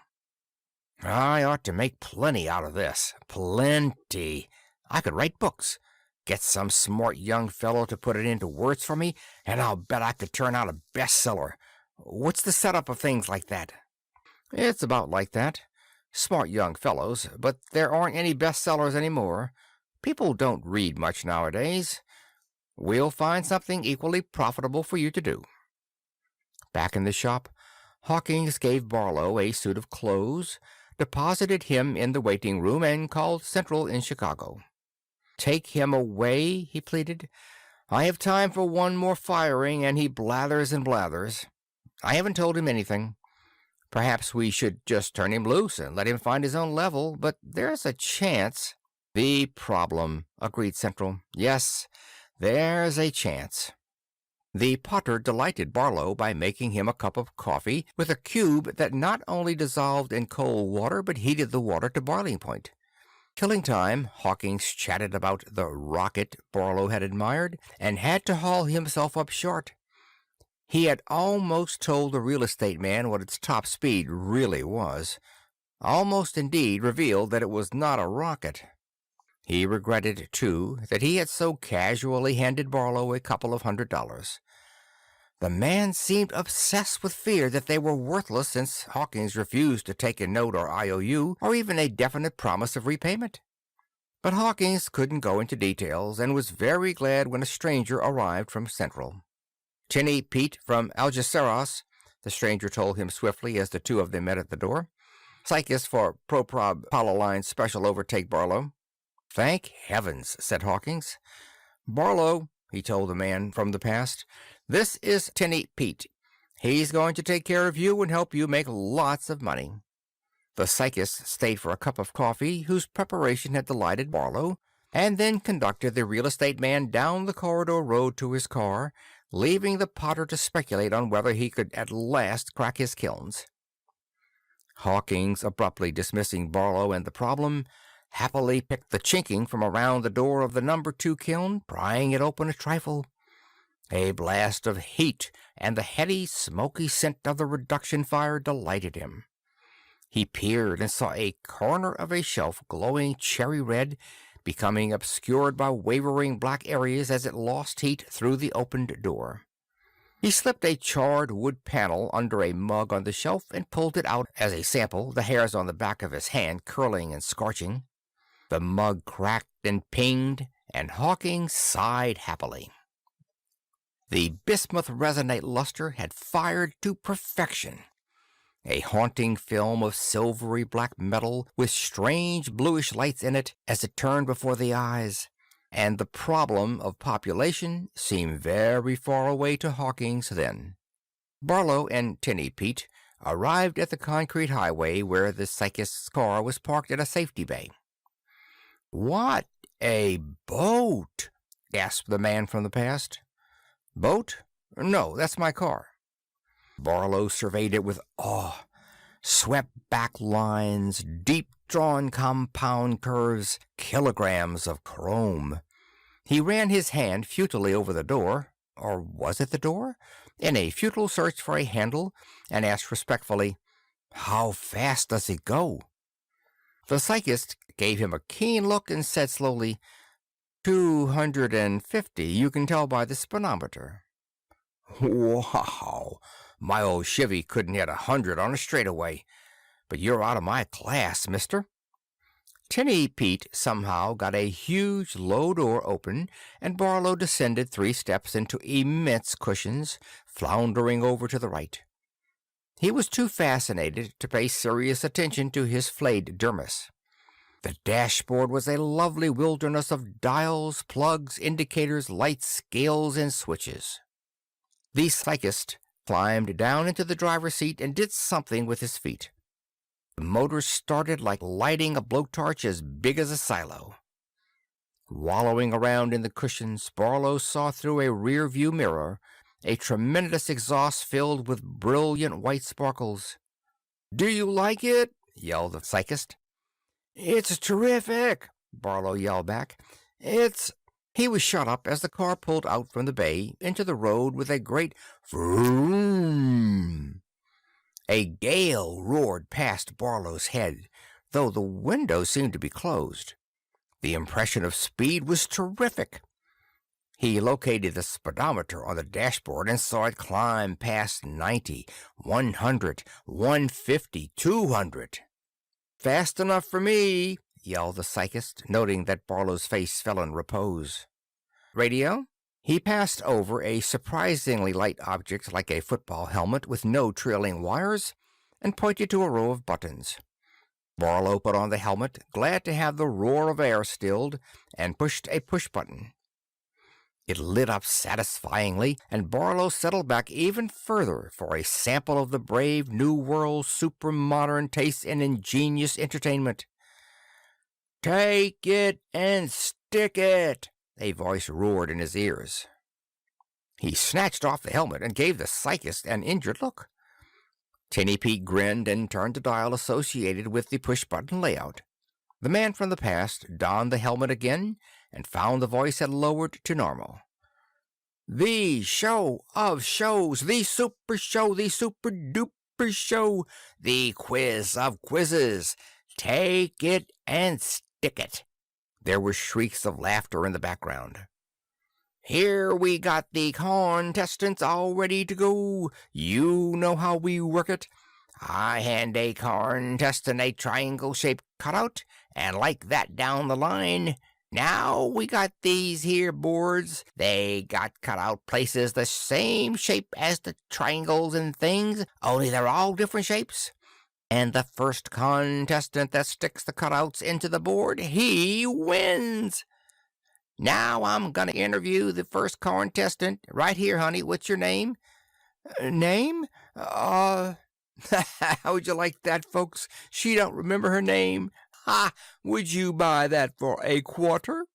"I ought to make plenty out of this. Plenty. I could write books. Get some smart young fellow to put it into words for me, and I'll bet I could turn out a bestseller. What's the setup of things like that?" "It's about like that. Smart young fellows, but there aren't any bestsellers anymore. People don't read much nowadays. We'll find something equally profitable for you to do." Back in the shop, Hawkins gave Barlow a suit of clothes, deposited him in the waiting room, and called Central in Chicago. "Take him away," he pleaded. "I have time for one more firing, and he blathers and blathers. I haven't told him anything. Perhaps we should just turn him loose and let him find his own level, but there's a chance—" "The problem," agreed Central. "Yes, there's a chance." The potter delighted Barlow by making him a cup of coffee with a cube that not only dissolved in cold water but heated the water to boiling point. Killing time, Hawkins chatted about the rocket Barlow had admired and had to haul himself up short. He had almost told the real estate man what its top speed really was. Almost, indeed, revealed that it was not a rocket. He regretted, too, that he had so casually handed Barlow a couple of $100. The man seemed obsessed with fear that they were worthless, since Hawkins refused to take a note or IOU, or even a definite promise of repayment. But Hawkins couldn't go into details, and was very glad when a stranger arrived from Central. "Tinny Pete from Algeciras," the stranger told him swiftly as the two of them met at the door. "Psychist for Proprob Polyline Special Overtake Barlow." "Thank heavens," said Hawkins. "Barlow," he told the man from the past, "this is Tinny Pete. He's going to take care of you and help you make lots of money." The psychist stayed for a cup of coffee, whose preparation had delighted Barlow, and then conducted the real estate man down the corridor road to his car, leaving the potter to speculate on whether he could at last crack his kilns. Hawkins, abruptly dismissing Barlow and the problem, happily picked the chinking from around the door of the number 2 kiln, prying it open a trifle. A blast of heat and the heady, smoky scent of the reduction fire delighted him. He peered and saw a corner of a shelf glowing cherry red, becoming obscured by wavering black areas as it lost heat through the opened door. He slipped a charred wood panel under a mug on the shelf and pulled it out as a sample, the hairs on the back of his hand curling and scorching. The mug cracked and pinged, and Hawkins sighed happily. The bismuth resonate luster had fired to perfection. A haunting film of silvery black metal with strange bluish lights in it as it turned before the eyes, and the problem of population seemed very far away to Hawkins then. Barlow and Tinny Pete arrived at the concrete highway where the psychist's car was parked in a safety bay. "What a boat!" gasped the man from the past. "Boat? No, that's my car." Barlow surveyed it with awe. Swept-back lines, deep-drawn compound curves, kilograms of chrome. He ran his hand futilely over the door, or was it the door, in a futile search for a handle, and asked respectfully, "How fast does it go?" The psychist gave him a keen look and said slowly, 250, you can tell by the speedometer." "Wow! My old Chevy couldn't hit 100 on a straightaway. But you're out of my class, mister." Tinny Pete somehow got a huge low door open, and Barlow descended 3 steps into immense cushions, floundering over to the right. He was too fascinated to pay serious attention to his flayed dermis. The dashboard was a lovely wilderness of dials, plugs, indicators, lights, scales, and switches. The psychist climbed down into the driver's seat and did something with his feet. The motor started like lighting a blowtorch as big as a silo. Wallowing around in the cushions, Barlow saw through a rear-view mirror a tremendous exhaust filled with brilliant white sparkles. "Do you like it?" yelled the psychist. "It's terrific!" Barlow yelled back. He was shut up as the car pulled out from the bay into the road with a great vroom. A gale roared past Barlow's head, though the window seemed to be closed. The impression of speed was terrific. He located the speedometer on the dashboard and saw it climb past 90, 100, 150, 200. "Fast enough for me," yelled the psychist, noting that Barlow's face fell in repose. "Radio?" He passed over a surprisingly light object like a football helmet with no trailing wires, and pointed to a row of buttons. Barlow put on the helmet, glad to have the roar of air stilled, and pushed a push-button. It lit up satisfyingly, and Barlow settled back even further for a sample of the brave New World's super-modern taste and ingenious entertainment. "Take it and stick it!" a voice roared in his ears. He snatched off the helmet and gave the psychist an injured look. Tinny Pete grinned and turned the dial associated with the push-button layout. The man from the past donned the helmet again and found the voice had lowered to normal. "The show of shows, the super show, the super-duper show, the quiz of quizzes. Take it and stick it." There were shrieks of laughter in the background. "Here we got the contestants all ready to go. You know how we work it. I hand a contestant a triangle-shaped cutout, and like that down the line. Now we got these here boards. They got cutout places the same shape as the triangles and things, only they're all different shapes. And the first contestant that sticks the cutouts into the board, he wins. Now I'm gonna interview the first contestant. Right here, honey. What's your name?" "Name? How would you like that, folks? She don't remember her name. Ha! Would you buy that for a quarter?"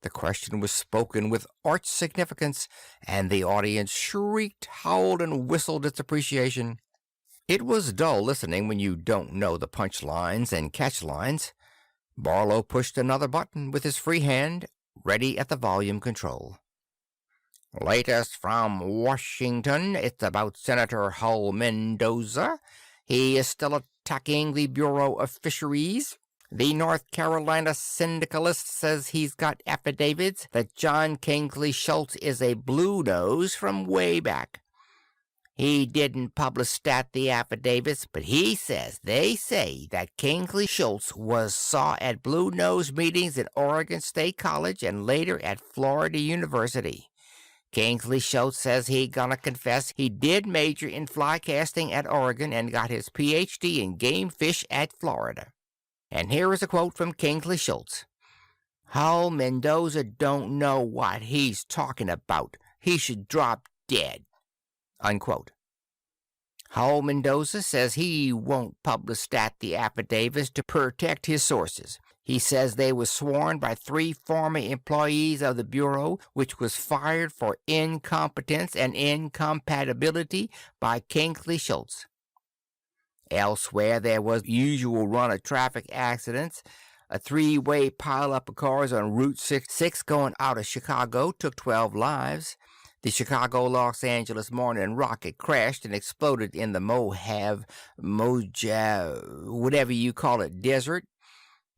The question was spoken with arch significance, and the audience shrieked, howled, and whistled its appreciation. It was dull listening when you don't know the punch lines and catch lines. Barlow pushed another button with his free hand, ready at the volume control. "Latest from Washington, it's about Senator Hull Mendoza. He is still attacking the Bureau of Fisheries. The North Carolina syndicalist says he's got affidavits that John Kingsley Schultz is a blue nose from way back. He didn't publistat the affidavits, but he says they say that Kingsley Schultz was saw at Blue Nose meetings at Oregon State College and later at Florida University. Kingsley Schultz says he gonna confess he did major in fly casting at Oregon and got his Ph.D. in game fish at Florida. And here is a quote from Kingsley Schultz. Hal Mendoza don't know what he's talking about. He should drop dead. Unquote. Hal Mendoza says he won't publistat the affidavits to protect his sources. He says they were sworn by 3 former employees of the Bureau, which was fired for incompetence and incompatibility by Kingsley Schultz. Elsewhere, there was usual run of traffic accidents. A 3-way pileup of cars on Route 66 going out of Chicago took 12 lives. The Chicago-Los Angeles morning rocket crashed and exploded in the Mojave, whatever you call it, desert.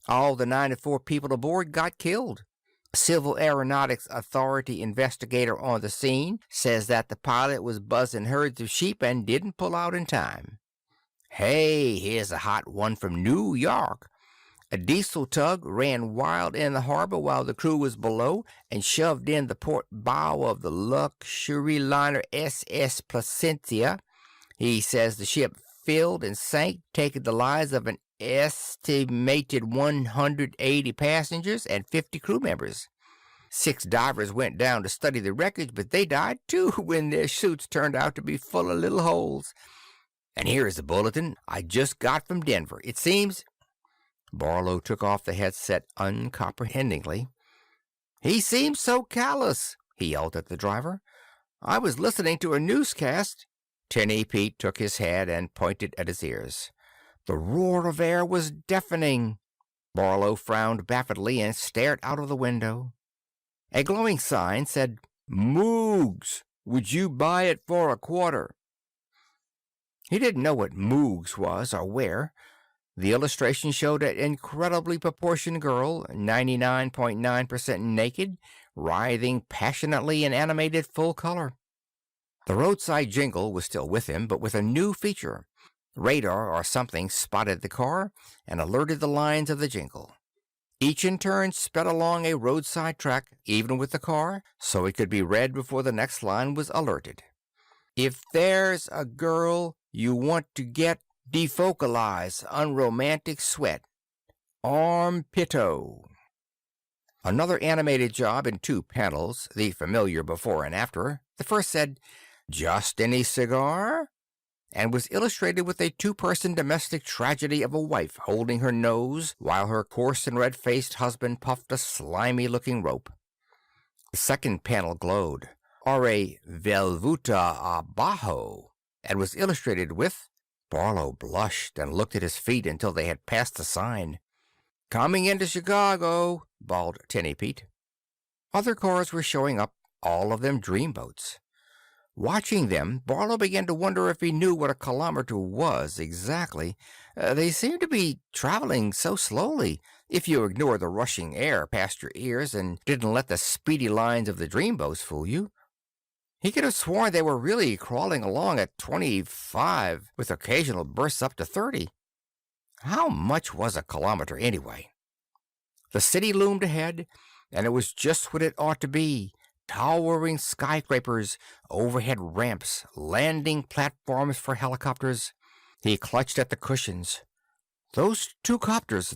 All the 94 people aboard got killed. A Civil Aeronautics Authority investigator on the scene says that the pilot was buzzing herds of sheep and didn't pull out in time. Hey, here's a hot one from New York. A diesel tug ran wild in the harbor while the crew was below and shoved in the port bow of the luxury liner SS Placentia. He says the ship filled and sank, taking the lives of an estimated 180 passengers and 50 crew members. 6 divers went down to study the wreckage, but they died too when their suits turned out to be full of little holes. And here is the bulletin I just got from Denver. It seems... Barlow took off the headset uncomprehendingly. He seems so callous, he yelled at the driver. I was listening to a newscast. Tinny Pete took his head and pointed at his ears. The roar of air was deafening. Barlow frowned baffledly and stared out of the window. A glowing sign said, Moogs, would you buy it for a quarter? He didn't know what Moogs was or where. The illustration showed an incredibly proportioned girl, 99.9% naked, writhing passionately in animated full color. The roadside jingle was still with him, but with a new feature. Radar or something spotted the car and alerted the lines of the jingle. Each in turn sped along a roadside track, even with the car, so it could be read before the next line was alerted. If there's a girl you want to get, defocalize unromantic sweat. Armpito. Another animated job in 2 panels, the familiar before and after. The first said, Just any cigar? And was illustrated with a 2-person domestic tragedy of a wife holding her nose while her coarse and red-faced husband puffed a slimy-looking rope. The second panel glowed, or a velvuta abajo, and was illustrated with... Barlow blushed and looked at his feet until they had passed the sign. Coming into Chicago, bawled Tinny Pete. Other cars were showing up, all of them dreamboats. Watching them, Barlow began to wonder if he knew what a kilometer was exactly. They seemed to be traveling so slowly, if you ignore the rushing air past your ears and didn't let the speedy lines of the dreamboats fool you. He could have sworn they were really crawling along at 25, with occasional bursts up to 30. How much was a kilometer anyway? The city loomed ahead, and it was just what it ought to be. Towering skyscrapers, overhead ramps, landing platforms for helicopters. He clutched at the cushions. Those 2 copters,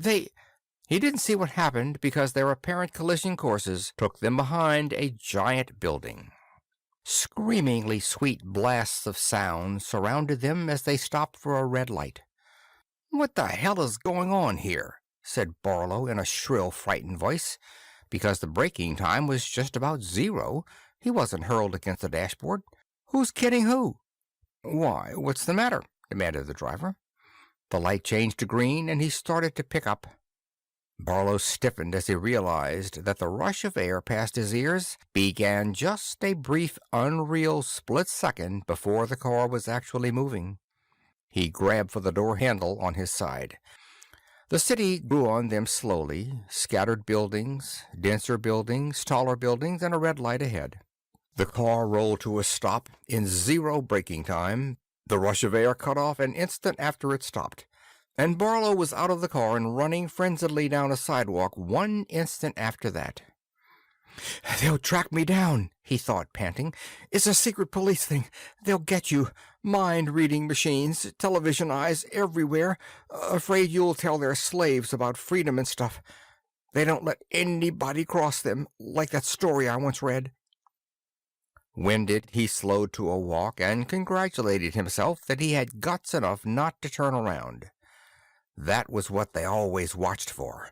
they... He didn't see what happened because their apparent collision courses took them behind a giant building. Screamingly sweet blasts of sound surrounded them as they stopped for a red light. What the hell is going on here? Said Barlow in a shrill, frightened voice. Because the braking time was just about 0, he wasn't hurled against the dashboard. Who's kidding who? Why, what's the matter? Demanded the driver. The light changed to green, and he started to pick up. Barlow stiffened as he realized that the rush of air past his ears began just a brief, unreal split second before the car was actually moving. He grabbed for the door handle on his side. The city grew on them slowly, scattered buildings, denser buildings, taller buildings, and a red light ahead. The car rolled to a stop in zero braking time. The rush of air cut off an instant after it stopped, and Barlow was out of the car and running frenziedly down a sidewalk 1 instant after that. "They'll track me down," he thought, panting. "It's a secret police thing. They'll get you. Mind-reading machines, television eyes everywhere. Afraid you'll tell their slaves about freedom and stuff. They don't let anybody cross them, like that story I once read." Winded, he slowed to a walk and congratulated himself that he had guts enough not to turn around. That was what they always watched for.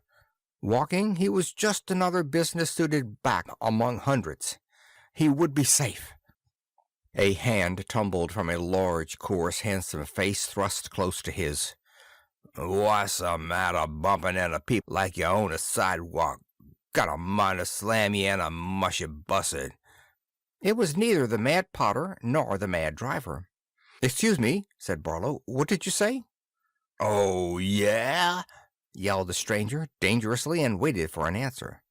Walking, he was just another business-suited back among hundreds. He would be safe. A hand tumbled from a large, coarse, handsome face thrust close to his. "What's the matter bumping into people like you own a sidewalk? Got a mind to slam you in a mushy bussard." It was neither the mad potter nor the mad driver. "Excuse me," said Barlow. "What did you say?" "Oh, yeah?" yelled the stranger dangerously, and waited for an answer.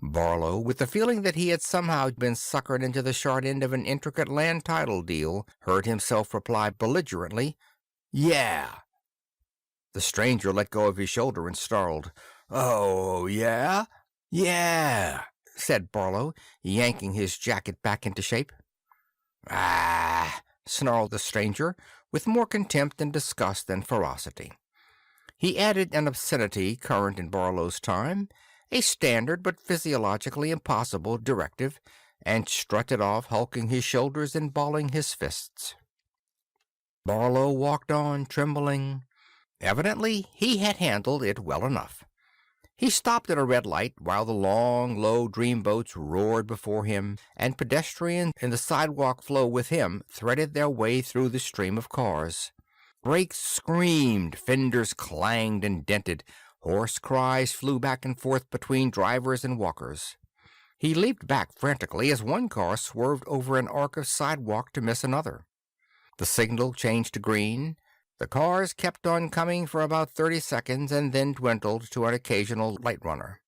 Barlow, with the feeling that he had somehow been suckered into the short end of an intricate land title deal, heard himself reply belligerently, "Yeah." The stranger let go of his shoulder and snarled. "Oh, yeah? Yeah," said Barlow, yanking his jacket back into shape. "Ah," snarled the stranger, with more contempt and disgust than ferocity. He added an obscenity current in Barlow's time, a standard but physiologically impossible directive, and strutted off, hulking his shoulders and balling his fists. Barlow walked on, trembling. Evidently he had handled it well enough. He stopped at a red light while the long, low dreamboats roared before him, and pedestrians in the sidewalk flow with him threaded their way through the stream of cars. Brakes screamed, fenders clanged and dented, hoarse cries flew back and forth between drivers and walkers. He leaped back frantically as one car swerved over an arc of sidewalk to miss another. The signal changed to green. The cars kept on coming for about 30 seconds and then dwindled to an occasional light runner.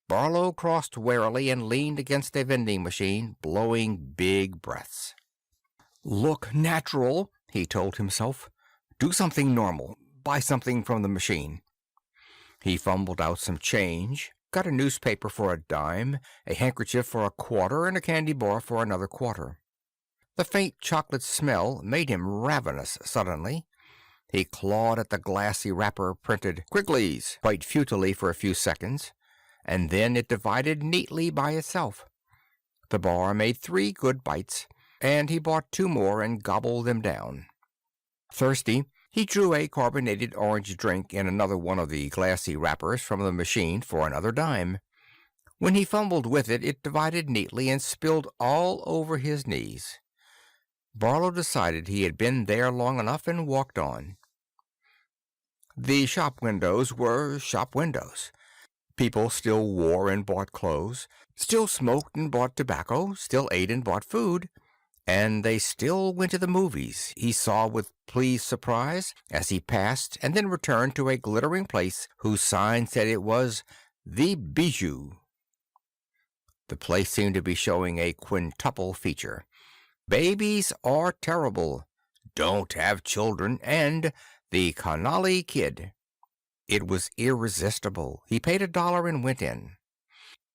Barlow crossed warily and leaned against a vending machine, blowing big breaths. "Look natural," he told himself. "Do something normal. Buy something from the machine." He fumbled out some change, got a newspaper for a dime, a handkerchief for a quarter, and a candy bar for another quarter. The faint chocolate smell made him ravenous suddenly. He clawed at the glassy wrapper printed "Quigley's" quite futilely for a few seconds, and then it divided neatly by itself. The bar made 3 good bites, and he bought 2 more and gobbled them down. Thirsty, he drew a carbonated orange drink in another one of the glassy wrappers from the machine for another dime. When he fumbled with it, it divided neatly and spilled all over his knees. Barlow decided he had been there long enough and walked on. The shop windows were shop windows. People still wore and bought clothes, still smoked and bought tobacco, still ate and bought food. And they still went to the movies, he saw with pleased surprise as he passed, and then returned to a glittering place whose sign said it was the Bijou. The place seemed to be showing a quintuple feature: Babies Are Terrible, Don't Have Children, and The Canali Kid. It was irresistible. He paid $1 and went in.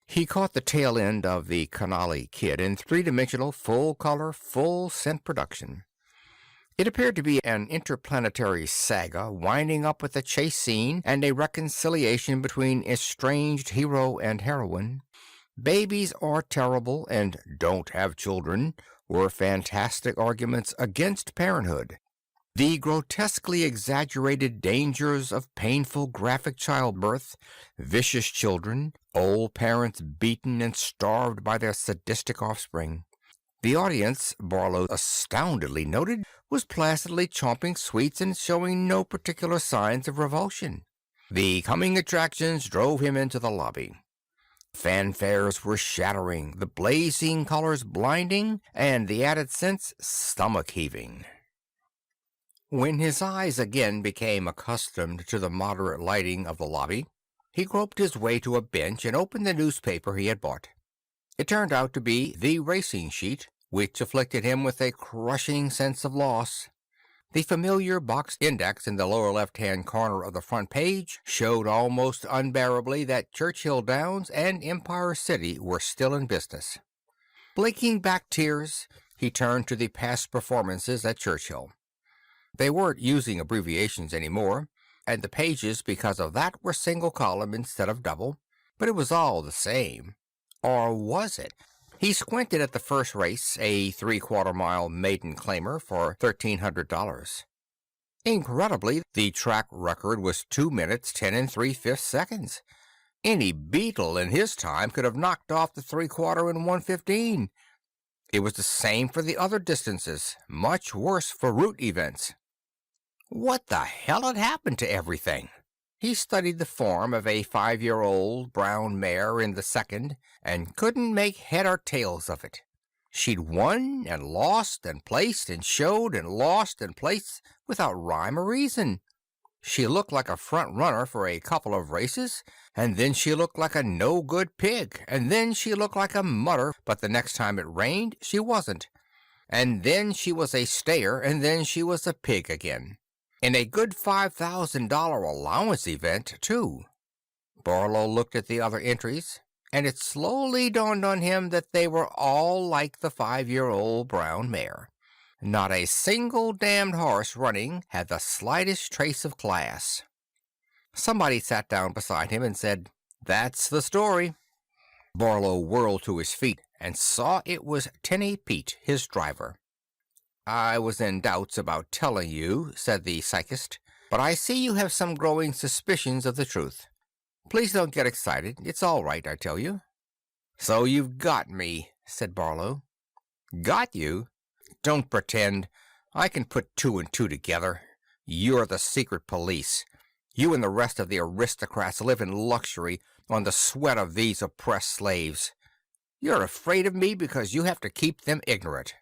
He caught the tail end of The Canali Kid in 3-dimensional, full-color, full-scent production. It appeared to be an interplanetary saga winding up with a chase scene and a reconciliation between estranged hero and heroine. Babies Are Terrible and Don't Have Children were fantastic arguments against parenthood. The grotesquely exaggerated dangers of painful graphic childbirth, vicious children, old parents beaten and starved by their sadistic offspring. The audience, Barlow astoundedly noted, was placidly chomping sweets and showing no particular signs of revulsion. The coming attractions drove him into the lobby. Fanfares were shattering, the blazing colors blinding, and the added scents stomach-heaving. When his eyes again became accustomed to the moderate lighting of the lobby, he groped his way to a bench and opened the newspaper he had bought. It turned out to be the racing sheet, which afflicted him with a crushing sense of loss. The familiar boxed index in the lower left-hand corner of the front page showed almost unbearably that Churchill Downs and Empire City were still in business. Blinking back tears, he turned to the past performances at Churchill. They weren't using abbreviations anymore, and the pages because of that were single column instead of double, but it was all the same. Or was it? He squinted at the first race, a 3/4-mile maiden claimer for $1,300. Incredibly, the track record was 2 minutes 10 3/5 seconds. Any beetle in his time could have knocked off the 3/4 in 1:15. It was the same for the other distances, much worse for route events. What the hell had happened to everything? He studied the form of a 5-year-old brown mare in the second, and couldn't make head or tails of it. She'd won and lost and placed and showed and lost and placed without rhyme or reason. She looked like a front runner for a couple of races, and then she looked like a no-good pig, and then she looked like a mutter, but the next time it rained, she wasn't. And then she was a stayer, and then she was a pig again. In a good $5,000 allowance event, too. Barlow looked at the other entries, and it slowly dawned on him that they were all like the 5-year-old brown mare. Not a single damned horse running had the slightest trace of class. Somebody sat down beside him and said, "That's the story." Barlow whirled to his feet and saw it was Tinny Pete, his driver. "I was in doubts about telling you," said the psychist, "but I see you have some growing suspicions of the truth. Please don't get excited. It's all right, I tell you." "So you've got me," said Barlow. "Got you? Don't pretend. I can put 2 and 2 together. You're the secret police. You and the rest of the aristocrats live in luxury on the sweat of these oppressed slaves. You're afraid of me because you have to keep them ignorant."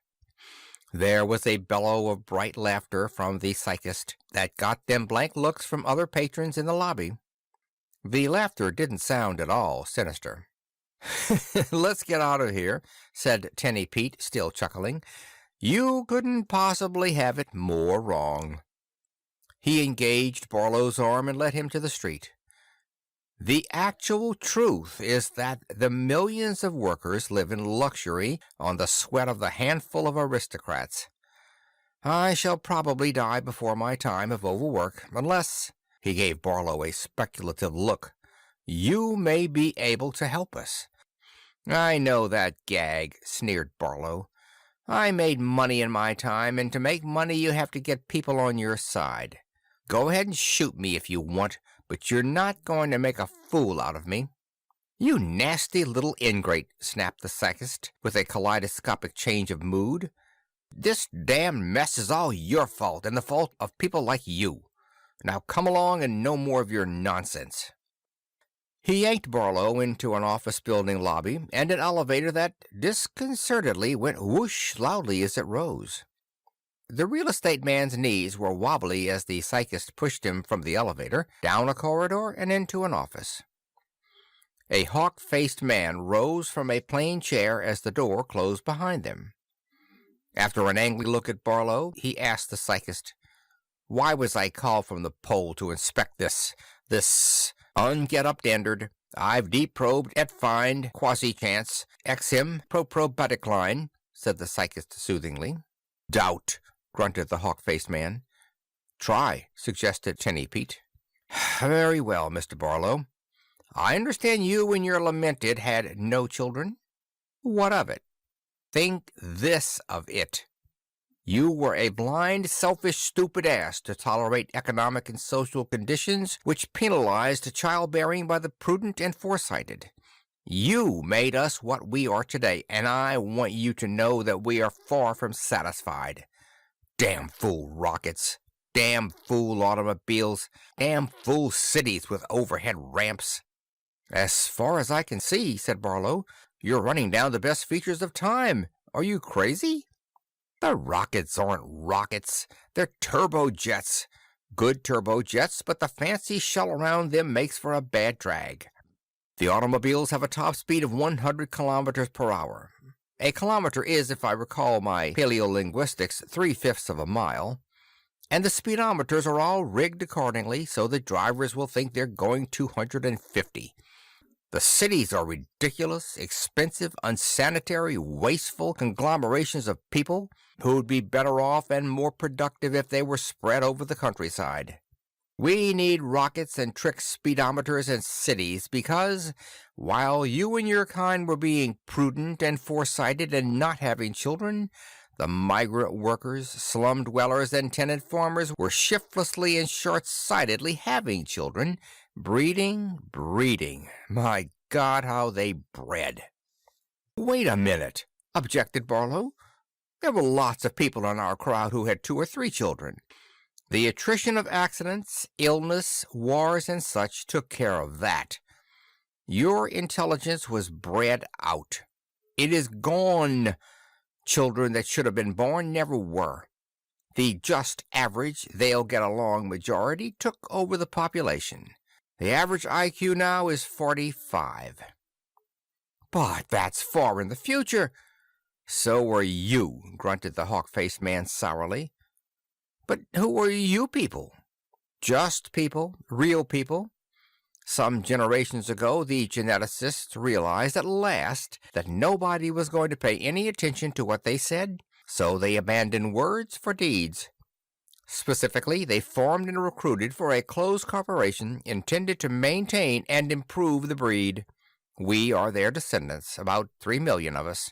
There was a bellow of bright laughter from the psychist that got them blank looks from other patrons in the lobby. The laughter didn't sound at all sinister. "Let's get out of here," said Tinny Pete, still chuckling. "You couldn't possibly have it more wrong." He engaged Barlow's arm and led him to the street. "The actual truth is that the millions of workers live in luxury on the sweat of the handful of aristocrats. I shall probably die before my time of overwork, unless—" he gave Barlow a speculative look, "you may be able to help us." "I know that gag," sneered Barlow. "I made money in my time, and to make money you have to get people on your side. Go ahead and shoot me if you want, but you're not going to make a fool out of me." "You nasty little ingrate," snapped the psychist, with a kaleidoscopic change of mood. "This damned mess is all your fault, and the fault of people like you. Now come along and no more of your nonsense." He yanked Barlow into an office building lobby and an elevator that disconcertedly went whoosh loudly as it rose. The real estate man's knees were wobbly as the psychist pushed him from the elevator, down a corridor, and into an office. A hawk-faced man rose from a plain chair as the door closed behind them. After an angry look at Barlow, he asked the psychist, "Why was I called from the pole to inspect this unget-up-dandard? I've deep-probed et find quasi-chance ex him proprobaticline," said the psychist soothingly. "Doubt," grunted the hawk-faced man. "Try," suggested Tinny Pete. "Very well, Mr. Barlow. I understand you and your lamented had no children. What of it? Think this of it. You were a blind, selfish, stupid ass to tolerate economic and social conditions which penalized childbearing by the prudent and foresighted. You made us what we are today, and I want you to know that we are far from satisfied. Damn fool rockets, damn fool automobiles, damn fool cities with overhead ramps." "As far as I can see," said Barlow, "you're running down the best features of time. Are you crazy? The rockets aren't rockets. They're turbojets. Good turbojets, but the fancy shell around them makes for a bad drag. The automobiles have a top speed of 100 kilometers per hour. A kilometer is, if I recall my paleolinguistics, 3/5 of a mile. And the speedometers are all rigged accordingly so that drivers will think they're going 250. The cities are ridiculous, expensive, unsanitary, wasteful conglomerations of people who'd be better off and more productive if they were spread over the countryside. We need rockets and trick speedometers in cities because, while you and your kind were being prudent and foresighted and not having children, the migrant workers, slum dwellers, and tenant farmers were shiftlessly and short-sightedly having children, breeding. My God, how they bred. Wait a minute, objected Barlow. There were lots of people in our crowd who had 2 or 3 children. The attrition of accidents, illness, wars, and such took care of that. Your intelligence was bred out. It is gone. Children that should have been born never were. The just average, they'll get along majority took over the population. The average IQ now is 45. But that's far in the future. So are you, grunted the hawk-faced man sourly. But who are you people? Just people, real people. Some generations ago, the geneticists realized at last that nobody was going to pay any attention to what they said, so they abandoned words for deeds. Specifically, they formed and recruited for a closed corporation intended to maintain and improve the breed. We are their descendants, about 3 million of us.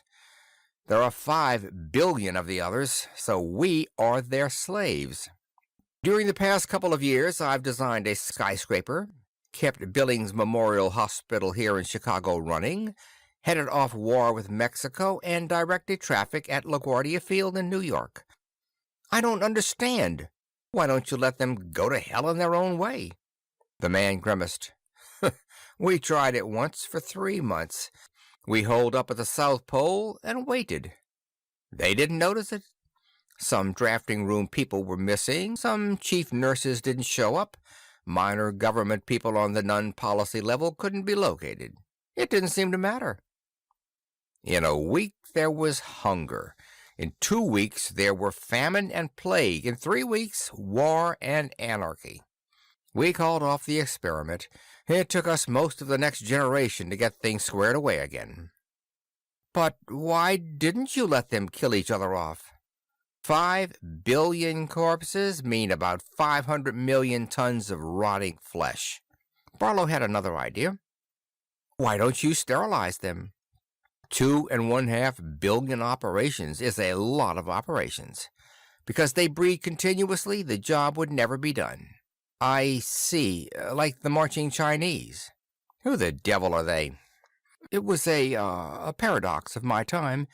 There are 5 billion of the others, so we are their slaves. During the past couple of years, I've designed a skyscraper, kept Billings Memorial Hospital here in Chicago running, headed off war with Mexico, and directed traffic at LaGuardia Field in New York. I don't understand. Why don't you let them go to hell in their own way? The man grimaced. We tried it once for 3 months. We holed up at the South Pole and waited. They didn't notice it. Some drafting room people were missing, some chief nurses didn't show up, minor government people on the non-policy level couldn't be located. It didn't seem to matter. In a week there was hunger. In 2 weeks there were famine and plague. In 3 weeks, war and anarchy. We called off the experiment. It took us most of the next generation to get things squared away again. But why didn't you let them kill each other off? 5 billion corpses mean about 500 million tons of rotting flesh. Barlow had another idea. Why don't you sterilize them? 2.5 billion operations is a lot of operations. Because they breed continuously, the job would never be done. I see, like the marching Chinese. Who the devil are they? It was a paradox of my time.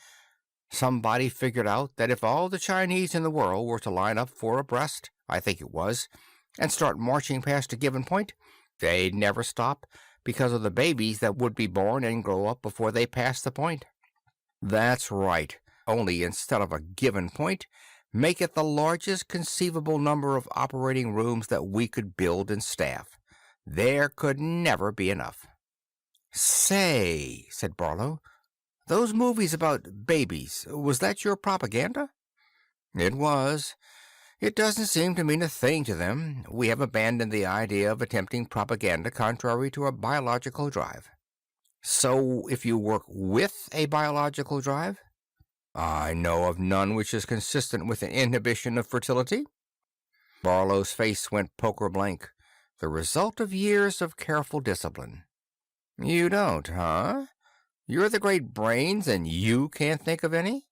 Somebody figured out that if all the Chinese in the world were to line up 4 abreast, I think it was, and start marching past a given point, they'd never stop because of the babies that would be born and grow up before they passed the point. That's right, only instead of a given point, make it the largest conceivable number of operating rooms that we could build and staff. There could never be enough. Say, said Barlow, those movies about babies, was that your propaganda? It was. It doesn't seem to mean a thing to them. We have abandoned the idea of attempting propaganda contrary to a biological drive. So if you work with a biological drive? I know of none which is consistent with an inhibition of fertility. Barlow's face went poker blank, the result of years of careful discipline. You don't, huh? You're the great brains, and you can't think of any?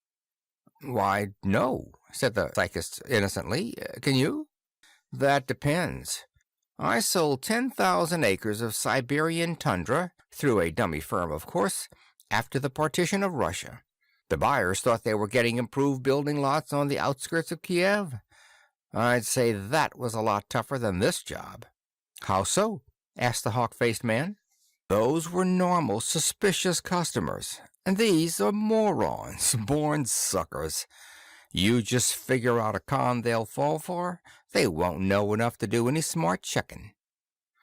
Why, no, said the psychist innocently. Can you? That depends. I sold 10,000 acres of Siberian tundra, through a dummy firm, of course, after the partition of Russia. The buyers thought they were getting improved building lots on the outskirts of Kiev. I'd say that was a lot tougher than this job. How so? Asked the hawk-faced man. Those were normal, suspicious customers, and these are morons, born suckers. You just figure out a con they'll fall for, they won't know enough to do any smart checking.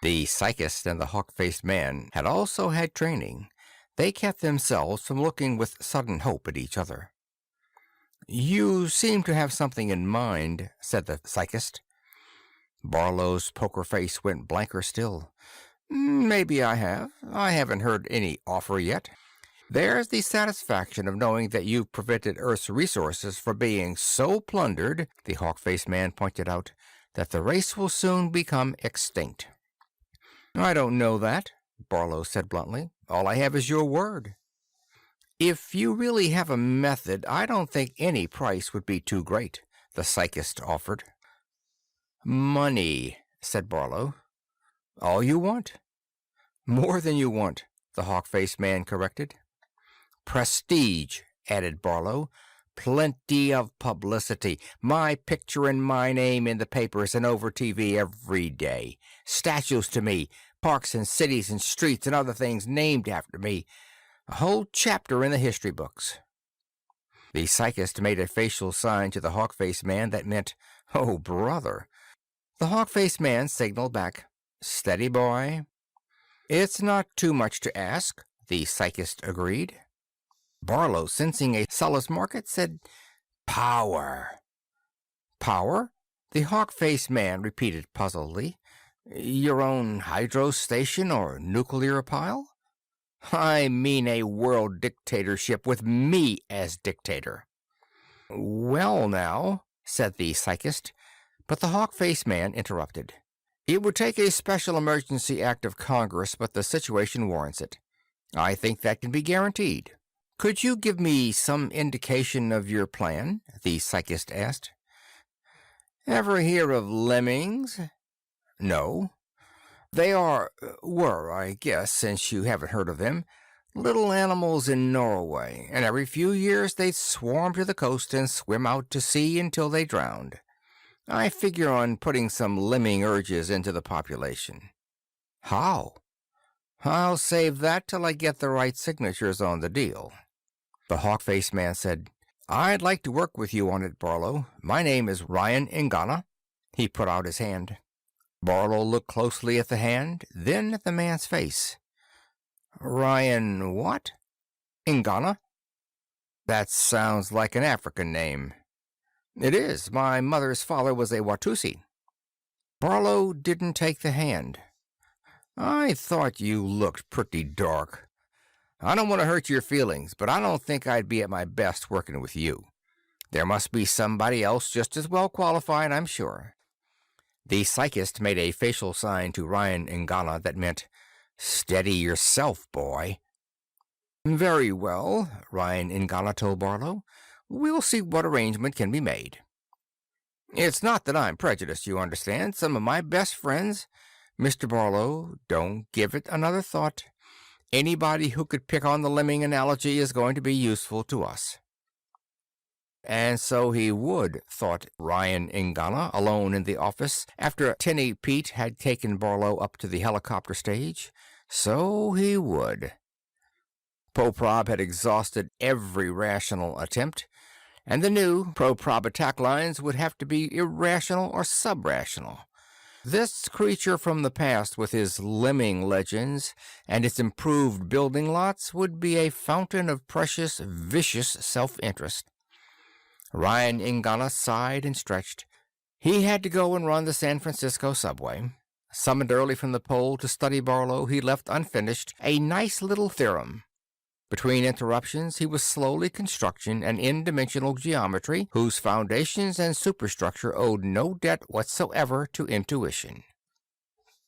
The psychist and the hawk-faced man had also had training. They kept themselves from looking with sudden hope at each other. "You seem to have something in mind," said the psychist. Barlow's poker face went blanker still. "Maybe I have. I haven't heard any offer yet. There's the satisfaction of knowing that you've prevented Earth's resources from being so plundered," the hawk-faced man pointed out, "that the race will soon become extinct." "I don't know that," Barlow said bluntly. "All I have is your word." "If you really have a method, I don't think any price would be too great," the psychist offered. "Money," said Barlow. "All you want." "More than you want," the hawk-faced man corrected. "Prestige," added Barlow. "Plenty of publicity. My picture and my name in the papers and over TV every day. Statues to me, parks and cities and streets and other things named after me. A whole chapter in the history books." The psychist made a facial sign to the hawk-faced man that meant, "Oh, brother." The hawk-faced man signaled back, "Steady, boy." "It's not too much to ask," the psychist agreed. Barlow, sensing a seller's market, said, "Power." "Power?" the hawk-faced man repeated puzzledly. "Your own hydro station or nuclear pile?" "I mean a world dictatorship with me as dictator." "Well, now," said the psychist, but the hawk-faced man interrupted. "It would take a special emergency act of Congress, but the situation warrants it. I think that can be guaranteed." "Could you give me some indication of your plan?" the psychist asked. "Ever hear of lemmings?" "No." "They were, I guess, since you haven't heard of them, little animals in Norway, and every few years they'd swarm to the coast and swim out to sea until they drowned. I figure on putting some lemming urges into the population." "How?" "I'll save that till I get the right signatures on the deal." The hawk-faced man said, "I'd like to work with you on it, Barlow. My name is Ryan Ingana." He put out his hand. Barlow looked closely at the hand, then at the man's face. "Ryan what?" "Ingana." "That sounds like an African name." "It is. My mother's father was a Watusi." Barlow didn't take the hand. "I thought you looked pretty dark. I don't want to hurt your feelings, but I don't think I'd be at my best working with you. There must be somebody else just as well qualified, I'm sure." The psychist made a facial sign to Ryan Ingana that meant, "Steady yourself, boy." "Very well," Ryan Ingana told Barlow. "We'll see what arrangement can be made. It's not that I'm prejudiced, you understand. Some of my best friends—" "Mr. Barlow, don't give it another thought. Anybody who could pick on the lemming analogy is going to be useful to us." And so he would, thought Ryan Ingana, alone in the office, after Tinny Pete had taken Barlow up to the helicopter stage. So he would. Poprob had exhausted every rational attempt, and the new Poprob attack lines would have to be irrational or sub-rational. This creature from the past with his lemming legends and its improved building lots would be a fountain of precious, vicious self-interest. Ryan Ingana sighed and stretched. He had to go and run the San Francisco subway. Summoned early from the pole to study Barlow, he left unfinished a nice little theorem. Between interruptions, he was slowly constructing an n-dimensional geometry whose foundations and superstructure owed no debt whatsoever to intuition.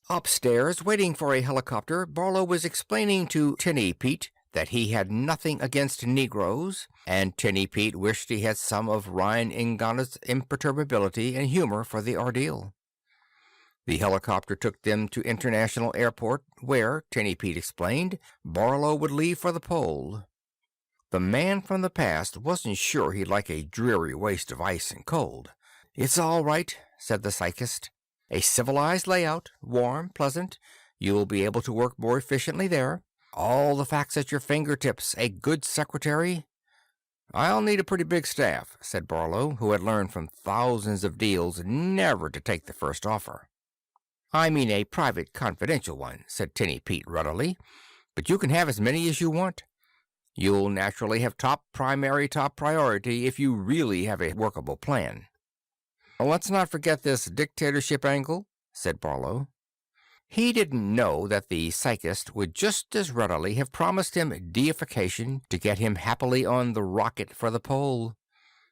Upstairs, waiting for a helicopter, Barlow was explaining to Tinny Pete that he had nothing against Negroes, and Tinny Pete wished he had some of Ryan Ingana's imperturbability and humor for the ordeal. The helicopter took them to International Airport, where, Tinny Pete explained, Barlow would leave for the pole. The man from the past wasn't sure he'd like a dreary waste of ice and cold. "It's all right," said the psychist. "A civilized layout, warm, pleasant. You'll be able to work more efficiently there. All the facts at your fingertips, a good secretary." "I'll need a pretty big staff," said Barlow, who had learned from thousands of deals never to take the first offer. "I mean a private, confidential one," said Tinny Pete readily. "But you can have as many as you want. You'll naturally have top priority if you really have a workable plan." "Let's not forget this dictatorship angle," said Barlow. He didn't know that the psychist would just as readily have promised him deification to get him happily on the rocket for the pole.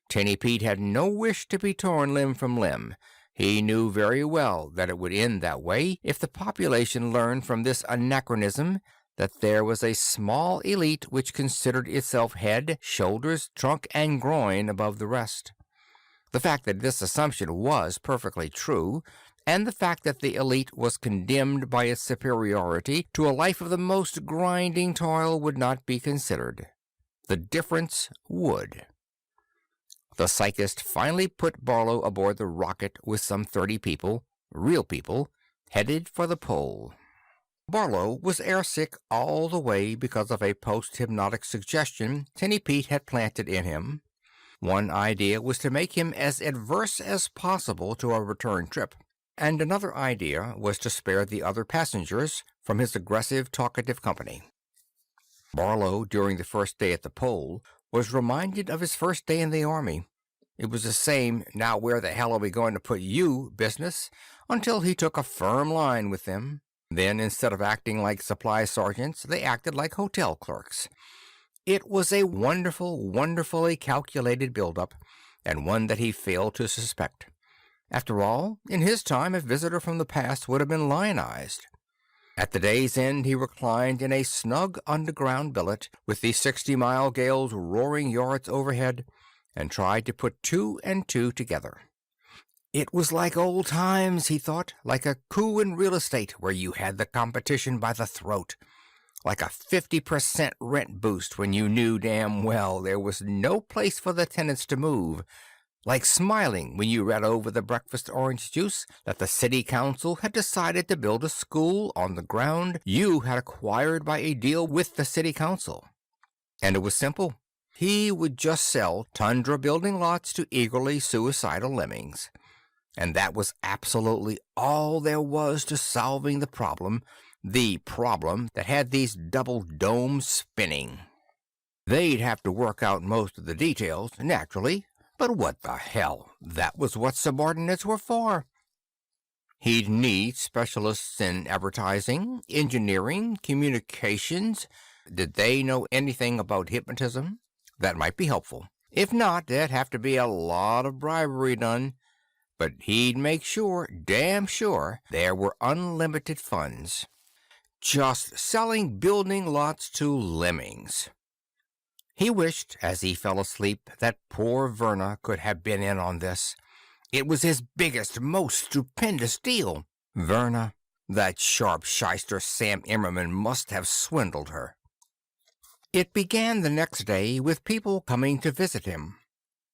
Tinny Pete had no wish to be torn limb from limb. He knew very well that it would end that way if the population learned from this anachronism that there was a small elite which considered itself head, shoulders, trunk, and groin above the rest. The fact that this assumption was perfectly true, and the fact that the elite was condemned by its superiority to a life of the most grinding toil would not be considered. The difference would. The psychist finally put Barlow aboard the rocket with some 30 people, real people, headed for the pole. Barlow was airsick all the way because of a post-hypnotic suggestion Tinny Pete had planted in him. One idea was to make him as adverse as possible to a return trip, and another idea was to spare the other passengers from his aggressive, talkative company. Barlow, during the first day at the pole, was reminded of his first day in the army. It was the same "now where the hell are we going to put you" business, until he took a firm line with them. Then, instead of acting like supply sergeants, they acted like hotel clerks. It was a wonderfully calculated build-up, and one that he failed to suspect. After all, in his time, a visitor from the past would have been lionized. At the day's end, he reclined in a snug underground billet with the 60-mile gales roaring yards overhead, and tried to put two and two together. It was like old times, he thought, like a coup in real estate where you had the competition by the throat, like a 50% rent boost when you knew damn well there was no place for the tenants to move, like smiling when you read over the breakfast orange juice that the city council had decided to build a school on the ground you had acquired by a deal with the city council. And it was simple. He would just sell tundra building lots to eagerly suicidal lemmings. And that was absolutely all there was to solving the problem that had these double domes spinning. They'd have to work out most of the details, naturally, but what the hell? That was what subordinates were for. He'd need specialists in advertising, engineering, communications. Did they know anything about hypnotism? That might be helpful. If not, there'd have to be a lot of bribery done. But he'd make sure, damn sure, there were unlimited funds. Just selling building lots to lemmings. He wished, as he fell asleep, that poor Verna could have been in on this. It was his biggest, most stupendous deal. Verna, that sharp shyster Sam Immerman must have swindled her. It began the next day with people coming to visit him.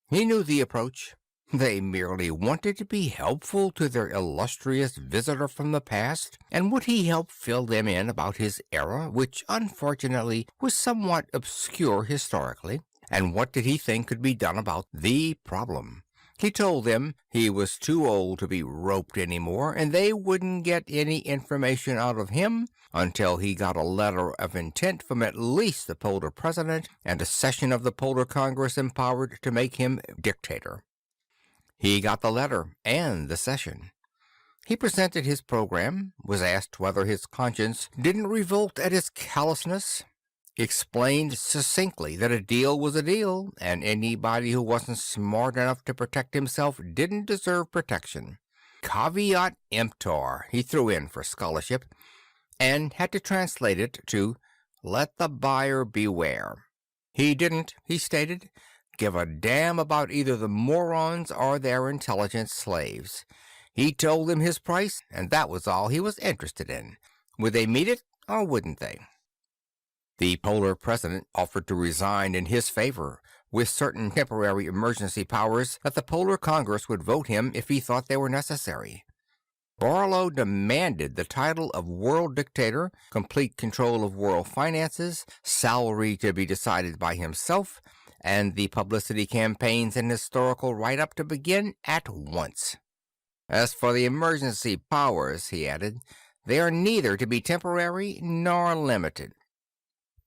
He knew the approach. They merely wanted to be helpful to their illustrious visitor from the past, and would he help fill them in about his era, which unfortunately was somewhat obscure historically, and what did he think could be done about the problem? He told them he was too old to be roped anymore, and they wouldn't get any information out of him until he got a letter of intent from at least the Polar president and a session of the Polar Congress empowered to make him dictator. He got the letter and the session. He presented his program, was asked whether his conscience didn't revolt at his callousness, explained succinctly that a deal was a deal, and anybody who wasn't smart enough to protect himself didn't deserve protection. Caveat emptor, he threw in for scholarship, and had to translate it to "let the buyer beware." He didn't, he stated, give a damn about either the morons or their intelligent slaves. He told them his price, and that was all he was interested in. Would they meet it, or wouldn't they? The Polar president offered to resign in his favor, with certain temporary emergency powers that the Polar Congress would vote him if he thought they were necessary. Barlow demanded the title of world dictator, complete control of world finances, salary to be decided by himself, and the publicity campaigns and historical write-up to begin at once. As for the emergency powers, he added, they are neither to be temporary nor limited.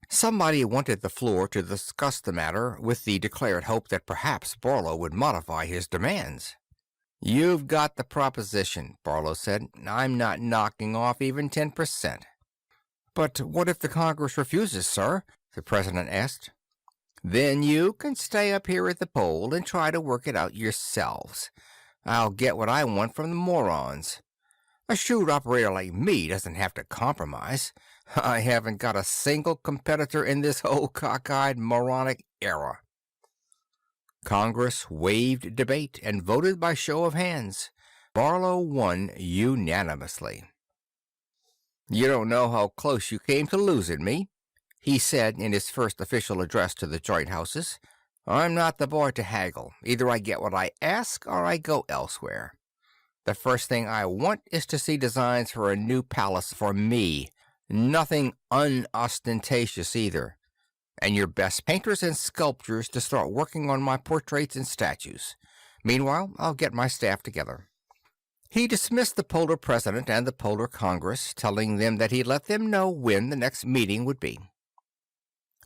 Somebody wanted the floor to discuss the matter with the declared hope that perhaps Barlow would modify his demands. You've got the proposition, Barlow said. I'm not knocking off even 10%. But what if the Congress refuses, sir? The president asked. Then you can stay up here at the pole and try to work it out yourselves. I'll get what I want from the Morons. A shrewd operator like me doesn't have to compromise. I haven't got a single competitor in this whole cockeyed moronic era. Congress waived debate and voted by show of hands. Barlow won unanimously. You don't know how close you came to losing me, he said in his first official address to the joint houses. I'm not the boy to haggle. Either I get what I ask or I go elsewhere. The first thing I want is to see designs for a new palace for me. Nothing unostentatious either. And your best painters and sculptors to start working on my portraits and statues. Meanwhile, I'll get my staff together. He dismissed the Polar President and the Polar Congress, telling them that he'd let them know when the next meeting would be.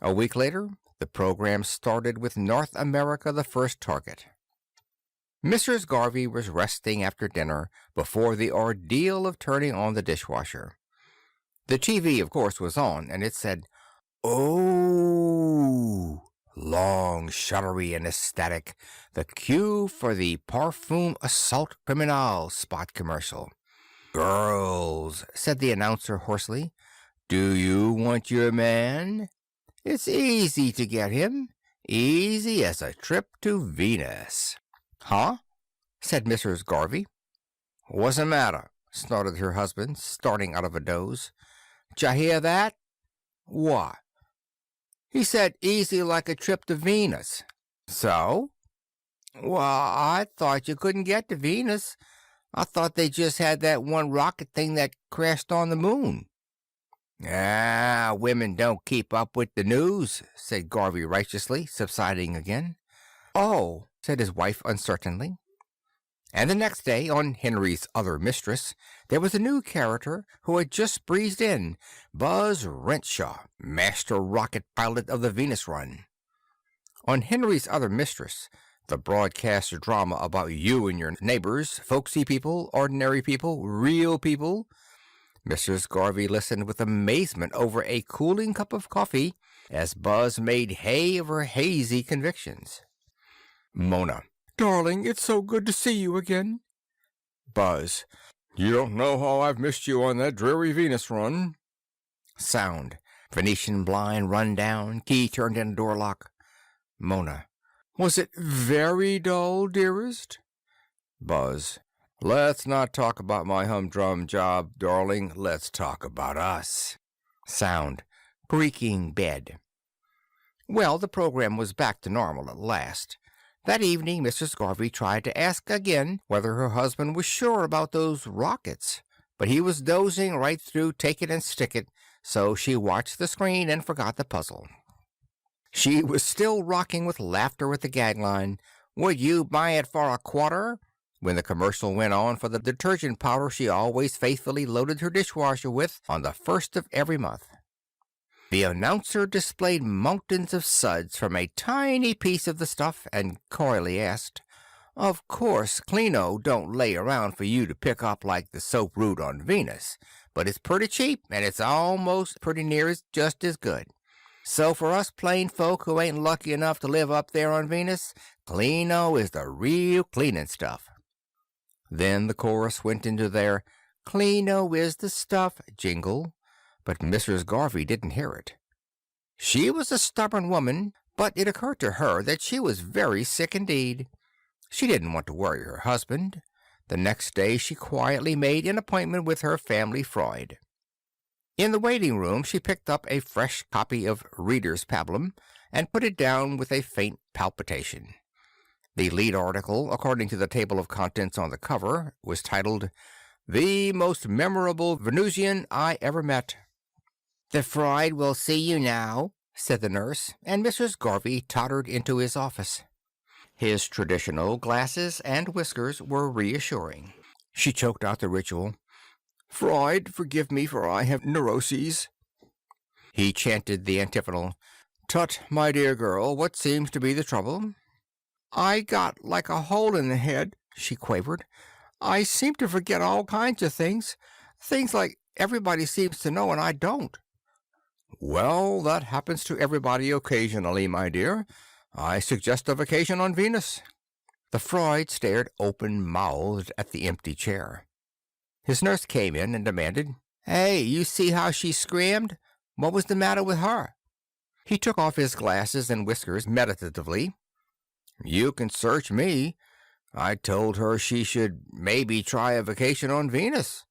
A week later, the program started with North America the first target. Mrs. Garvey was resting after dinner before the ordeal of turning on the dishwasher. The TV, of course, was on, and it said, "Oh," long, shuddery, and ecstatic, the cue for the Parfum Assault Criminal spot commercial. "Girls," said the announcer hoarsely, "do you want your man? It's easy to get him, easy as a trip to Venus." "Huh?" said Mrs. Garvey. "What's the matter?" snorted her husband, starting out of a doze. "Did you hear that?" "What?" "He said easy like a trip to Venus." "So?" "Well, I thought you couldn't get to Venus. I thought they just had that one rocket thing that crashed on the moon." "Ah, women don't keep up with the news," said Garvey righteously, subsiding again. "Oh," said his wife uncertainly. And the next day, on Henry's Other Mistress, there was a new character who had just breezed in, Buzz Renshaw, master rocket pilot of the Venus run. On Henry's Other Mistress, the broadcast drama about you and your neighbors, folksy people, ordinary people, real people, Mrs. Garvey listened with amazement over a cooling cup of coffee as Buzz made hay of her hazy convictions. Mona: "Darling, it's so good to see you again." Buzz: "You don't know how I've missed you on that dreary Venus run." Sound: Venetian blind run down, key turned in door lock. Mona: "Was it very dull, dearest?" Buzz: "Let's not talk about my humdrum job, darling. Let's talk about us." Sound: Creaking bed. Well, the program was back to normal at last. That evening, Mrs. Garvey tried to ask again whether her husband was sure about those rockets, but he was dozing right through Take It and Stick It, so she watched the screen and forgot the puzzle. She was still rocking with laughter at the gag line, "Would you buy it for a quarter?" when the commercial went on for the detergent powder she always faithfully loaded her dishwasher with on the first of every month. The announcer displayed mountains of suds from a tiny piece of the stuff and coyly asked, "Of course, Clino don't lay around for you to pick up like the soap root on Venus, but it's pretty cheap and it's almost pretty near just as good. So for us plain folk who ain't lucky enough to live up there on Venus, Clino is the real cleaning stuff." Then the chorus went into their "Clino is the stuff" jingle, but Mrs. Garvey didn't hear it. She was a stubborn woman, but it occurred to her that she was very sick indeed. She didn't want to worry her husband. The next day she quietly made an appointment with her family Freud. In the waiting room she picked up a fresh copy of Reader's Pablum and put it down with a faint palpitation. The lead article, according to the table of contents on the cover, was titled, "The Most Memorable Venusian I Ever Met." "The Freud will see you now," said the nurse, and Mrs. Garvey tottered into his office. His traditional glasses and whiskers were reassuring. She choked out the ritual. "Freud, forgive me, for I have neuroses." He chanted the antiphonal. "Tut, my dear girl, what seems to be the trouble?" "I got like a hole in the head," she quavered. "I seem to forget all kinds of things. Things like everybody seems to know and I don't." "Well, that happens to everybody occasionally, my dear. I suggest a vacation on Venus." The Freud stared open-mouthed at the empty chair. His nurse came in and demanded, "Hey, you see how she screamed? What was the matter with her?" He took off his glasses and whiskers meditatively. "You can search me. I told her she should maybe try a vacation on Venus."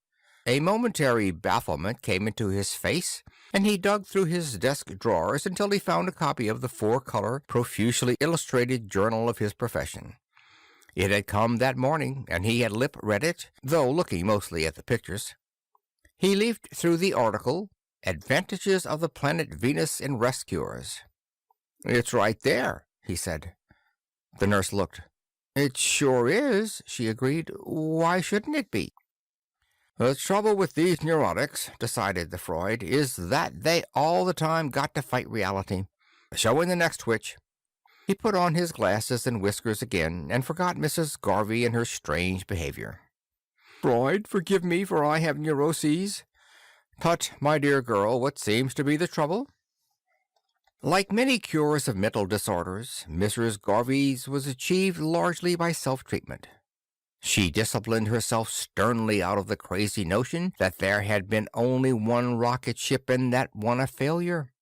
A momentary bafflement came into his face, and he dug through his desk drawers until he found a copy of the four-color, profusely illustrated journal of his profession. It had come that morning, and he had lip-read it, though looking mostly at the pictures. He leafed through the article, "Advantages of the Planet Venus in Rest Cures." "It's right there," he said. The nurse looked. "It sure is," she agreed. "Why shouldn't it be?" "The trouble with these neurotics," decided the Freud, "is that they all the time got to fight reality. Show in the next twitch." He put on his glasses and whiskers again and forgot Mrs. Garvey and her strange behavior. "Freud, forgive me, for I have neuroses." "Tut, my dear girl, what seems to be the trouble?" Like many cures of mental disorders, Mrs. Garvey's was achieved largely by self-treatment. She disciplined herself sternly out of the crazy notion that there had been only one rocket ship and that one a failure.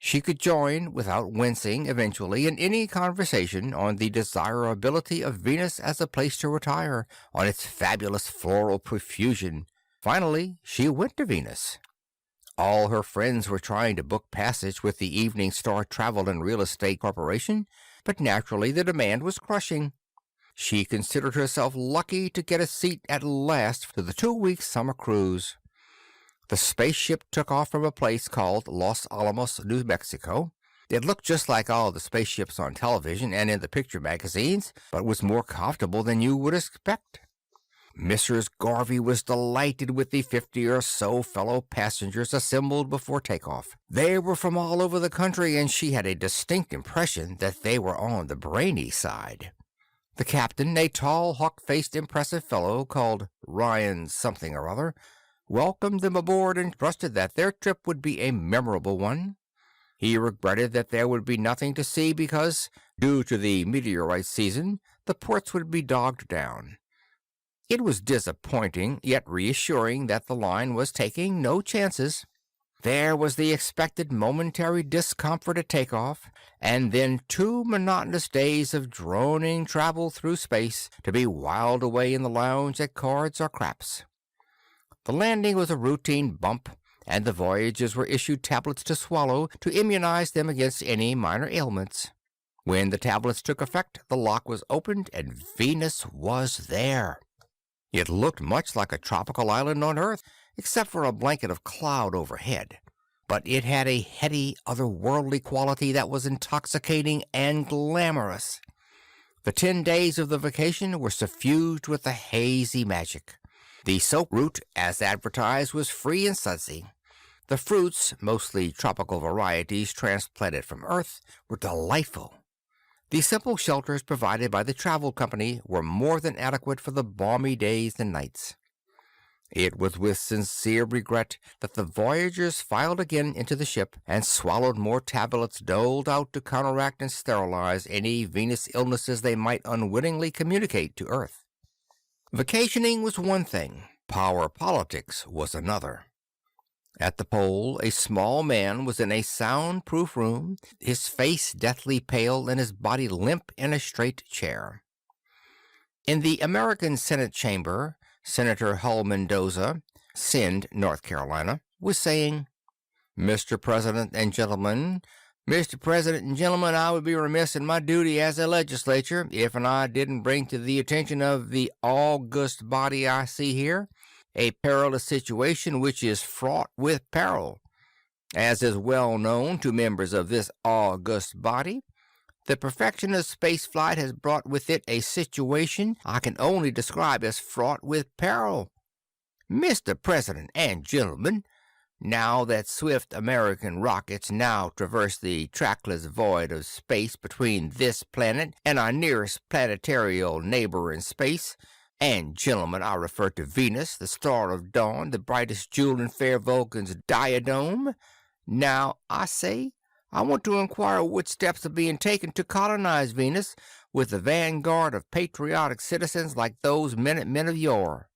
She could join, without wincing, eventually, in any conversation on the desirability of Venus as a place to retire, on its fabulous floral profusion. Finally, she went to Venus. All her friends were trying to book passage with the Evening Star Travel and Real Estate Corporation, but naturally the demand was crushing. She considered herself lucky to get a seat at last to the 2-week summer cruise. The spaceship took off from a place called Los Alamos, New Mexico. It looked just like all the spaceships on television and in the picture magazines, but was more comfortable than you would expect. Mrs. Garvey was delighted with the 50 or so fellow passengers assembled before takeoff. They were from all over the country, and she had a distinct impression that they were on the brainy side. The captain, a tall, hawk-faced, impressive fellow called Ryan something or other, welcomed them aboard and trusted that their trip would be a memorable one. He regretted that there would be nothing to see because, due to the meteorite season, the ports would be dogged down. It was disappointing, yet reassuring that the line was taking no chances. There was the expected momentary discomfort at takeoff, and then 2 monotonous days of droning travel through space to be whiled away in the lounge at cards or craps. The landing was a routine bump, and the voyagers were issued tablets to swallow to immunize them against any minor ailments. When the tablets took effect, the lock was opened, and Venus was there. It looked much like a tropical island on Earth, except for a blanket of cloud overhead. But it had a heady, otherworldly quality that was intoxicating and glamorous. The 10 days of the vacation were suffused with a hazy magic. The soap root, as advertised, was free and sudsy. The fruits, mostly tropical varieties transplanted from Earth, were delightful. The simple shelters provided by the travel company were more than adequate for the balmy days and nights. It was with sincere regret that the voyagers filed again into the ship and swallowed more tablets doled out to counteract and sterilize any Venus illnesses they might unwittingly communicate to Earth. Vacationing was one thing, power politics was another. At the pole, a small man was in a soundproof room, his face deathly pale and his body limp in a straight chair. In the American Senate chamber, Senator Hull Mendoza, Sind, North Carolina, was saying, Mr. President and gentlemen, I would be remiss in my duty as a legislature if I didn't bring to the attention of the august body I see here a perilous situation which is fraught with peril. As is well known to members of this august body, The perfection of spaceflight has brought with it a situation I can only describe as fraught with peril. Mr. President and gentlemen, now that swift American rockets now traverse the trackless void of space between this planet and our nearest planetarial neighbor in space, and gentlemen, I refer to Venus, the star of dawn, the brightest jewel in fair Vulcan's diadem. Now, I say, I want to inquire what steps are being taken to colonize Venus with a vanguard of patriotic citizens like those Minutemen of yore.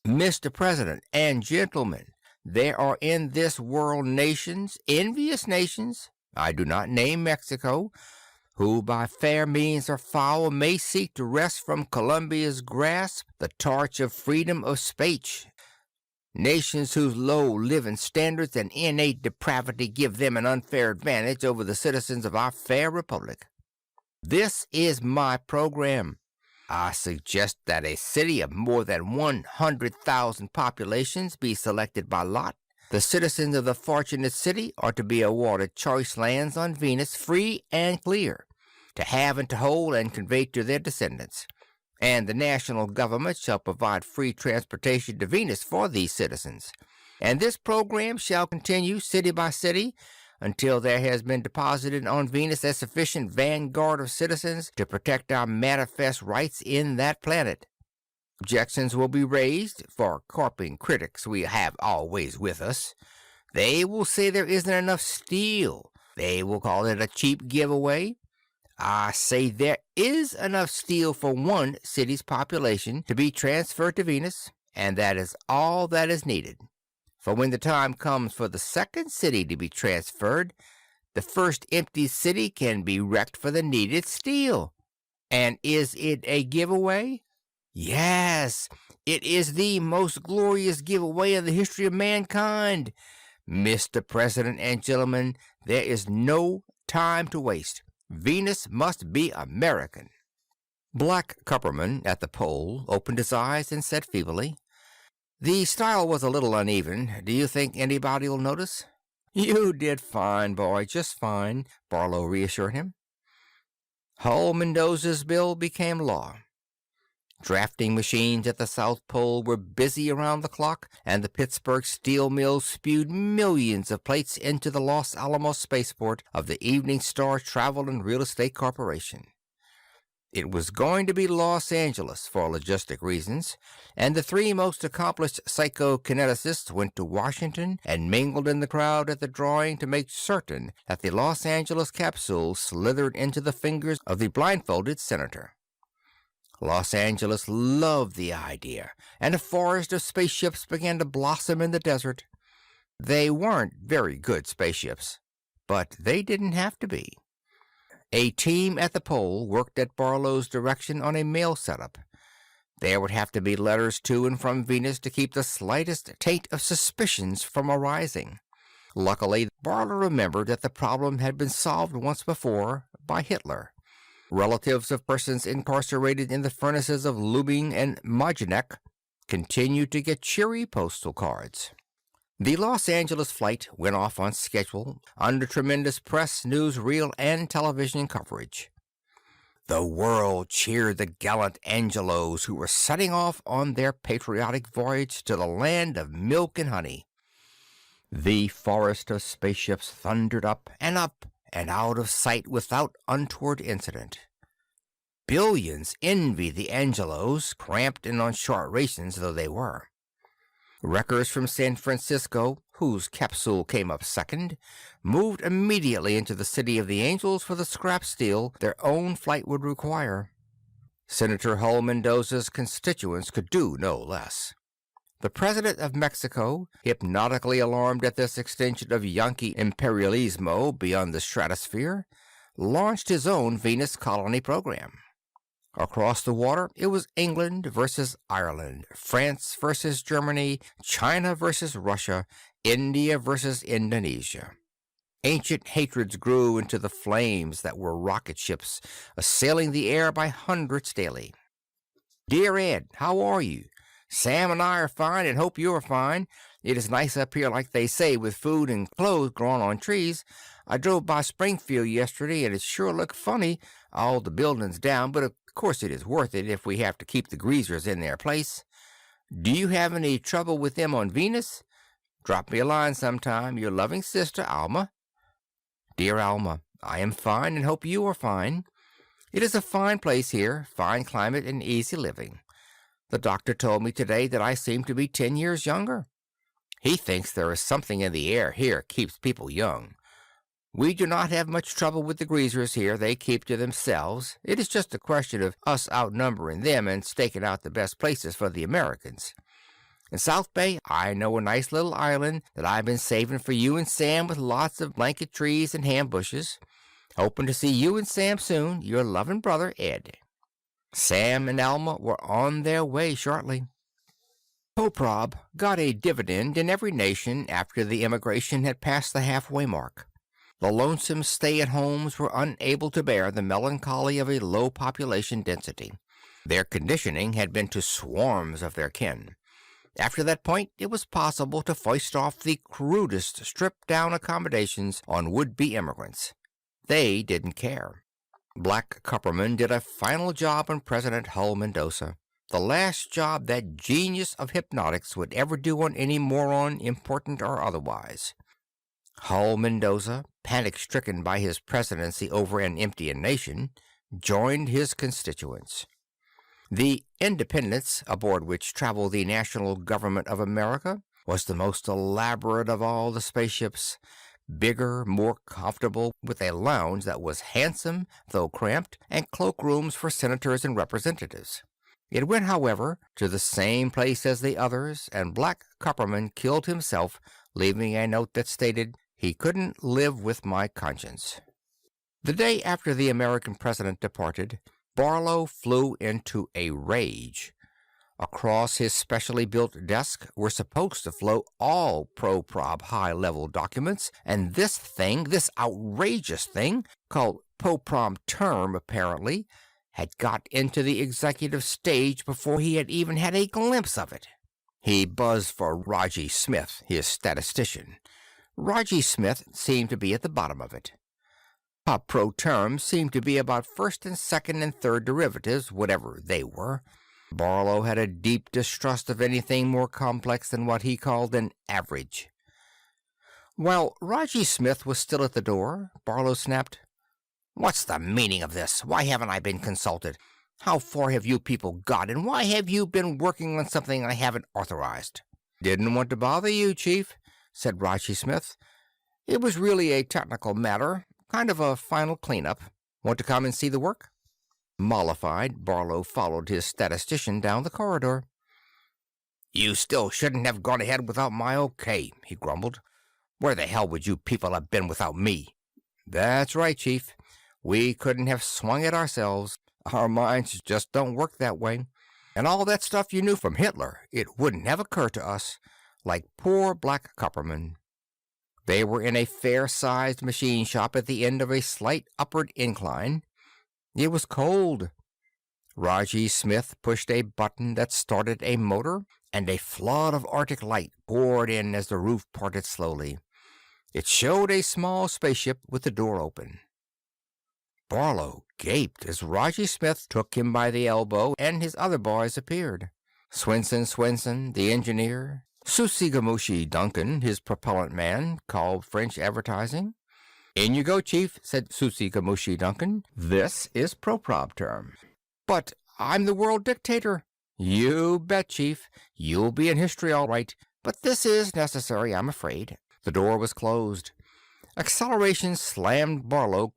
Mr. President and gentlemen, there are in this world nations, envious nations, I do not name Mexico, who by fair means or foul may seek to wrest from Columbia's grasp the torch of freedom of speech. Nations whose low living standards and innate depravity give them an unfair advantage over the citizens of our fair republic. This is my program. I suggest that a city of more than 100,000 populations be selected by lot. The citizens of the fortunate city are to be awarded choice lands on Venus, free and clear, to have and to hold and convey to their descendants. And the national government shall provide free transportation to Venus for these citizens. And this program shall continue city by city until there has been deposited on Venus a sufficient vanguard of citizens to protect our manifest rights in that planet. Objections will be raised, for carping critics we have always with us. They will say there isn't enough steel. They will call it a cheap giveaway. I say there is enough steel for one city's population to be transferred to Venus, and that is all that is needed. For when the time comes for the second city to be transferred, the first empty city can be wrecked for the needed steel. And is it a giveaway? Yes, it is the most glorious giveaway in the history of mankind. Mr. President and gentlemen, there is no time to waste. Venus must be American. Black Copperman at the pole opened his eyes and said feebly, "The style was a little uneven. Do you think anybody'll notice?" "You did fine, boy, just fine," Barlow reassured him. Hull Mendoza's bill became law. Drafting machines at the South Pole were busy around the clock, and the Pittsburgh steel mills spewed millions of plates into the Los Alamos spaceport of the Evening Star Travel and Real Estate Corporation. It was going to be Los Angeles for logistic reasons, and the three most accomplished psychokineticists went to Washington and mingled in the crowd at the drawing to make certain that the Los Angeles capsule slithered into the fingers of the blindfolded senator. Los Angeles loved the idea, and a forest of spaceships began to blossom in the desert. They weren't very good spaceships, but they didn't have to be. A team at the pole worked at Barlow's direction on a mail setup. There would have to be letters to and from Venus to keep the slightest taint of suspicions from arising. Luckily, Barlow remembered that the problem had been solved once before by Hitler. Relatives of persons incarcerated in the furnaces of Lubin and Majdanek continued to get cheery postal cards. The Los Angeles flight went off on schedule under tremendous press, newsreel, and television coverage. The world cheered the gallant Angelos who were setting off on their patriotic voyage to the land of milk and honey. The forest of spaceships thundered up and out of sight without untoward incident. Billions envied the Angelos, cramped and on short rations though they were. Wreckers from San Francisco, whose capsule came up second, moved immediately into the City of the Angels for the scrap steel their own flight would require. Senator Hull Mendoza's constituents could do no less. The president of Mexico, hypnotically alarmed at this extension of Yankee imperialismo beyond the stratosphere, launched his own Venus colony program. Across the water, it was England versus Ireland, France versus Germany, China versus Russia, India versus Indonesia. Ancient hatreds grew into the flames that were rocket ships, assailing the air by hundreds daily. "Dear Ed, how are you?" Sam and I are fine and hope you are fine. It is nice up here, like they say, with food and clothes growing on trees. I drove by Springfield yesterday, and it sure looked funny, all the buildings down, but of course it is worth it if we have to keep the greasers in their place. Do you have any trouble with them on Venus? Drop me a line sometime. Your loving sister, Alma. Dear Alma, I am fine and hope you are fine. It is a fine place here, fine climate and easy living. The doctor told me today that I seem to be 10 years younger. He thinks there is something in the air here keeps people young. We do not have much trouble with the greasers here. They keep to themselves. It is just a question of us outnumbering them and staking out the best places for the Americans. In South Bay, I know a nice little island that I've been saving for you and Sam with lots of blanket trees and ham bushes. Hoping to see you and Sam soon. Your loving brother, Ed. Sam and Alma were on their way shortly. Poprob got a dividend in every nation after the immigration had passed the halfway mark. The lonesome stay-at-homes were unable to bear the melancholy of a low population density. Their conditioning had been to swarms of their kin. After that point, it was possible to foist off the crudest stripped-down accommodations on would-be immigrants. They didn't care. Black Copperman did a final job on President Hull Mendoza, the last job that genius of hypnotics would ever do on any moron, important or otherwise. Hull Mendoza, panic-stricken by his presidency over an emptying nation, joined his constituents. The Independence, aboard which traveled the national government of America, was the most elaborate of all the spaceships, bigger, more comfortable, with a lounge that was handsome, though cramped, and cloakrooms for senators and representatives. It went, however, to the same place as the others, and Black Copperman killed himself, leaving a note that stated, "He couldn't live with my conscience." The day after the American president departed, Barlow flew into a rage. Across his specially built desk were supposed to flow all Poprob high-level documents, and this outrageous thing, called Poprob term apparently, had got into the executive stage before he had even had a glimpse of it. He buzzed for Raji Smith, his statistician. Raji Smith seemed to be at the bottom of it. Pop pro terms seemed to be about first and second and third derivatives, whatever they were. Barlow had a deep distrust of anything more complex than what he called an average. While Raji Smith was still at the door, Barlow snapped, "What's the meaning of this? Why haven't I been consulted? How far have you people got, and why have you been working on something I haven't authorized?" "Didn't want to bother you, Chief," said Raji Smith. "It was really a technical matter, kind of a final cleanup. Want to come and see the work?" Mollified, Barlow followed his statistician down the corridor. "You still shouldn't have gone ahead without my okay," he grumbled. "Where the hell would you people have been without me?" "That's right, Chief. We couldn't have swung it ourselves. Our minds just don't work that way. And all that stuff you knew from Hitler, it wouldn't have occurred to us. Like poor Black Copperman." They were in a fair-sized machine shop at the end of a slight upward incline. It was cold. Raji Smith pushed a button that started a motor, and a flood of Arctic light poured in as the roof parted slowly. It showed a small spaceship with the door open. Barlow gaped as Raji Smith took him by the elbow and his other boys appeared. Swenson, the engineer, Susigamushi Duncan, his propellant man, called French advertising. "In you go, Chief," said Susigamushi Duncan. "This is Poprob term." "But I'm the world dictator." "You bet, Chief. You'll be in history all right. But this is necessary, I'm afraid." The door was closed. Acceleration slammed Barlow